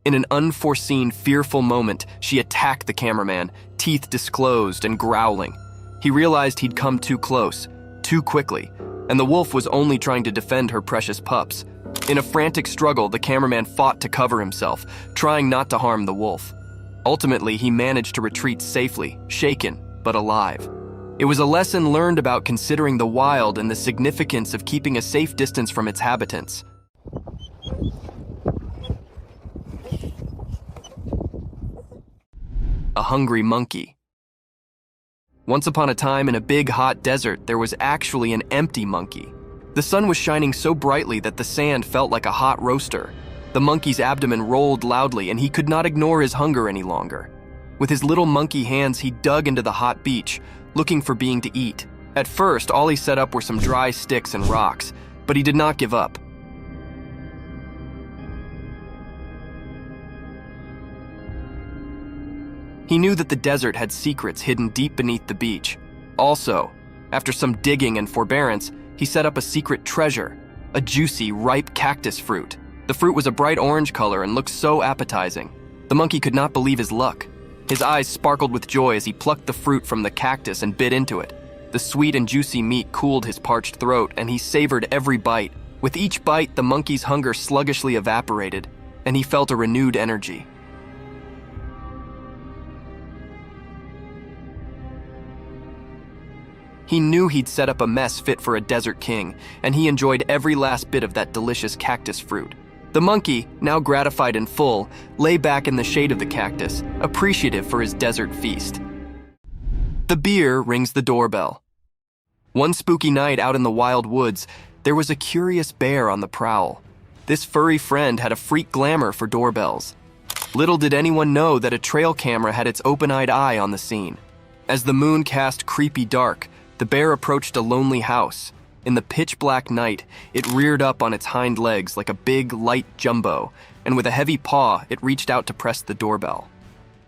In an unforeseen, fearful moment, she attacked the cameraman, teeth disclosed and growling. He realized he'd come too close, too quickly, and the wolf was only trying to defend her precious pups. In a frantic struggle, the cameraman fought to cover himself, trying not to harm the wolf. Ultimately, he managed to retreat safely, shaken, but alive. It was a lesson learned about considering the wild and the significance of keeping a safe distance from its habitants. A hungry monkey. Once upon a time in a big hot desert, there was actually an empty monkey. The sun was shining so brightly that the sand felt like a hot roaster. The monkey's abdomen rolled loudly and he could not ignore his hunger any longer. With his little monkey hands, he dug into the hot beach, looking for being to eat. At first, all he set up were some dry sticks and rocks, but he did not give up. He knew that the desert had secrets hidden deep beneath the beach. Also, after some digging and forbearance, he set up a secret treasure, a juicy, ripe cactus fruit. The fruit was a bright orange color and looked so appetizing. The monkey could not believe his luck. His eyes sparkled with joy as he plucked the fruit from the cactus and bit into it. The sweet and juicy meat cooled his parched throat, and he savored every bite. With each bite, the monkey's hunger sluggishly evaporated, and he felt a renewed energy. He knew he'd set up a mess fit for a desert king, and he enjoyed every last bit of that delicious cactus fruit. The monkey, now gratified and full, lay back in the shade of the cactus, appreciative for his desert feast. The bear rings the doorbell. One spooky night out in the wild woods, there was a curious bear on the prowl. This furry friend had a freak glamour for doorbells. Little did anyone know that a trail camera had its open-eyed eye on the scene. As the moon cast creepy dark, the bear approached a lonely house. In the pitch-black night, it reared up on its hind legs like a big, light jumbo, and with a heavy paw, it reached out to press the doorbell.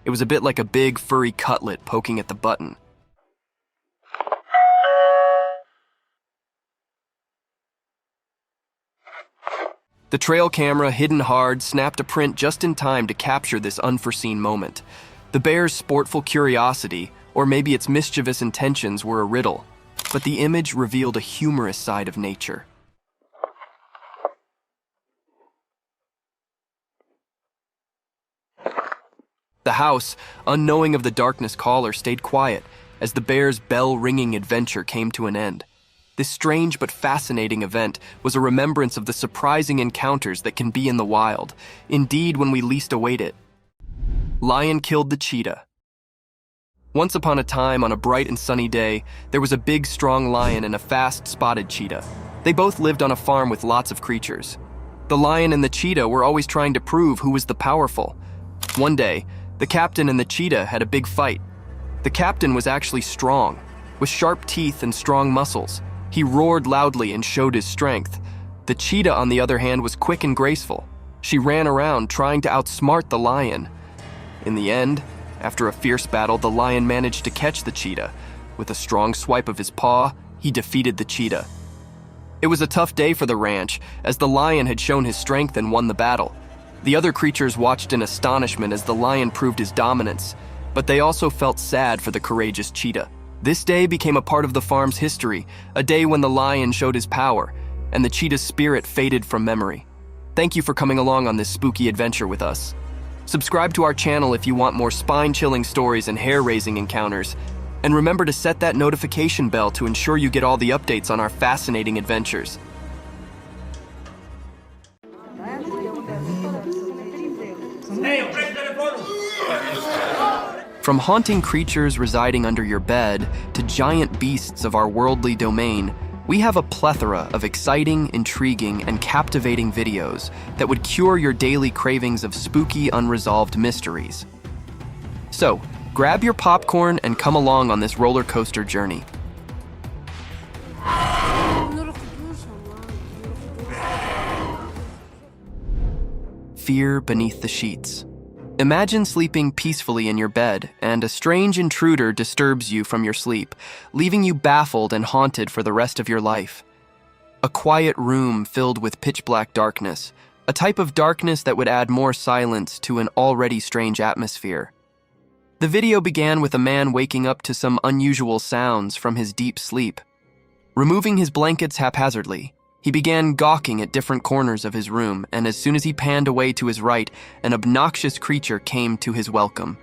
It was a bit like a big, furry cutlet poking at the button. The trail camera, hidden hard, snapped a print just in time to capture this unforeseen moment. The bear's sportful curiosity, or maybe its mischievous intentions, were a riddle, but the image revealed a humorous side of nature. The house, unknowing of the darkness caller, stayed quiet as the bear's bell-ringing adventure came to an end. This strange but fascinating event was a remembrance of the surprising encounters that can be in the wild, indeed when we least await it. Lion killed the cheetah. Once upon a time, on a bright and sunny day, there was a big, strong lion and a fast, spotted cheetah. They both lived on a farm with lots of creatures. The lion and the cheetah were always trying to prove who was the powerful. One day, the captain and the cheetah had a big fight. The captain was actually strong, with sharp teeth and strong muscles. He roared loudly and showed his strength. The cheetah, on the other hand, was quick and graceful. She ran around trying to outsmart the lion. In the end, after a fierce battle, the lion managed to catch the cheetah. With a strong swipe of his paw, he defeated the cheetah. It was a tough day for the ranch, as the lion had shown his strength and won the battle. The other creatures watched in astonishment as the lion proved his dominance, but they also felt sad for the courageous cheetah. This day became a part of the farm's history, a day when the lion showed his power, and the cheetah's spirit faded from memory. Thank you for coming along on this spooky adventure with us. Subscribe to our channel if you want more spine-chilling stories and hair-raising encounters, and remember to set that notification bell to ensure you get all the updates on our fascinating adventures. From haunting creatures residing under your bed to giant beasts of our worldly domain, we have a plethora of exciting, intriguing, and captivating videos that would cure your daily cravings of spooky, unresolved mysteries. So, grab your popcorn and come along on this roller coaster journey. fear beneath the sheets. Imagine sleeping peacefully in your bed, and a strange intruder disturbs you from your sleep, leaving you baffled and haunted for the rest of your life. A quiet room filled with pitch-black darkness, a type of darkness that would add more silence to an already strange atmosphere. The video began with a man waking up to some unusual sounds from his deep sleep. Removing his blankets haphazardly, he began gawking at different corners of his room, and as soon as he panned away to his right, an obnoxious creature came to his welcome.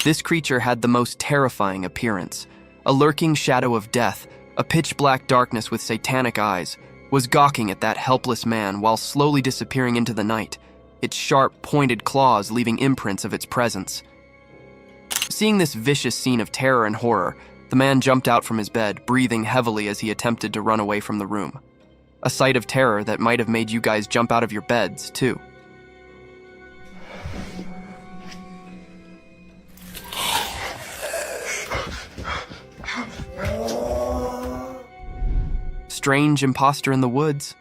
This creature had the most terrifying appearance. A lurking shadow of death, a pitch-black darkness with satanic eyes, was gawking at that helpless man while slowly disappearing into the night, its sharp, pointed claws leaving imprints of its presence. Seeing this vicious scene of terror and horror, the man jumped out from his bed, breathing heavily as he attempted to run away from the room. A sight of terror that might have made you guys jump out of your beds, too. Strange imposter in the woods.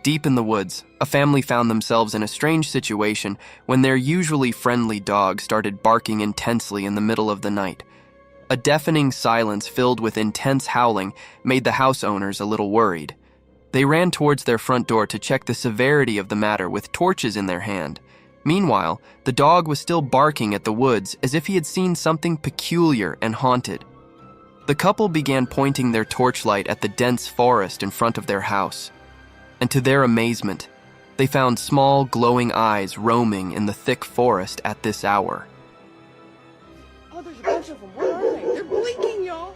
Deep in the woods, a family found themselves in a strange situation when their usually friendly dog started barking intensely in the middle of the night. A deafening silence filled with intense howling made the house owners a little worried. They ran towards their front door to check the severity of the matter with torches in their hand. Meanwhile, the dog was still barking at the woods as if he had seen something peculiar and haunted. The couple began pointing their torchlight at the dense forest in front of their house. And to their amazement, they found small, glowing eyes roaming in the thick forest at this hour. Oh, there's a bunch of them. Where are they? They're blinking, y'all.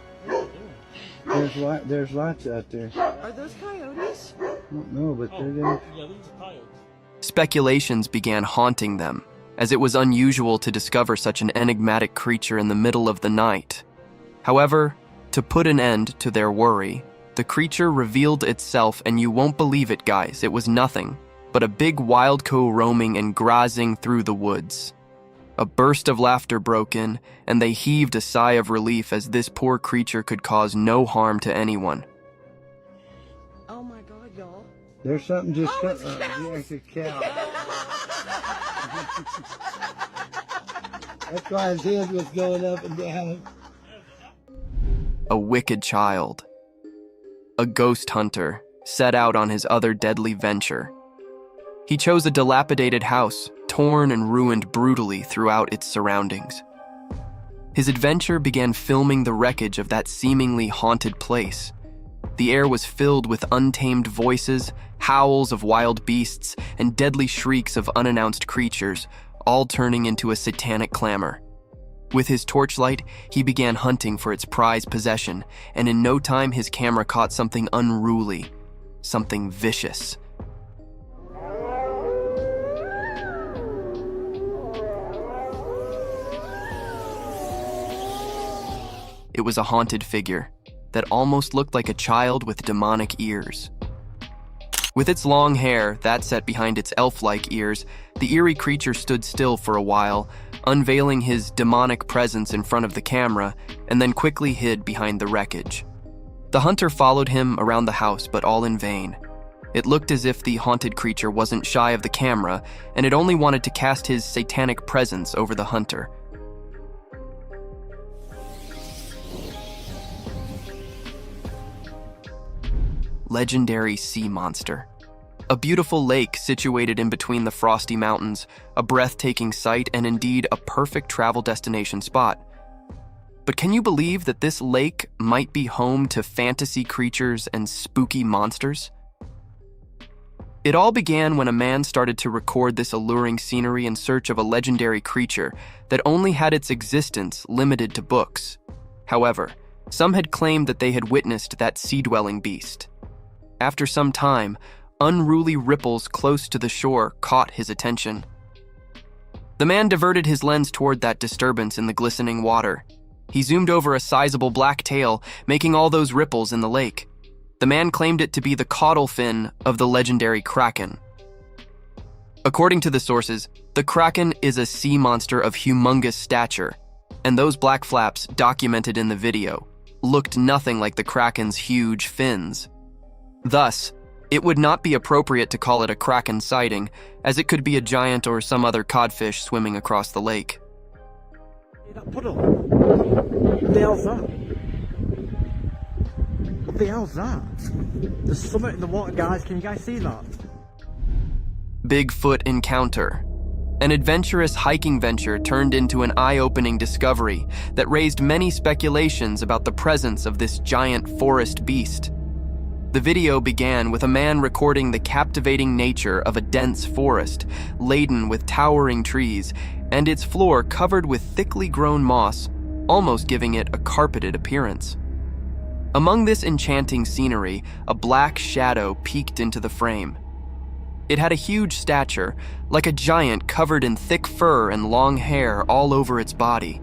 There's lots out there. Are those coyotes? I don't know, but they're there. Yeah, these are coyotes. Speculations began haunting them, as it was unusual to discover such an enigmatic creature in the middle of the night. However, to put an end to their worry, the creature revealed itself, and you won't believe it, guys. It was nothing but a big wild cow roaming and grazing through the woods. A burst of laughter broke in, and they heaved a sigh of relief as this poor creature could cause no harm to anyone. Oh my God, y'all. There's something just it's it's a cow. That's why his head was going up and down. A wicked child. A ghost hunter set out on his other deadly venture. He chose a dilapidated house, torn and ruined brutally throughout its surroundings. His adventure began filming the wreckage of that seemingly haunted place. The air was filled with untamed voices, howls of wild beasts, and deadly shrieks of unannounced creatures, all turning into a satanic clamor. With his torchlight, he began hunting for its prized possession, and in no time his camera caught something unruly, something vicious. It was a haunted figure that almost looked like a child with demonic ears. With its long hair, that set behind its elf-like ears, the eerie creature stood still for a while, unveiling his demonic presence in front of the camera, and then quickly hid behind the wreckage. The hunter followed him around the house, but all in vain. It looked as if the haunted creature wasn't shy of the camera, and it only wanted to cast his satanic presence over the hunter. Legendary sea monster. A beautiful lake situated in between the frosty mountains, a breathtaking sight, and indeed a perfect travel destination spot. But can you believe that this lake might be home to fantasy creatures and spooky monsters? It all began when a man started to record this alluring scenery in search of a legendary creature that only had its existence limited to books. However, some had claimed that they had witnessed that sea-dwelling beast. After some time, unruly ripples close to the shore caught his attention. The man diverted his lens toward that disturbance in the glistening water. He zoomed over a sizable black tail, making all those ripples in the lake. The man claimed it to be the caudal fin of the legendary kraken. According to the sources, the kraken is a sea monster of humongous stature, and those black flaps documented in the video looked nothing like the kraken's huge fins. Thus, It would not be appropriate to call it a kraken sighting, as it could be a giant or some other codfish swimming across the lake. That puddle. What the hell's that? What the hell's that? There's something in the water, guys. Can you guys see that? Bigfoot encounter. An adventurous hiking venture turned into an eye-opening discovery that raised many speculations about the presence of this giant forest beast. The video began with a man recording the captivating nature of a dense forest, laden with towering trees, and its floor covered with thickly grown moss, almost giving it a carpeted appearance. Among this enchanting scenery, a black shadow peeked into the frame. It had a huge stature, like a giant covered in thick fur and long hair all over its body.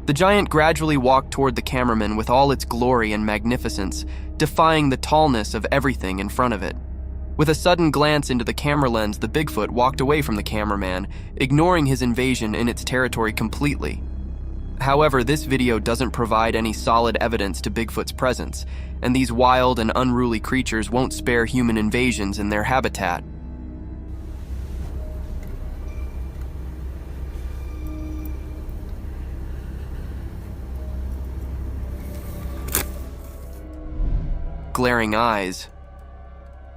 The giant gradually walked toward the cameraman with all its glory and magnificence, defying the tallness of everything in front of it. With a sudden glance into the camera lens, the Bigfoot walked away from the cameraman, ignoring his invasion in its territory completely. However, this video doesn't provide any solid evidence to Bigfoot's presence, and these wild and unruly creatures won't spare human invasions in their habitat. Glaring eyes.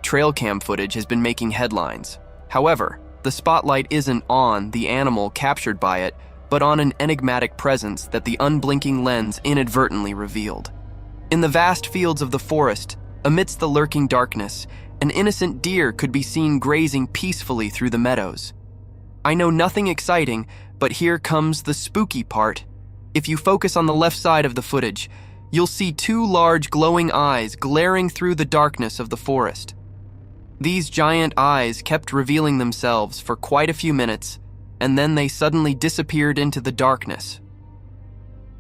Trail cam footage has been making headlines. However, the spotlight isn't on the animal captured by it, but on an enigmatic presence that the unblinking lens inadvertently revealed. In the vast fields of the forest, amidst the lurking darkness, an innocent deer could be seen grazing peacefully through the meadows. I know nothing exciting, but here comes the spooky part. If you focus on the left side of the footage, you'll see two large glowing eyes glaring through the darkness of the forest. These giant eyes kept revealing themselves for quite a few minutes, and then they suddenly disappeared into the darkness.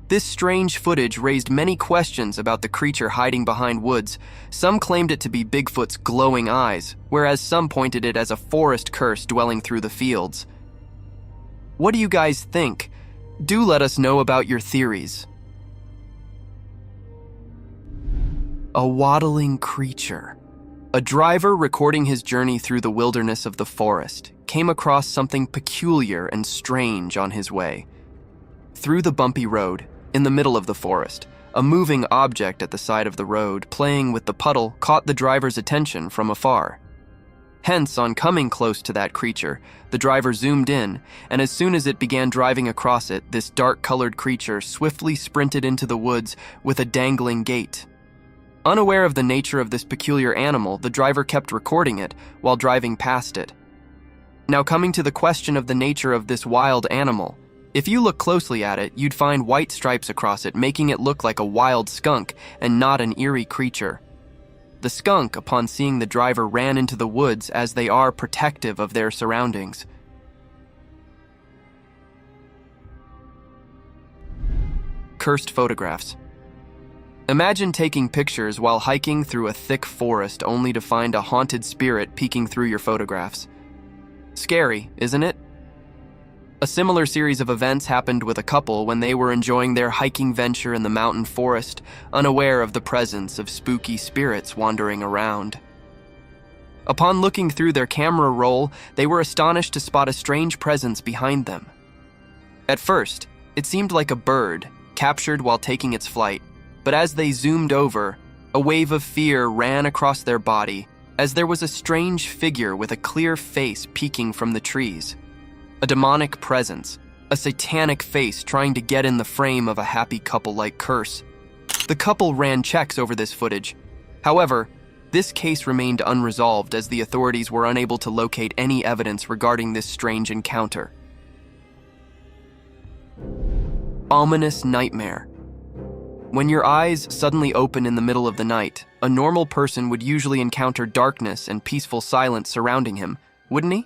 This strange footage raised many questions about the creature hiding behind woods. Some claimed it to be Bigfoot's glowing eyes, whereas some pointed it as a forest curse dwelling through the fields. What do you guys think? Do let us know about your theories. A waddling creature. A driver recording his journey through the wilderness of the forest came across something peculiar and strange on his way. Through the bumpy road, in the middle of the forest, a moving object at the side of the road playing with the puddle caught the driver's attention from afar. Hence, on coming close to that creature, the driver zoomed in, and as soon as it began driving across it, this dark-colored creature swiftly sprinted into the woods with a dangling gait. Unaware of the nature of this peculiar animal, the driver kept recording it while driving past it. Now, coming to the question of the nature of this wild animal, if you look closely at it, you'd find white stripes across it, making it look like a wild skunk and not an eerie creature. The skunk, upon seeing the driver, ran into the woods as they are protective of their surroundings. Cursed photographs. Imagine taking pictures while hiking through a thick forest only to find a haunted spirit peeking through your photographs. Scary, isn't it? A similar series of events happened with a couple when they were enjoying their hiking venture in the mountain forest, unaware of the presence of spooky spirits wandering around. Upon looking through their camera roll, they were astonished to spot a strange presence behind them. At first, it seemed like a bird, captured while taking its flight, but as they zoomed over, a wave of fear ran across their body as there was a strange figure with a clear face peeking from the trees. A demonic presence, a satanic face trying to get in the frame of a happy couple-like curse. The couple ran checks over this footage. However, this case remained unresolved as the authorities were unable to locate any evidence regarding this strange encounter. Ominous nightmare. When your eyes suddenly open in the middle of the night, a normal person would usually encounter darkness and peaceful silence surrounding him, wouldn't he?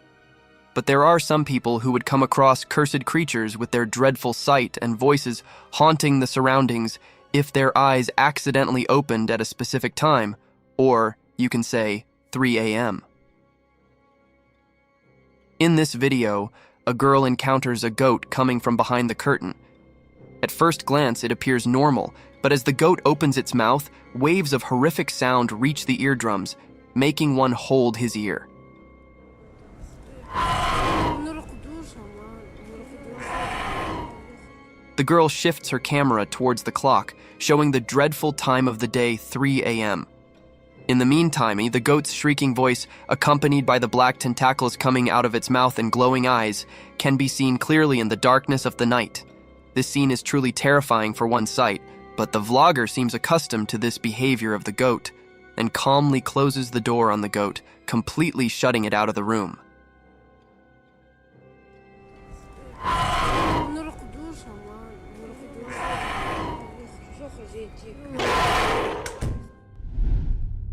But there are some people who would come across cursed creatures with their dreadful sight and voices haunting the surroundings if their eyes accidentally opened at a specific time, or, you can say, 3 a.m. In this video, a girl encounters a goat coming from behind the curtain. At first glance, it appears normal, but as the goat opens its mouth, waves of horrific sound reach the eardrums, making one hold his ear. The girl shifts her camera towards the clock, showing the dreadful time of the day, 3 a.m. In the meantime, the goat's shrieking voice, accompanied by the black tentacles coming out of its mouth and glowing eyes, can be seen clearly in the darkness of the night. This scene is truly terrifying for one sight, but the vlogger seems accustomed to this behavior of the goat and calmly closes the door on the goat, completely shutting it out of the room.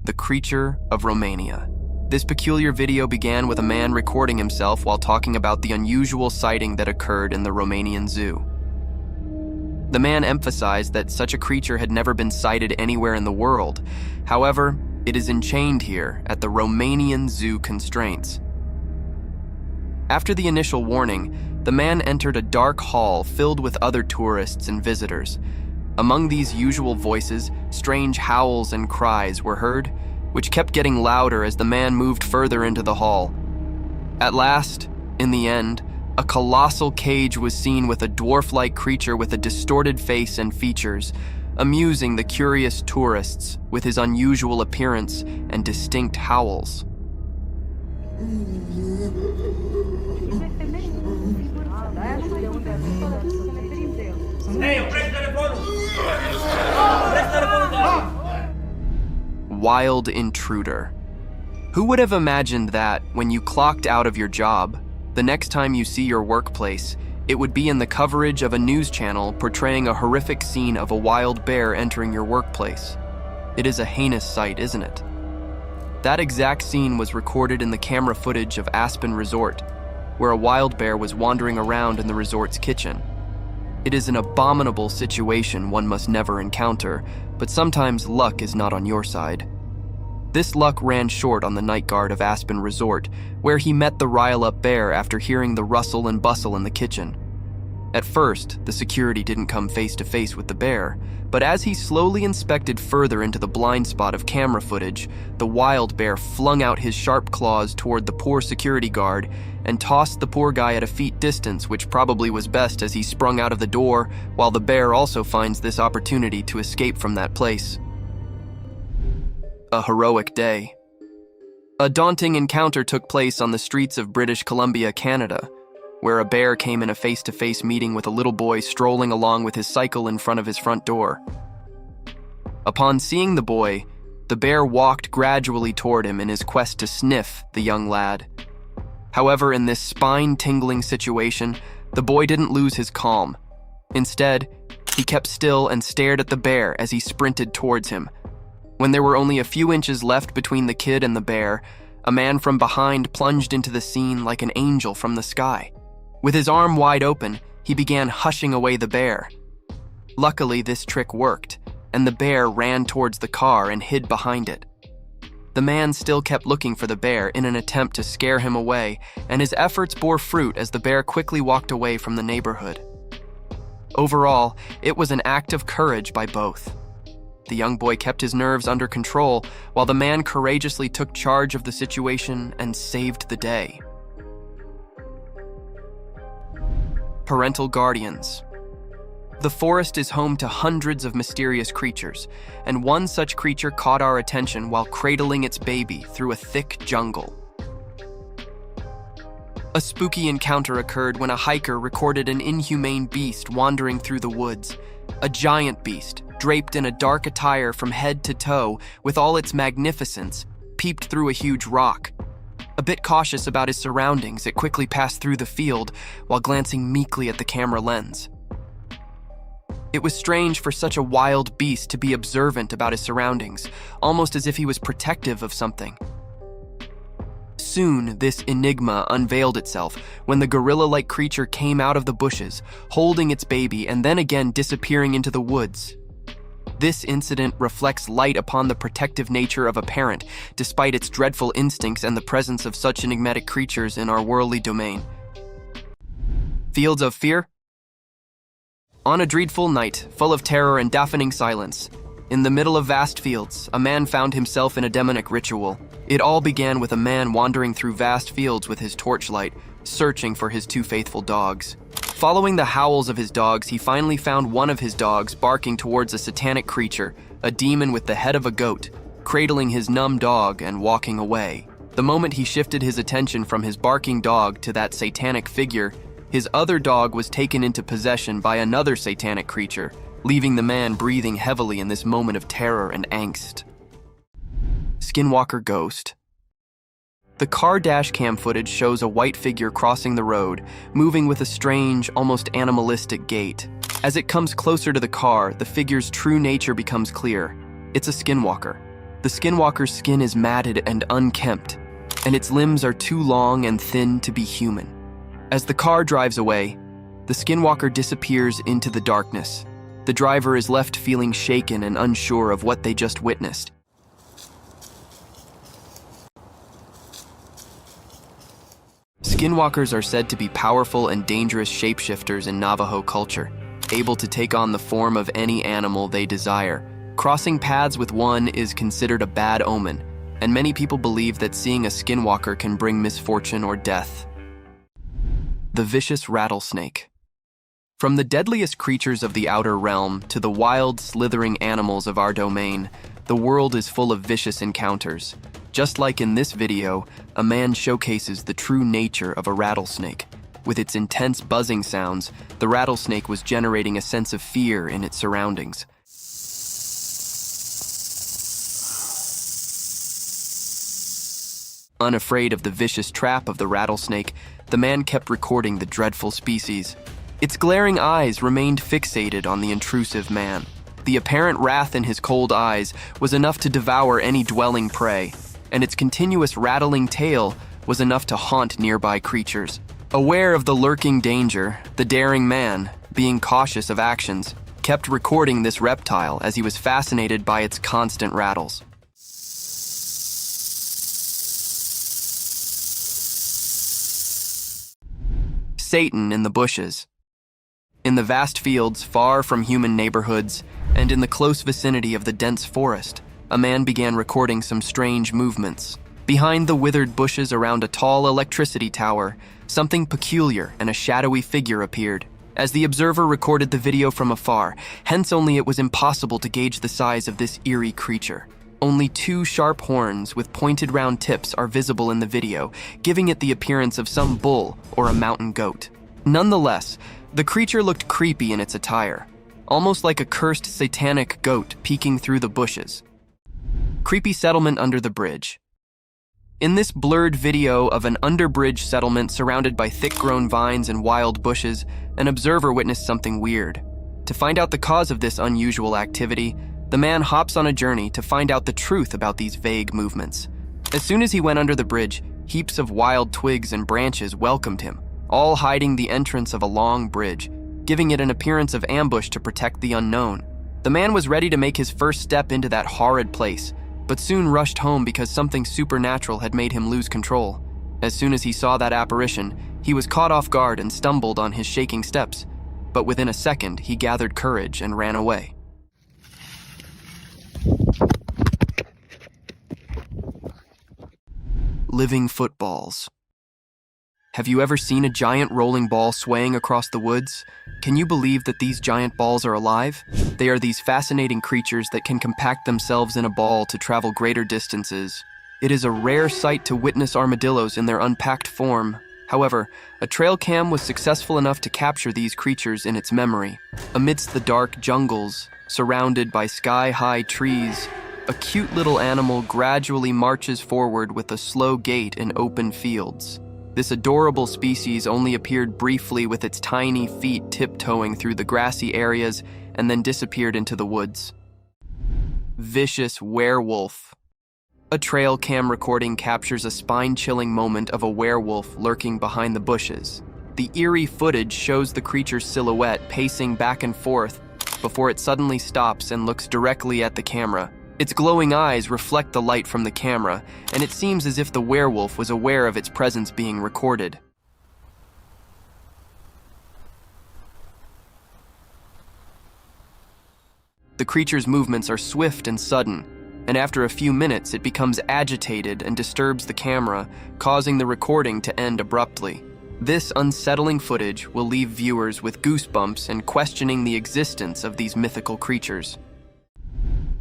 The creature of Romania. This peculiar video began with a man recording himself while talking about the unusual sighting that occurred in the Romanian zoo. The man emphasized that such a creature had never been sighted anywhere in the world. However, it is enchained here at the Romanian zoo constraints. After the initial warning, the man entered a dark hall filled with other tourists and visitors. Among these usual voices, strange howls and cries were heard, which kept getting louder as the man moved further into the hall. At last, in the end, a colossal cage was seen with a dwarf-like creature with a distorted face and features, amusing the curious tourists with his unusual appearance and distinct howls. Wild intruder. Who would have imagined that, when you clocked out of your job, the next time you see your workplace, it would be in the coverage of a news channel portraying a horrific scene of a wild bear entering your workplace? It is a heinous sight, isn't it? That exact scene was recorded in the camera footage of Aspen Resort, where a wild bear was wandering around in the resort's kitchen. It is an abominable situation one must never encounter, but sometimes luck is not on your side. This luck ran short on the night guard of Aspen Resort, where he met the rile-up bear after hearing the rustle and bustle in the kitchen. At first, the security didn't come face-to-face with the bear, but as he slowly inspected further into the blind spot of camera footage, the wild bear flung out his sharp claws toward the poor security guard and tossed the poor guy at a feet distance, which probably was best as he sprung out of the door, while the bear also finds this opportunity to escape from that place. A heroic day. A daunting encounter took place on the streets of British Columbia, Canada, where a bear came in a face-to-face meeting with a little boy strolling along with his cycle in front of his front door. Upon seeing the boy, the bear walked gradually toward him in his quest to sniff the young lad. However, in this spine-tingling situation, the boy didn't lose his calm. Instead, he kept still and stared at the bear as he sprinted towards him. When there were only a few inches left between the kid and the bear, a man from behind plunged into the scene like an angel from the sky. With his arm wide open, he began hushing away the bear. Luckily, this trick worked, and the bear ran towards the car and hid behind it. The man still kept looking for the bear in an attempt to scare him away, and his efforts bore fruit as the bear quickly walked away from the neighborhood. Overall, it was an act of courage by both. The young boy kept his nerves under control, while the man courageously took charge of the situation and saved the day. Parental guardians. The forest is home to hundreds of mysterious creatures, and one such creature caught our attention while cradling its baby through a thick jungle. A spooky encounter occurred when a hiker recorded an inhumane beast wandering through the woods. A giant beast, draped in a dark attire from head to toe with all its magnificence, peeped through a huge rock. A bit cautious about his surroundings, it quickly passed through the field while glancing meekly at the camera lens. It was strange for such a wild beast to be observant about his surroundings, almost as if he was protective of something. Soon, this enigma unveiled itself when the gorilla-like creature came out of the bushes, holding its baby and then again disappearing into the woods. This incident reflects light upon the protective nature of a parent, despite its dreadful instincts and the presence of such enigmatic creatures in our worldly domain. Fields of fear? On a dreadful night, full of terror and deafening silence, In the middle of vast fields, a man found himself in a demonic ritual. It all began with a man wandering through vast fields with his torchlight, searching for his two faithful dogs. Following the howls of his dogs, he finally found one of his dogs barking towards a satanic creature, a demon with the head of a goat, cradling his numb dog and walking away. The moment he shifted his attention from his barking dog to that satanic figure, his other dog was taken into possession by another satanic creature, leaving the man breathing heavily in this moment of terror and angst. Skinwalker Ghost. The car dash cam footage shows a white figure crossing the road, moving with a strange, almost animalistic gait. As it comes closer to the car, the figure's true nature becomes clear. It's a skinwalker. The skinwalker's skin is matted and unkempt, and its limbs are too long and thin to be human. As the car drives away, the skinwalker disappears into the darkness. The driver is left feeling shaken and unsure of what they just witnessed. Skinwalkers are said to be powerful and dangerous shapeshifters in Navajo culture, able to take on the form of any animal they desire. Crossing paths with one is considered a bad omen, and many people believe that seeing a skinwalker can bring misfortune or death. The vicious rattlesnake. From the deadliest creatures of the outer realm to the wild, slithering animals of our domain, the world is full of vicious encounters. Just like in this video, a man showcases the true nature of a rattlesnake. With its intense buzzing sounds, the rattlesnake was generating a sense of fear in its surroundings. Unafraid of the vicious trap of the rattlesnake, the man kept recording the dreadful species. Its glaring eyes remained fixated on the intrusive man. The apparent wrath in his cold eyes was enough to devour any dwelling prey, and its continuous rattling tail was enough to haunt nearby creatures. Aware of the lurking danger, the daring man, being cautious of actions, kept recording this reptile as he was fascinated by its constant rattles. Satan in the bushes. In the vast fields far from human neighborhoods and in the close vicinity of the dense forest, a man began recording some strange movements. Behind the withered bushes around a tall electricity tower, something peculiar and a shadowy figure appeared. As the observer recorded the video from afar, hence only it was impossible to gauge the size of this eerie creature. Only two sharp horns with pointed round tips are visible in the video, giving it the appearance of some bull or a mountain goat. Nonetheless, the creature looked creepy in its attire, almost like a cursed satanic goat peeking through the bushes. Creepy settlement under the bridge. In this blurred video of an underbridge settlement surrounded by thick-grown vines and wild bushes, an observer witnessed something weird. To find out the cause of this unusual activity, the man hops on a journey to find out the truth about these vague movements. As soon as he went under the bridge, heaps of wild twigs and branches welcomed him, all hiding the entrance of a long bridge, giving it an appearance of ambush to protect the unknown. The man was ready to make his first step into that horrid place, but soon rushed home because something supernatural had made him lose control. As soon as he saw that apparition, he was caught off guard and stumbled on his shaking steps, but within a second he gathered courage and ran away. Living footballs. Have you ever seen a giant rolling ball swaying across the woods? Can you believe that these giant balls are alive? They are these fascinating creatures that can compact themselves in a ball to travel greater distances. It is a rare sight to witness armadillos in their unpacked form. However, a trail cam was successful enough to capture these creatures in its memory. Amidst the dark jungles, surrounded by sky-high trees, a cute little animal gradually marches forward with a slow gait in open fields. This adorable species only appeared briefly with its tiny feet tiptoeing through the grassy areas and then disappeared into the woods. Vicious werewolf. A trail cam recording captures a spine-chilling moment of a werewolf lurking behind the bushes. The eerie footage shows the creature's silhouette pacing back and forth before it suddenly stops and looks directly at the camera. Its glowing eyes reflect the light from the camera, and it seems as if the werewolf was aware of its presence being recorded. The creature's movements are swift and sudden, and after a few minutes it becomes agitated and disturbs the camera, causing the recording to end abruptly. This unsettling footage will leave viewers with goosebumps and questioning the existence of these mythical creatures.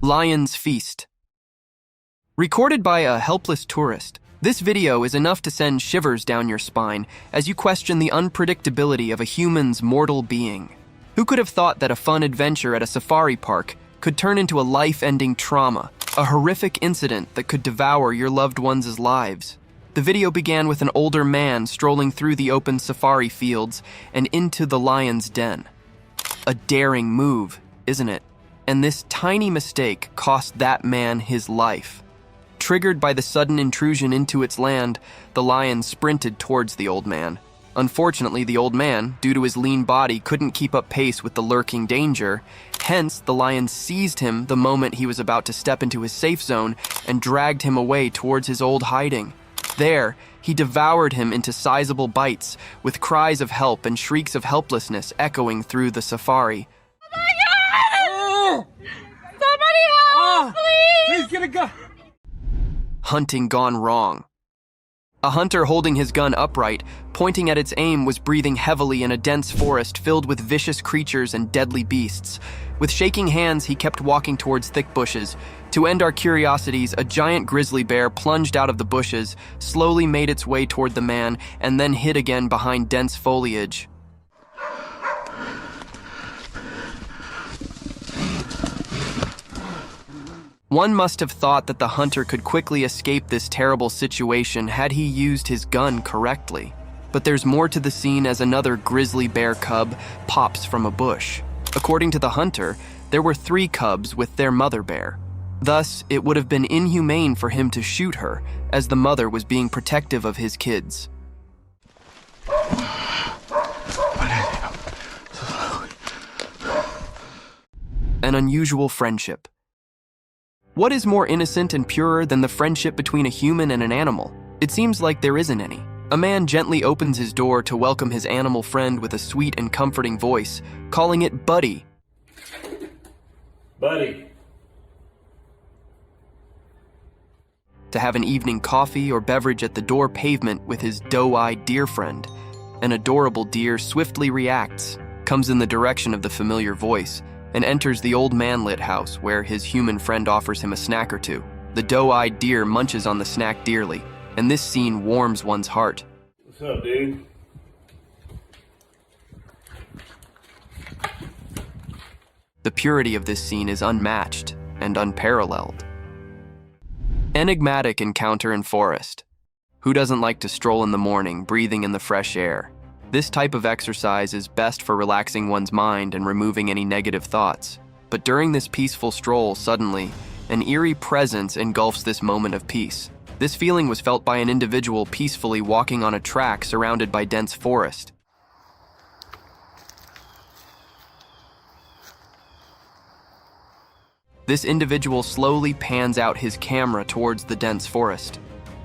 Lion's Feast. Recorded by a helpless tourist, this video is enough to send shivers down your spine as you question the unpredictability of a human's mortal being. Who could have thought that a fun adventure at a safari park could turn into a life-ending trauma, a horrific incident that could devour your loved ones' lives? The video began with an older man strolling through the open safari fields and into the lion's den. A daring move, isn't it? And this tiny mistake cost that man his life. Triggered by the sudden intrusion into its land, the lion sprinted towards the old man. Unfortunately, the old man, due to his lean body, couldn't keep up pace with the lurking danger. Hence, the lion seized him the moment he was about to step into his safe zone and dragged him away towards his old hiding. There, he devoured him into sizable bites, with cries of help and shrieks of helplessness echoing through the safari. Oh my God! Somebody help, please! Please get a gun! Hunting gone wrong. A hunter holding his gun upright, pointing at its aim, was breathing heavily in a dense forest filled with vicious creatures and deadly beasts. With shaking hands, he kept walking towards thick bushes. To end our curiosities, a giant grizzly bear plunged out of the bushes, slowly made its way toward the man, and then hid again behind dense foliage. One must have thought that the hunter could quickly escape this terrible situation had he used his gun correctly. But there's more to the scene as another grizzly bear cub pops from a bush. According to the hunter, there were 3 cubs with their mother bear. Thus, it would have been inhumane for him to shoot her, as the mother was being protective of his kids. An unusual friendship. What is more innocent and purer than the friendship between a human and an animal? It seems like there isn't any. A man gently opens his door to welcome his animal friend with a sweet and comforting voice, calling it Buddy. Buddy. To have an evening coffee or beverage at the door pavement with his doe-eyed deer friend. An adorable deer swiftly reacts, comes in the direction of the familiar voice, and enters the old man-lit house where his human friend offers him a snack or two. The doe-eyed deer munches on the snack dearly, and this scene warms one's heart. What's up, dude? The purity of this scene is unmatched and unparalleled. Enigmatic encounter in forest. Who doesn't like to stroll in the morning, breathing in the fresh air? This type of exercise is best for relaxing one's mind and removing any negative thoughts. But during this peaceful stroll, suddenly, an eerie presence engulfs this moment of peace. This feeling was felt by an individual peacefully walking on a track surrounded by dense forest. This individual slowly pans out his camera towards the dense forest.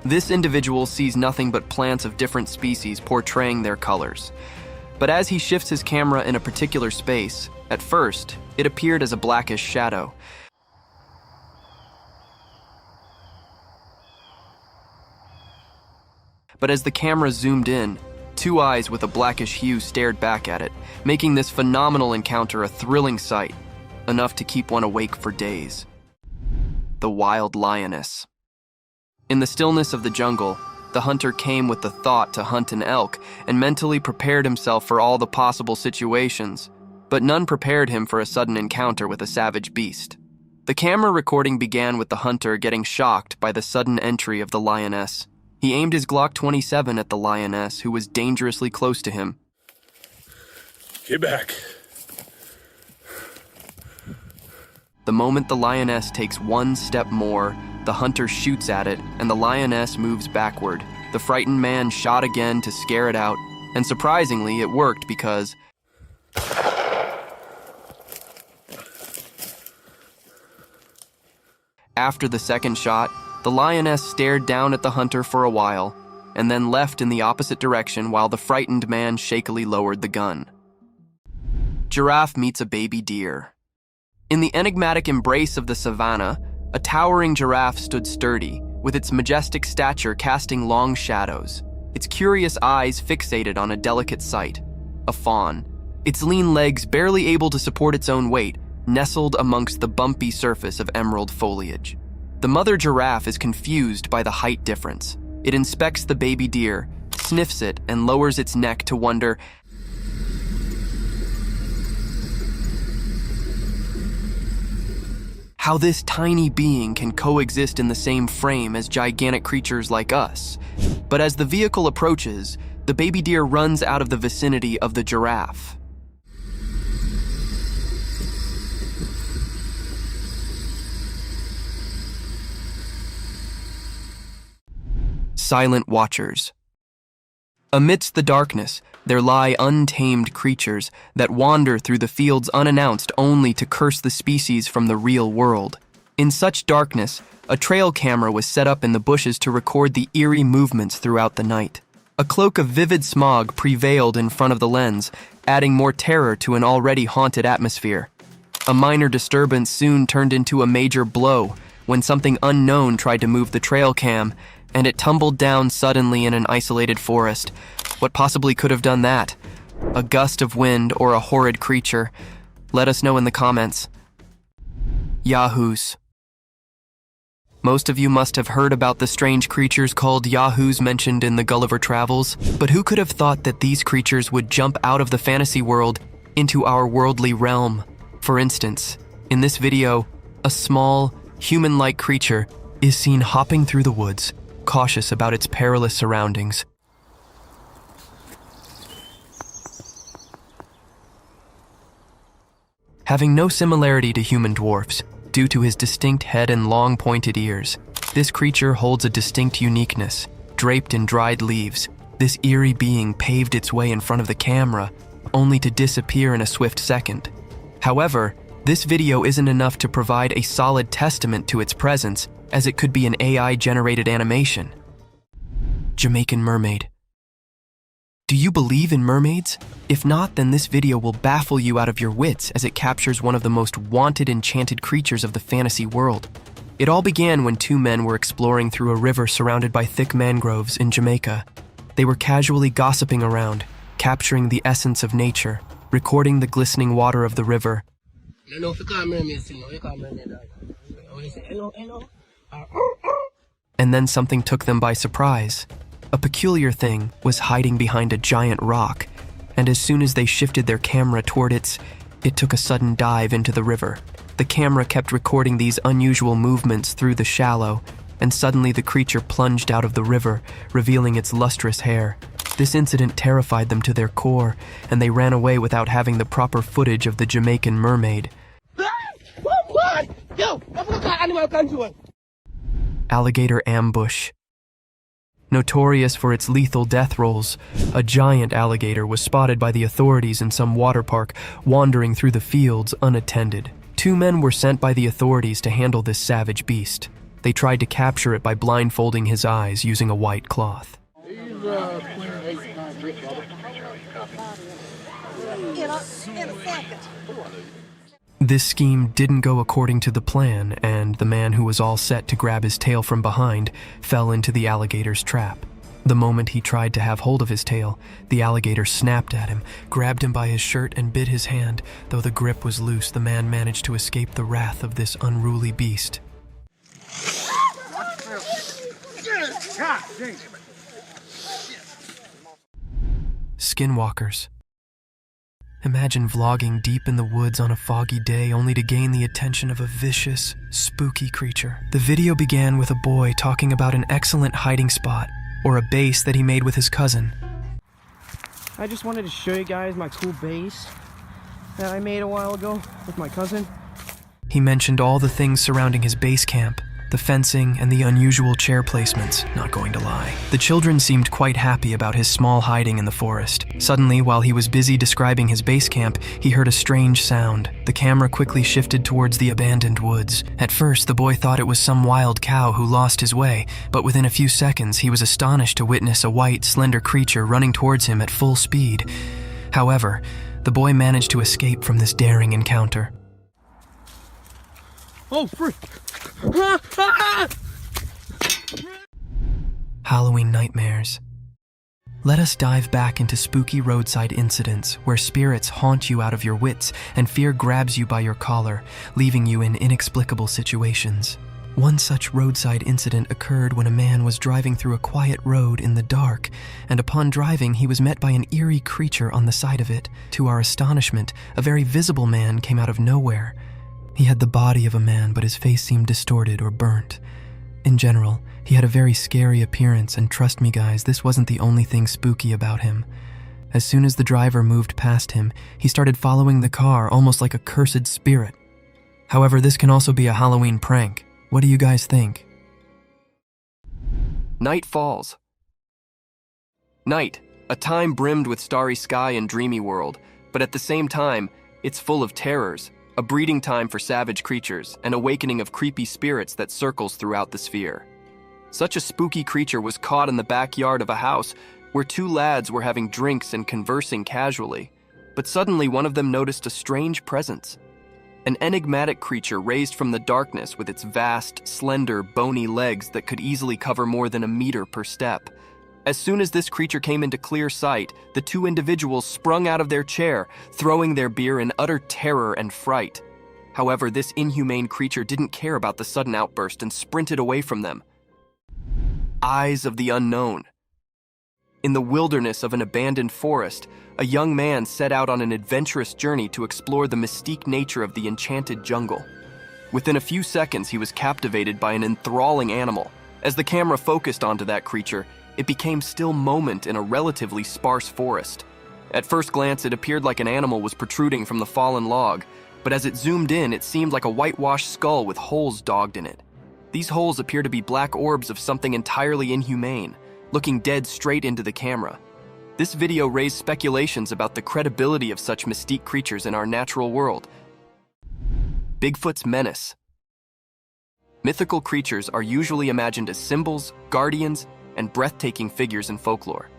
This individual sees nothing but plants of different species portraying their colors. But as he shifts his camera in a particular space, at first, it appeared as a blackish shadow. But as the camera zoomed in, 2 eyes with a blackish hue stared back at it, making this phenomenal encounter a thrilling sight, enough to keep one awake for days. The wild lioness. In the stillness of the jungle, the hunter came with the thought to hunt an elk and mentally prepared himself for all the possible situations, but none prepared him for a sudden encounter with a savage beast. The camera recording began with the hunter getting shocked by the sudden entry of the lioness. He aimed his Glock 27 at the lioness, who was dangerously close to him. Get back. The moment the lioness takes 1 step more, the hunter shoots at it, and the lioness moves backward. The frightened man shot again to scare it out, and surprisingly, it worked because after the second shot, the lioness stared down at the hunter for a while, and then left in the opposite direction while the frightened man shakily lowered the gun. Giraffe meets a baby deer. In the enigmatic embrace of the savannah, a towering giraffe stood sturdy, with its majestic stature casting long shadows, its curious eyes fixated on a delicate sight, a fawn, its lean legs barely able to support its own weight, nestled amongst the bumpy surface of emerald foliage. The mother giraffe is confused by the height difference. It inspects the baby deer, sniffs it, and lowers its neck to wonder how this tiny being can coexist in the same frame as gigantic creatures like us. But as the vehicle approaches, the baby deer runs out of the vicinity of the giraffe. Silent watchers. Amidst the darkness, there lie untamed creatures that wander through the fields unannounced only to curse the species from the real world. In such darkness, a trail camera was set up in the bushes to record the eerie movements throughout the night. A cloak of vivid smog prevailed in front of the lens, adding more terror to an already haunted atmosphere. A minor disturbance soon turned into a major blow when something unknown tried to move the trail cam, and it tumbled down suddenly in an isolated forest. What possibly could have done that? A gust of wind or a horrid creature? Let us know in the comments. Yahoos. Most of you must have heard about the strange creatures called Yahoos mentioned in the Gulliver Travels, but who could have thought that these creatures would jump out of the fantasy world into our worldly realm? For instance, in this video, a small, human-like creature is seen hopping through the woods, cautious about its perilous surroundings. Having no similarity to human dwarfs, due to his distinct head and long pointed ears, this creature holds a distinct uniqueness. Draped in dried leaves, this eerie being paved its way in front of the camera, only to disappear in a swift second. However, this video isn't enough to provide a solid testament to its presence, as it could be an AI-generated animation. Jamaican mermaid. Do you believe in mermaids? If not, then this video will baffle you out of your wits as it captures one of the most wanted enchanted creatures of the fantasy world. It all began when two men were exploring through a river surrounded by thick mangroves in Jamaica. They were casually gossiping around, capturing the essence of nature, recording the glistening water of the river. And then something took them by surprise. A peculiar thing was hiding behind a giant rock, and as soon as they shifted their camera toward it took a sudden dive into the river. The camera kept recording these unusual movements through the shallow, and suddenly the creature plunged out of the river, revealing its lustrous hair. This incident terrified them to their core, and they ran away without having the proper footage of the Jamaican mermaid. Alligator ambush. Notorious for its lethal death rolls, a giant alligator was spotted by the authorities in some water park, wandering through the fields unattended. Two men were sent by the authorities to handle this savage beast. They tried to capture it by blindfolding his eyes using a white cloth. This scheme didn't go according to the plan, and the man who was all set to grab his tail from behind fell into the alligator's trap. The moment he tried to have hold of his tail, the alligator snapped at him, grabbed him by his shirt, and bit his hand. Though the grip was loose, the man managed to escape the wrath of this unruly beast. Skinwalkers. Imagine vlogging deep in the woods on a foggy day only to gain the attention of a vicious, spooky creature. The video began with a boy talking about an excellent hiding spot, or a base that he made with his cousin. I just wanted to show you guys my cool base that I made a while ago with my cousin. He mentioned all the things surrounding his base camp, the fencing, and the unusual chair placements, not going to lie. The children seemed quite happy about his small hiding in the forest. Suddenly, while he was busy describing his base camp, he heard a strange sound. The camera quickly shifted towards the abandoned woods. At first, the boy thought it was some wild cow who lost his way, but within a few seconds, he was astonished to witness a white, slender creature running towards him at full speed. However, the boy managed to escape from this daring encounter. Oh, frick! Halloween nightmares. Let us dive back into spooky roadside incidents where spirits haunt you out of your wits and fear grabs you by your collar, leaving you in inexplicable situations. One such roadside incident occurred when a man was driving through a quiet road in the dark, and upon driving he was met by an eerie creature on the side of it. To our astonishment, a very visible man came out of nowhere. He had the body of a man, but his face seemed distorted or burnt. In general, he had a very scary appearance, and trust me guys, this wasn't the only thing spooky about him. As soon as the driver moved past him, he started following the car almost like a cursed spirit. However, this can also be a Halloween prank. What do you guys think? Night falls. Night, a time brimmed with starry sky and dreamy world, but at the same time, it's full of terrors, a breeding time for savage creatures, an awakening of creepy spirits that circles throughout the sphere. Such a spooky creature was caught in the backyard of a house where two lads were having drinks and conversing casually, but suddenly one of them noticed a strange presence. An enigmatic creature raised from the darkness with its vast, slender, bony legs that could easily cover more than a meter per step. As soon as this creature came into clear sight, the two individuals sprung out of their chair, throwing their beer in utter terror and fright. However, this inhumane creature didn't care about the sudden outburst and sprinted away from them. Eyes of the unknown. In the wilderness of an abandoned forest, a young man set out on an adventurous journey to explore the mystique nature of the enchanted jungle. Within a few seconds, he was captivated by an enthralling animal. As the camera focused onto that creature, it became still moment in a relatively sparse forest. At first glance, it appeared like an animal was protruding from the fallen log, but as it zoomed in, it seemed like a whitewashed skull with holes dogged in it. These holes appear to be black orbs of something entirely inhumane, looking dead straight into the camera. This video raised speculations about the credibility of such mystique creatures in our natural world. Bigfoot's menace. Mythical creatures are usually imagined as symbols, guardians, and breathtaking figures in folklore.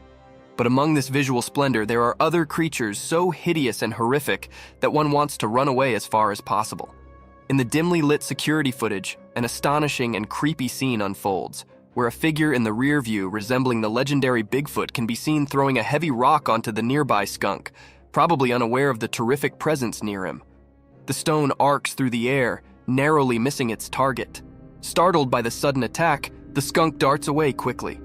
But among this visual splendor, there are other creatures so hideous and horrific that one wants to run away as far as possible. In the dimly lit security footage, an astonishing and creepy scene unfolds, where a figure in the rear view resembling the legendary Bigfoot can be seen throwing a heavy rock onto the nearby skunk, probably unaware of the terrific presence near him. The stone arcs through the air, narrowly missing its target. Startled by the sudden attack, the skunk darts away quickly.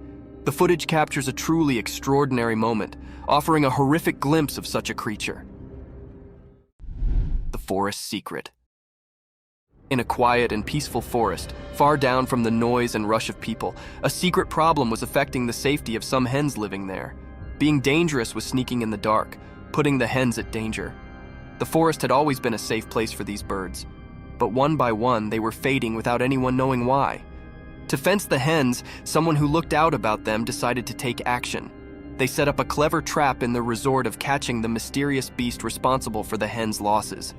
The footage captures a truly extraordinary moment, offering a horrific glimpse of such a creature. The forest secret. In a quiet and peaceful forest, far down from the noise and rush of people, a secret problem was affecting the safety of some hens living there. Being dangerous was sneaking in the dark, putting the hens at danger. The forest had always been a safe place for these birds, but one by one they were fading without anyone knowing why. To fence the hens, someone who looked out about them decided to take action. They set up a clever trap in the resort of catching the mysterious beast responsible for the hens' losses.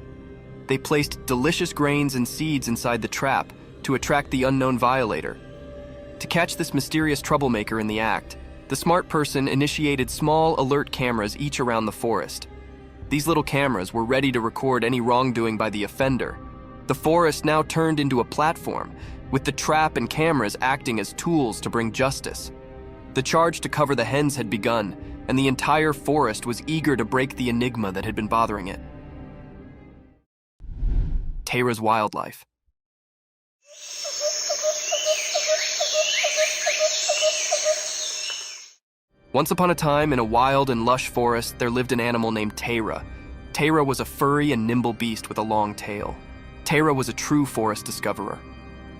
They placed delicious grains and seeds inside the trap to attract the unknown violator. To catch this mysterious troublemaker in the act, the smart person initiated small alert cameras each around the forest. These little cameras were ready to record any wrongdoing by the offender. The forest now turned into a platform, with the trap and cameras acting as tools to bring justice. The charge to cover the hens had begun, and the entire forest was eager to break the enigma that had been bothering it. Tara's wildlife. Once upon a time, in a wild and lush forest, there lived an animal named Tara. Tara was a furry and nimble beast with a long tail. Tara was a true forest discoverer.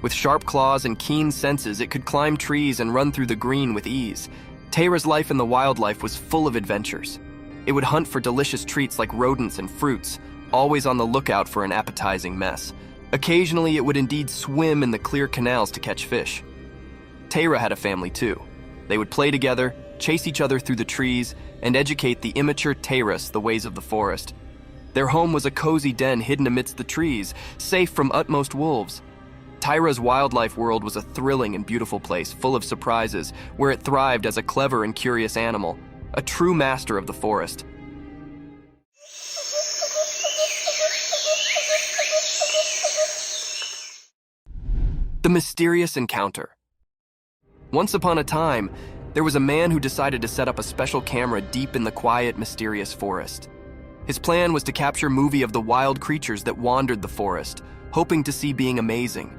With sharp claws and keen senses, it could climb trees and run through the green with ease. Tara's life in the wildlife was full of adventures. It would hunt for delicious treats like rodents and fruits, always on the lookout for an appetizing mess. Occasionally, it would indeed swim in the clear canals to catch fish. Tara had a family too. They would play together, chase each other through the trees, and educate the immature Taras the ways of the forest. Their home was a cozy den hidden amidst the trees, safe from utmost wolves. Tara's wildlife world was a thrilling and beautiful place, full of surprises, where it thrived as a clever and curious animal, a true master of the forest. The mysterious encounter. Once upon a time, there was a man who decided to set up a special camera deep in the quiet, mysterious forest. His plan was to capture movie of the wild creatures that wandered the forest, hoping to see being amazing.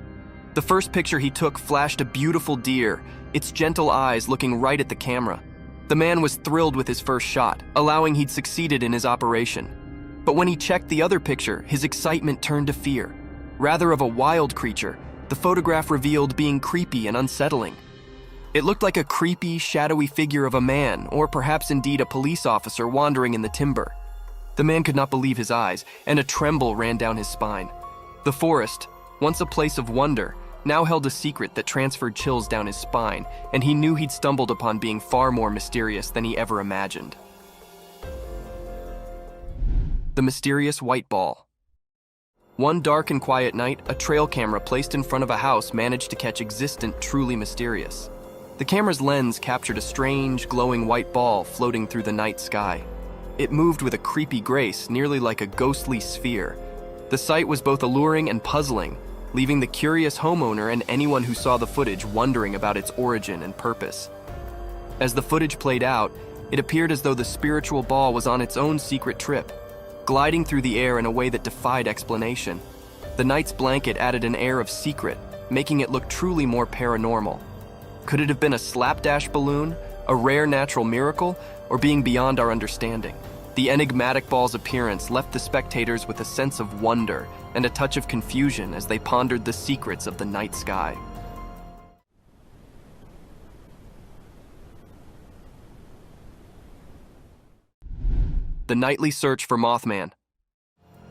The first picture he took flashed a beautiful deer, its gentle eyes looking right at the camera. The man was thrilled with his first shot, allowing he'd succeeded in his operation. But when he checked the other picture, his excitement turned to fear. Rather of a wild creature, the photograph revealed being creepy and unsettling. It looked like a creepy, shadowy figure of a man, or perhaps indeed a police officer wandering in the timber. The man could not believe his eyes, and a tremble ran down his spine. The forest, once a place of wonder, now held a secret that transferred chills down his spine, and he knew he'd stumbled upon being far more mysterious than he ever imagined. The mysterious white ball. One dark and quiet night, a trail camera placed in front of a house managed to catch existent, truly mysterious. The camera's lens captured a strange, glowing white ball floating through the night sky. It moved with a creepy grace, nearly like a ghostly sphere. The sight was both alluring and puzzling, leaving the curious homeowner and anyone who saw the footage wondering about its origin and purpose. As the footage played out, it appeared as though the spiritual ball was on its own secret trip, gliding through the air in a way that defied explanation. The night's blanket added an air of secret, making it look truly more paranormal. Could it have been a slapdash balloon, a rare natural miracle, or being beyond our understanding? The enigmatic ball's appearance left the spectators with a sense of wonder and a touch of confusion as they pondered the secrets of the night sky. The nightly search for Mothman.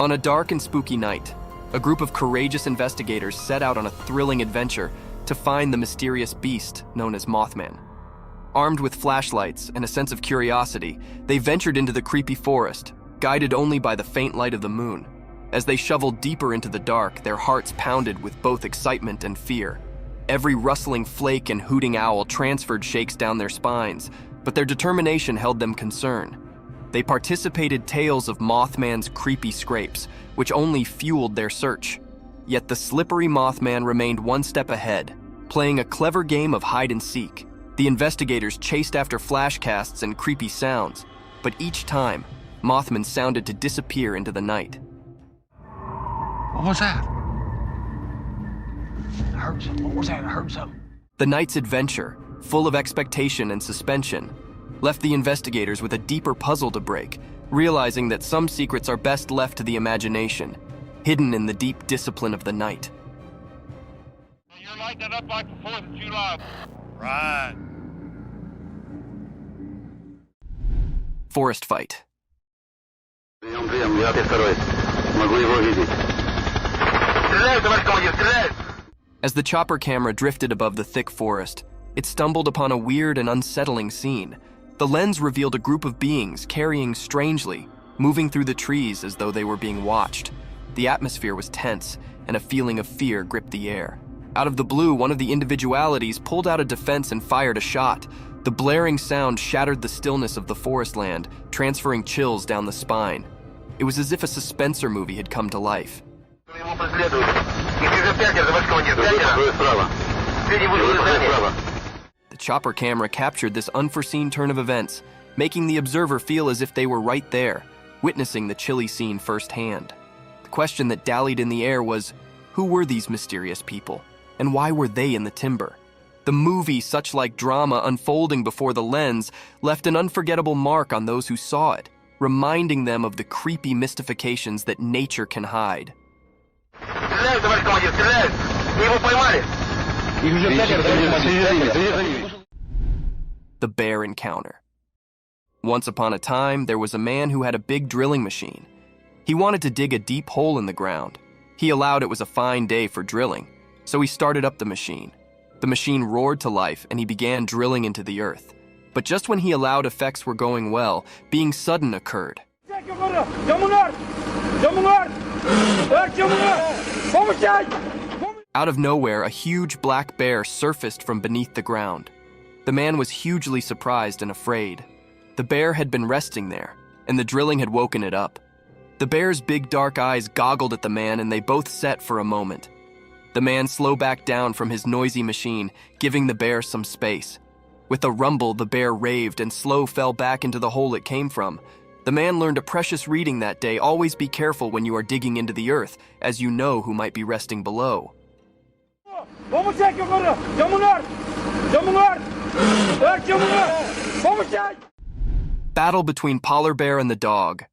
On a dark and spooky night, a group of courageous investigators set out on a thrilling adventure to find the mysterious beast known as Mothman. Armed with flashlights and a sense of curiosity, they ventured into the creepy forest, guided only by the faint light of the moon. As they shoveled deeper into the dark, their hearts pounded with both excitement and fear. Every rustling flake and hooting owl transferred shakes down their spines, but their determination held them concerned. They participated tales of Mothman's creepy scrapes, which only fueled their search. Yet the slippery Mothman remained one step ahead, playing a clever game of hide and seek. The investigators chased after flashcasts and creepy sounds, but each time, Mothman sounded to disappear into the night. What was that? I heard something. What was that? I heard something. The night's adventure, full of expectation and suspension, left the investigators with a deeper puzzle to break, realizing that some secrets are best left to the imagination, hidden in the deep discipline of the night. You're lighting it up like the 4th of July. Right. Forest fight. As the chopper camera drifted above the thick forest, it stumbled upon a weird and unsettling scene. The lens revealed a group of beings carrying strangely, moving through the trees as though they were being watched. The atmosphere was tense, and a feeling of fear gripped the air. Out of the blue, one of the individualities pulled out a defense and fired a shot. The blaring sound shattered the stillness of the forest land, transferring chills down the spine. It was as if a suspensor movie had come to life. The chopper camera captured this unforeseen turn of events, making the observer feel as if they were right there, witnessing the chilly scene firsthand. The question that dallied in the air was, who were these mysterious people, and why were they in the timber? The movie, such like drama unfolding before the lens, left an unforgettable mark on those who saw it, reminding them of the creepy mystifications that nature can hide. The bear encounter. Once upon a time, there was a man who had a big drilling machine. He wanted to dig a deep hole in the ground. He allowed it was a fine day for drilling, so he started up the machine. The machine roared to life and he began drilling into the earth. But just when he allowed effects were going well, being sudden occurred. Out of nowhere, a huge black bear surfaced from beneath the ground. The man was hugely surprised and afraid. The bear had been resting there, and the drilling had woken it up. The bear's big dark eyes goggled at the man and they both set for a moment. The man slowed back down from his noisy machine, giving the bear some space. With a rumble, the bear raved and Slow fell back into the hole it came from. The man learned a precious reading that day: always be careful when you are digging into the earth, as you know who might be resting below. Battle between polar bear and the dog.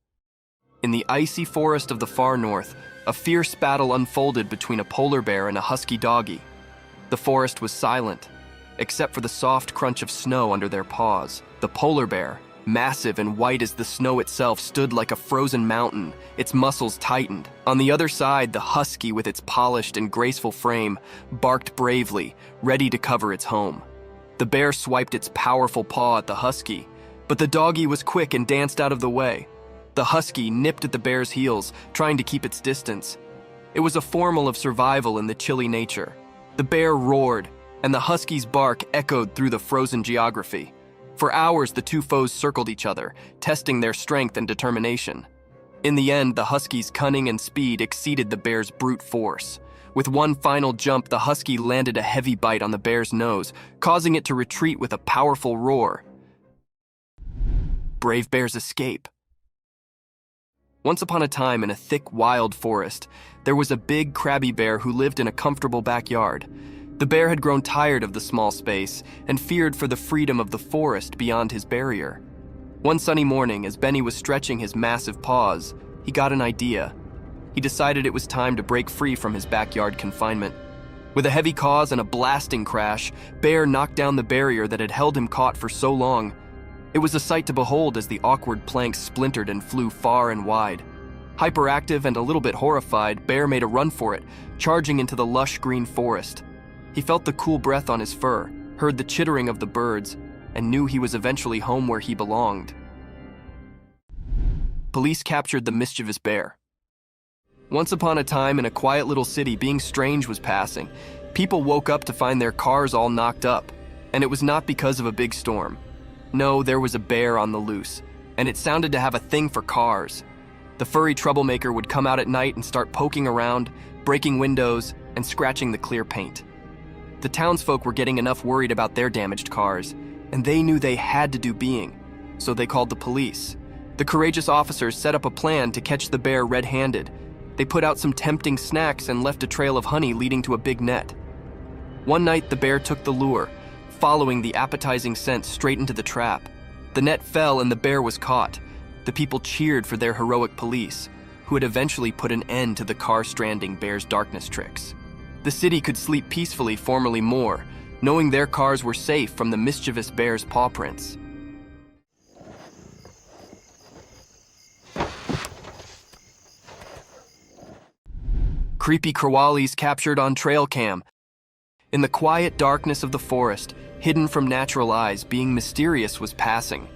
In the icy forest of the far north, a fierce battle unfolded between a polar bear and a husky doggy. The forest was silent, except for the soft crunch of snow under their paws. The polar bear, massive and white as the snow itself, stood like a frozen mountain, its muscles tightened. On the other side, the husky, with its polished and graceful frame, barked bravely, ready to cover its home. The bear swiped its powerful paw at the husky, but the doggy was quick and danced out of the way. The husky nipped at the bear's heels, trying to keep its distance. It was a formal of survival in the chilly nature. The bear roared, and the husky's bark echoed through the frozen geography. For hours, the two foes circled each other, testing their strength and determination. In the end, the husky's cunning and speed exceeded the bear's brute force. With one final jump, the husky landed a heavy bite on the bear's nose, causing it to retreat with a powerful roar. Brave bears escape. Once upon a time, in a thick, wild forest, there was a big, crabby bear who lived in a comfortable backyard. The bear had grown tired of the small space and feared for the freedom of the forest beyond his barrier. One sunny morning, as Benny was stretching his massive paws, he got an idea. He decided it was time to break free from his backyard confinement. With a heavy cause and a blasting crash, Bear knocked down the barrier that had held him caught for so long. It was a sight to behold as the awkward planks splintered and flew far and wide. Hyperactive and a little bit horrified, Bear made a run for it, charging into the lush green forest. He felt the cool breath on his fur, heard the chittering of the birds, and knew he was eventually home where he belonged. Police captured the mischievous bear. Once upon a time, in a quiet little city, being strange was passing. People woke up to find their cars all knocked up, and it was not because of a big storm. No, there was a bear on the loose, and it sounded to have a thing for cars. The furry troublemaker would come out at night and start poking around, breaking windows, and scratching the clear paint. The townsfolk were getting enough worried about their damaged cars, and they knew they had to do being, so they called the police. The courageous officers set up a plan to catch the bear red-handed. They put out some tempting snacks and left a trail of honey leading to a big net. One night, the bear took the lure, following the appetizing scent straight into the trap. The net fell and the bear was caught. The people cheered for their heroic police, who had eventually put an end to the car-stranding bear's darkness tricks. The city could sleep peacefully, formerly more, knowing their cars were safe from the mischievous bear's paw prints. Creepy crawlies captured on trail cam. In the quiet darkness of the forest, hidden from natural eyes, being mysterious was passing.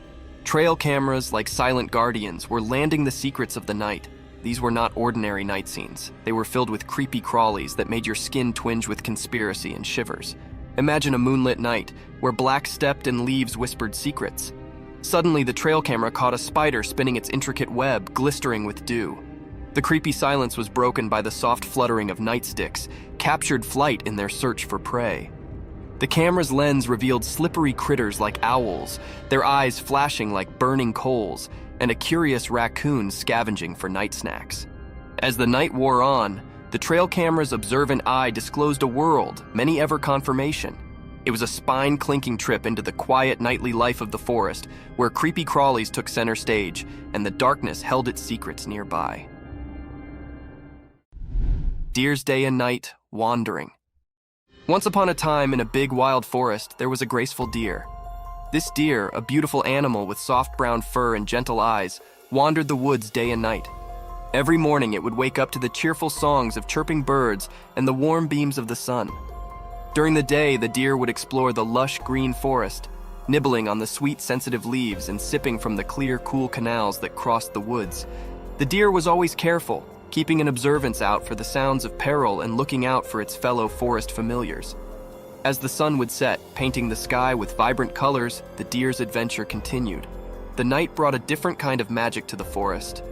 Trail cameras, like silent guardians, were landing the secrets of the night. These were not ordinary night scenes. They were filled with creepy crawlies that made your skin twinge with conspiracy and shivers. Imagine a moonlit night, where black stepped and leaves whispered secrets. Suddenly, the trail camera caught a spider spinning its intricate web, glistering with dew. The creepy silence was broken by the soft fluttering of nightsticks, captured flight in their search for prey. The camera's lens revealed slippery critters like owls, their eyes flashing like burning coals, and a curious raccoon scavenging for night snacks. As the night wore on, the trail camera's observant eye disclosed a world, many ever confirmation. It was a spine-clinking trip into the quiet nightly life of the forest, where creepy crawlies took center stage, and the darkness held its secrets nearby. Deer's day and night, wandering. Once upon a time, in a big wild forest, there was a graceful deer. This deer, a beautiful animal with soft brown fur and gentle eyes, wandered the woods day and night. Every morning it would wake up to the cheerful songs of chirping birds and the warm beams of the sun. During the day, the deer would explore the lush green forest, nibbling on the sweet, sensitive leaves and sipping from the clear, cool canals that crossed the woods. The deer was always careful, keeping an observance out for the sounds of peril and looking out for its fellow forest familiars. As the sun would set, painting the sky with vibrant colors, the deer's adventure continued. The night brought a different kind of magic to the forest.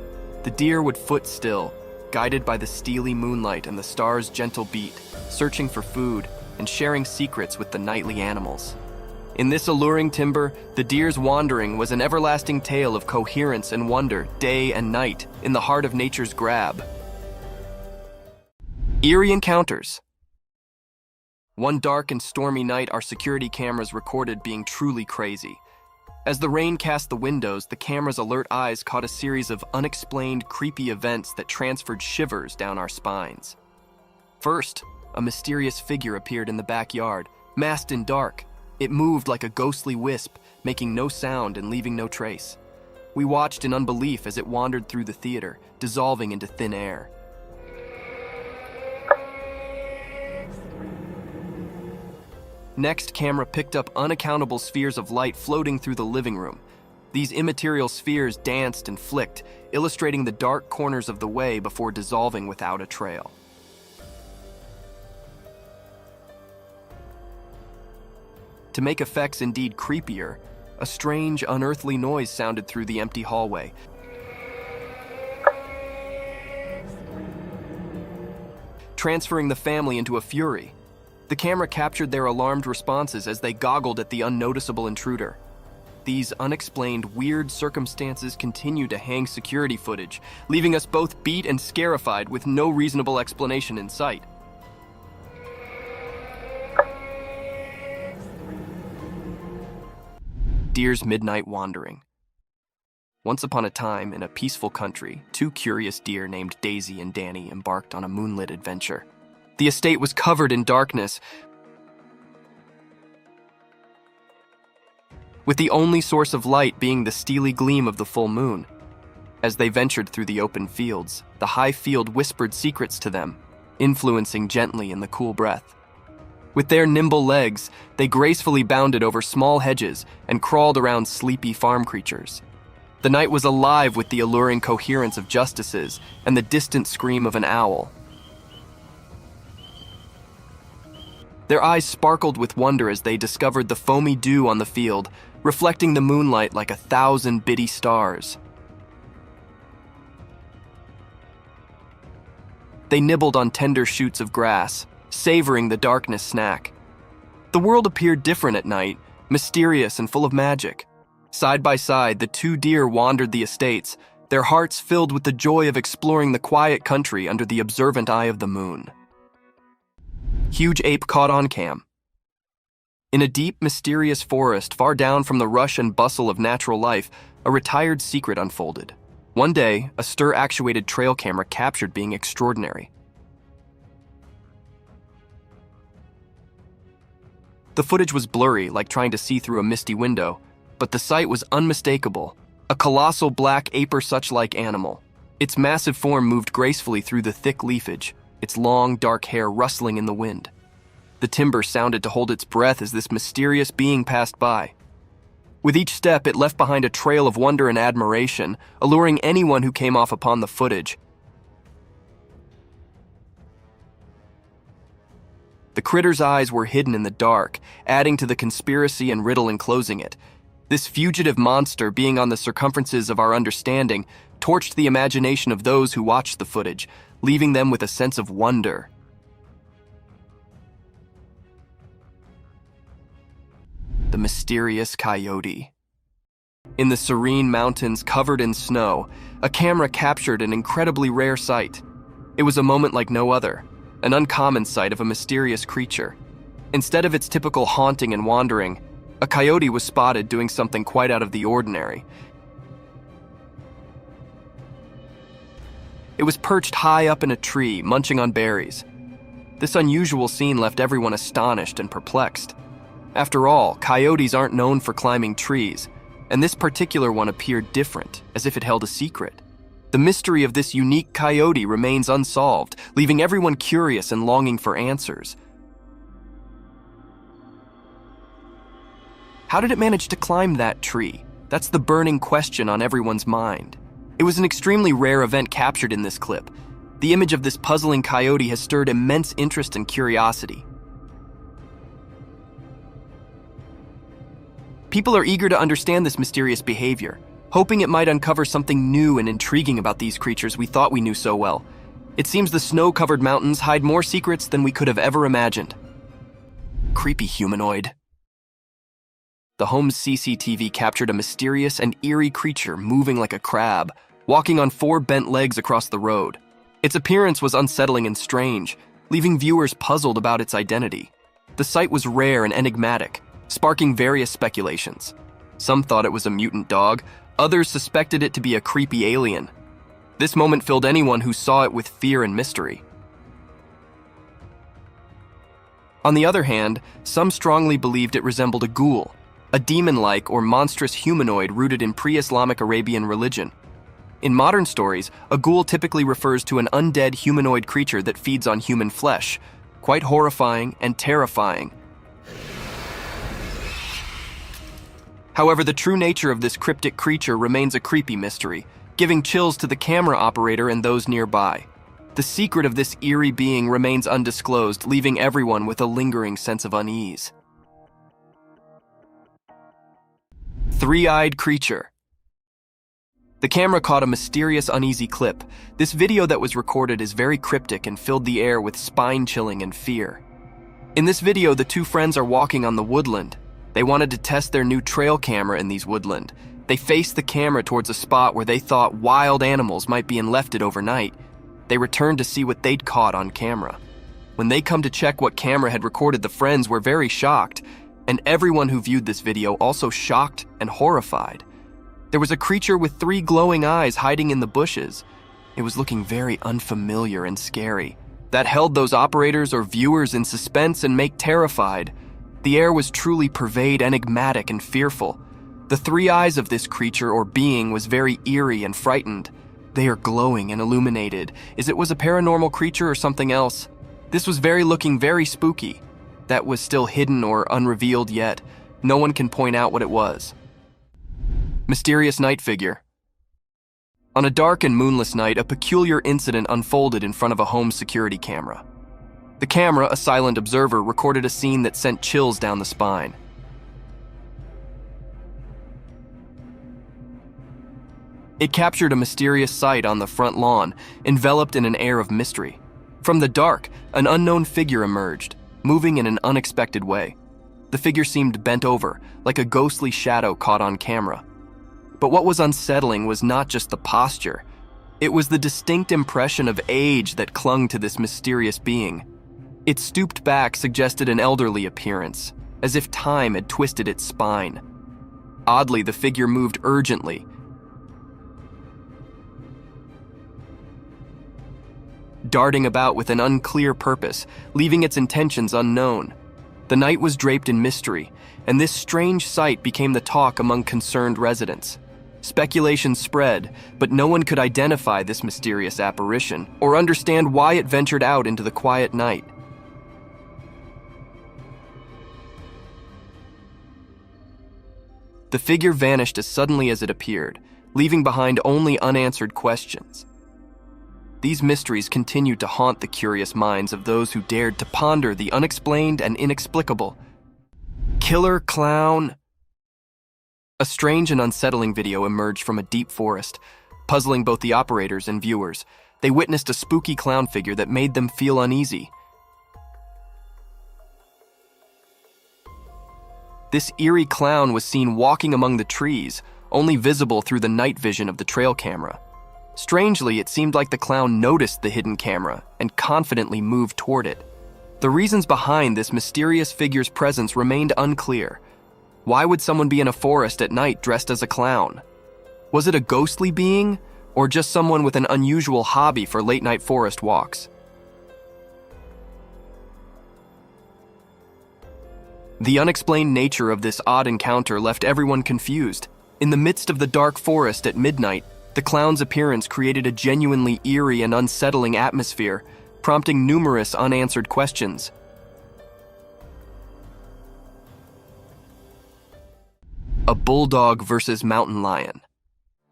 The deer would foot still, guided by the steely moonlight and the stars' gentle beat, searching for food and sharing secrets with the nightly animals. In this alluring timber, the deer's wandering was an everlasting tale of coherence and wonder, day and night, in the heart of nature's grab. Eerie encounters. One dark and stormy night, our security cameras recorded being truly crazy. As the rain cast the windows, the camera's alert eyes caught a series of unexplained, creepy events that transferred shivers down our spines. First, a mysterious figure appeared in the backyard, masked in dark. It moved like a ghostly wisp, making no sound and leaving no trace. We watched in unbelief as it wandered through the theater, dissolving into thin air. Next, camera picked up unaccountable spheres of light floating through the living room. These immaterial spheres danced and flicked, illustrating the dark corners of the way before dissolving without a trail. To make effects indeed creepier, a strange, unearthly noise sounded through the empty hallway. Transferring the family into a fury. The camera captured their alarmed responses as they goggled at the unnoticeable intruder. These unexplained, weird circumstances continue to hang security footage, leaving us both beat and scarified with no reasonable explanation in sight. Deer's midnight wandering. Once upon a time, in a peaceful country, two curious deer named Daisy and Danny embarked on a moonlit adventure. The estate was covered in darkness, with the only source of light being the steely gleam of the full moon. As they ventured through the open fields, the high field whispered secrets to them, influencing gently in the cool breath. With their nimble legs, they gracefully bounded over small hedges and crawled around sleepy farm creatures. The night was alive with the alluring coherence of justices and the distant scream of an owl. Their eyes sparkled with wonder as they discovered the foamy dew on the field, reflecting the moonlight like 1,000 bitty stars. They nibbled on tender shoots of grass, savoring the darkness snack. The world appeared different at night, mysterious and full of magic. Side by side, the two deer wandered the estates, their hearts filled with the joy of exploring the quiet country under the observant eye of the moon. Huge ape caught on cam. In a deep, mysterious forest far down from the rush and bustle of natural life, a retired secret unfolded. One day, a stir-actuated trail camera captured being extraordinary. The footage was blurry, like trying to see through a misty window, but the sight was unmistakable. A colossal black ape or such-like animal. Its massive form moved gracefully through the thick leafage, its long, dark hair rustling in the wind. The timber sounded to hold its breath as this mysterious being passed by. With each step, it left behind a trail of wonder and admiration, alluring anyone who came off upon the footage. The critter's eyes were hidden in the dark, adding to the conspiracy and riddle enclosing it. This fugitive monster, being on the circumferences of our understanding, torched the imagination of those who watched the footage, leaving them with a sense of wonder. The mysterious coyote. In the serene mountains covered in snow, a camera captured an incredibly rare sight. It was a moment like no other. An uncommon sight of a mysterious creature. Instead of its typical haunting and wandering, a coyote was spotted doing something quite out of the ordinary. It was perched high up in a tree, munching on berries. This unusual scene left everyone astonished and perplexed. After all, coyotes aren't known for climbing trees, and this particular one appeared different, as if it held a secret. The mystery of this unique coyote remains unsolved, leaving everyone curious and longing for answers. How did it manage to climb that tree? That's the burning question on everyone's mind. It was an extremely rare event captured in this clip. The image of this puzzling coyote has stirred immense interest and curiosity. People are eager to understand this mysterious behavior, hoping it might uncover something new and intriguing about these creatures we thought we knew so well. It seems the snow-covered mountains hide more secrets than we could have ever imagined. Creepy humanoid. The home's CCTV captured a mysterious and eerie creature moving like a crab, walking on 4 bent legs across the road. Its appearance was unsettling and strange, leaving viewers puzzled about its identity. The sight was rare and enigmatic, sparking various speculations. Some thought it was a mutant dog, others suspected it to be a creepy alien. This moment filled anyone who saw it with fear and mystery. On the other hand, some strongly believed it resembled a ghoul, a demon-like or monstrous humanoid rooted in pre-Islamic Arabian religion. In modern stories, a ghoul typically refers to an undead humanoid creature that feeds on human flesh, quite horrifying and terrifying. However, the true nature of this cryptic creature remains a creepy mystery, giving chills to the camera operator and those nearby. The secret of this eerie being remains undisclosed, leaving everyone with a lingering sense of unease. Three-eyed creature. The camera caught a mysterious, uneasy clip. This video that was recorded is very cryptic and filled the air with spine-chilling and fear. In this video, the 2 friends are walking on the woodland. They wanted to test their new trail camera in these woodland. They faced the camera towards a spot where they thought wild animals might be left overnight. They returned to see what they'd caught on camera. When they come to check what camera had recorded, the friends were very shocked, and everyone who viewed this video also shocked and horrified. There was a creature with 3 glowing eyes hiding in the bushes. It was looking very unfamiliar and scary. That held those operators or viewers in suspense and terrified. The air was truly enigmatic and fearful. The 3 eyes of this creature or being was very eerie and frightened. They are glowing and illuminated. Is it was a paranormal creature or something else? This was looking very spooky. That was still hidden or unrevealed yet. No one can point out what it was. Mysterious night figure. On a dark and moonless night, a peculiar incident unfolded in front of a home security camera. The camera, a silent observer, recorded a scene that sent chills down the spine. It captured a mysterious sight on the front lawn, enveloped in an air of mystery. From the dark, an unknown figure emerged, moving in an unexpected way. The figure seemed bent over, like a ghostly shadow caught on camera. But what was unsettling was not just the posture. It was the distinct impression of age that clung to this mysterious being. Its stooped back suggested an elderly appearance, as if time had twisted its spine. Oddly, the figure moved urgently, darting about with an unclear purpose, leaving its intentions unknown. The night was draped in mystery, and this strange sight became the talk among concerned residents. Speculation spread, but no one could identify this mysterious apparition or understand why it ventured out into the quiet night. The figure vanished as suddenly as it appeared, leaving behind only unanswered questions. These mysteries continued to haunt the curious minds of those who dared to ponder the unexplained and inexplicable. Killer clown. A strange and unsettling video emerged from a deep forest, puzzling both the operators and viewers. They witnessed a spooky clown figure that made them feel uneasy. This eerie clown was seen walking among the trees, only visible through the night vision of the trail camera. Strangely, it seemed like the clown noticed the hidden camera and confidently moved toward it. The reasons behind this mysterious figure's presence remained unclear. Why would someone be in a forest at night dressed as a clown? Was it a ghostly being, or just someone with an unusual hobby for late-night forest walks? The unexplained nature of this odd encounter left everyone confused. In the midst of the dark forest at midnight, the clown's appearance created a genuinely eerie and unsettling atmosphere, prompting numerous unanswered questions. A bulldog versus mountain lion.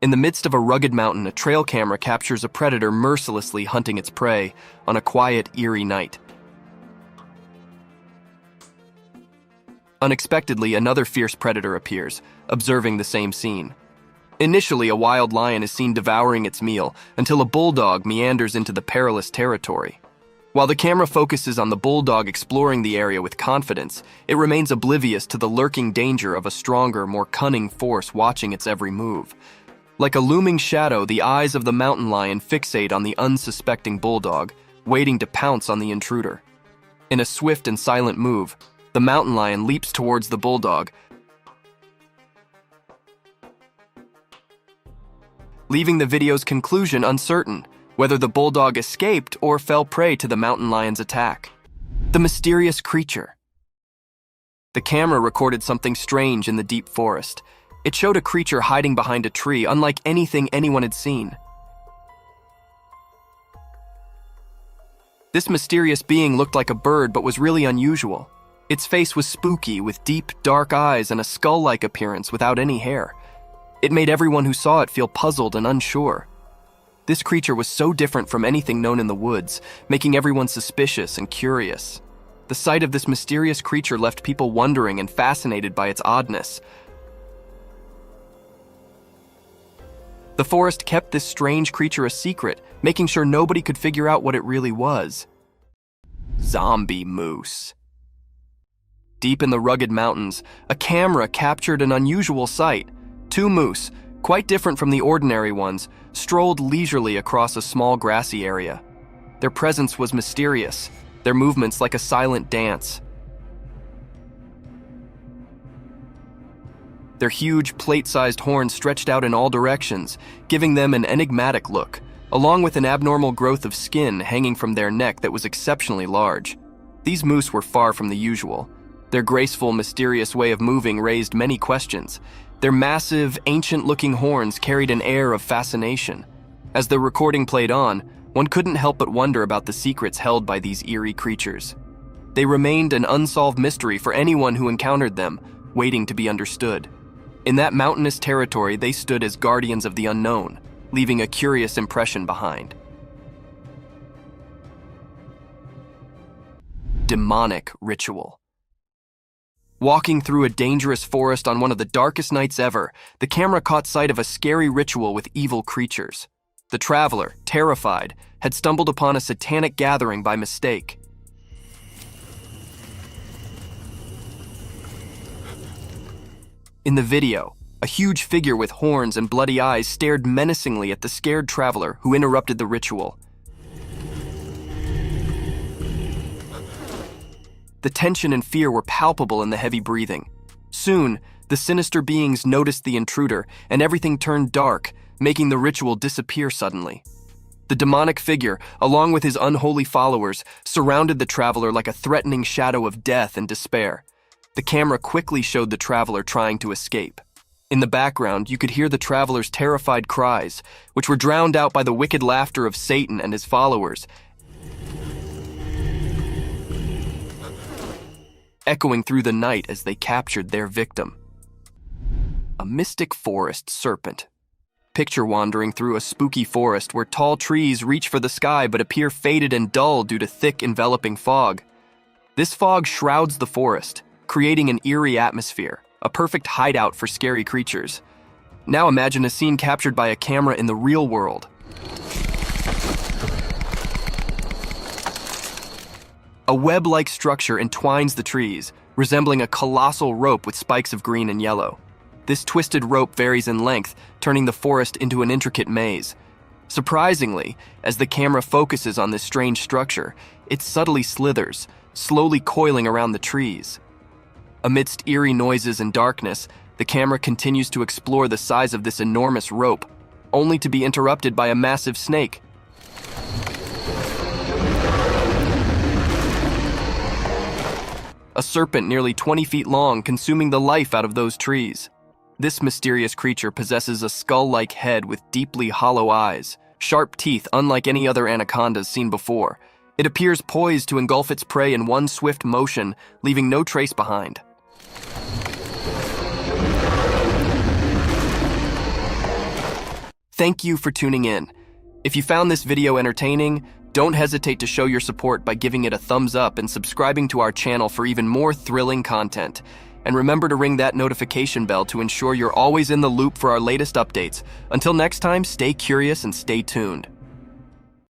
In the midst of a rugged mountain, a trail camera captures a predator mercilessly hunting its prey on a quiet, eerie night. Unexpectedly, another fierce predator appears, observing the same scene. Initially, a wild lion is seen devouring its meal until a bulldog meanders into the perilous territory. While the camera focuses on the bulldog exploring the area with confidence, it remains oblivious to the lurking danger of a stronger, more cunning force watching its every move. Like a looming shadow, the eyes of the mountain lion fixate on the unsuspecting bulldog, waiting to pounce on the intruder. In a swift and silent move, the mountain lion leaps towards the bulldog, leaving the video's conclusion uncertain, whether the bulldog escaped or fell prey to the mountain lion's attack. The mysterious creature. The camera recorded something strange in the deep forest. It showed a creature hiding behind a tree, unlike anything anyone had seen. This mysterious being looked like a bird but was really unusual. Its face was spooky, with deep, dark eyes and a skull-like appearance without any hair. It made everyone who saw it feel puzzled and unsure. This creature was so different from anything known in the woods, making everyone suspicious and curious. The sight of this mysterious creature left people wondering and fascinated by its oddness. The forest kept this strange creature a secret, making sure nobody could figure out what it really was. Zombie moose. Deep in the rugged mountains, a camera captured an unusual sight. 2 moose, quite different from the ordinary ones, strolled leisurely across a small grassy area. Their presence was mysterious, their movements like a silent dance. Their huge, plate-sized horns stretched out in all directions, giving them an enigmatic look, along with an abnormal growth of skin hanging from their neck that was exceptionally large. These moose were far from the usual. Their graceful, mysterious way of moving raised many questions. Their massive, ancient-looking horns carried an air of fascination. As the recording played on, one couldn't help but wonder about the secrets held by these eerie creatures. They remained an unsolved mystery for anyone who encountered them, waiting to be understood. In that mountainous territory, they stood as guardians of the unknown, leaving a curious impression behind. Demonic ritual. Walking through a dangerous forest on one of the darkest nights ever, the camera caught sight of a scary ritual with evil creatures. The traveler, terrified, had stumbled upon a satanic gathering by mistake. In the video, a huge figure with horns and bloody eyes stared menacingly at the scared traveler who interrupted the ritual. The tension and fear were palpable in the heavy breathing. Soon, the sinister beings noticed the intruder, and everything turned dark, making the ritual disappear suddenly. The demonic figure, along with his unholy followers, surrounded the traveler like a threatening shadow of death and despair. The camera quickly showed the traveler trying to escape. In the background, you could hear the traveler's terrified cries, which were drowned out by the wicked laughter of Satan and his followers, echoing through the night as they captured their victim. A mystic forest serpent. Picture wandering through a spooky forest where tall trees reach for the sky but appear faded and dull due to thick, enveloping fog. This fog shrouds the forest, creating an eerie atmosphere, a perfect hideout for scary creatures. Now imagine a scene captured by a camera in the real world. A web-like structure entwines the trees, resembling a colossal rope with spikes of green and yellow. This twisted rope varies in length, turning the forest into an intricate maze. Surprisingly, as the camera focuses on this strange structure, it subtly slithers, slowly coiling around the trees. Amidst eerie noises and darkness, the camera continues to explore the size of this enormous rope, only to be interrupted by a massive snake. A serpent nearly 20 feet long, consuming the life out of those trees. This mysterious creature possesses a skull-like head with deeply hollow eyes, sharp teeth unlike any other anacondas seen before. It appears poised to engulf its prey in one swift motion, leaving no trace behind. Thank you for tuning in. If you found this video entertaining, don't hesitate to show your support by giving it a thumbs up and subscribing to our channel for even more thrilling content. And remember to ring that notification bell to ensure you're always in the loop for our latest updates. Until next time, stay curious and stay tuned.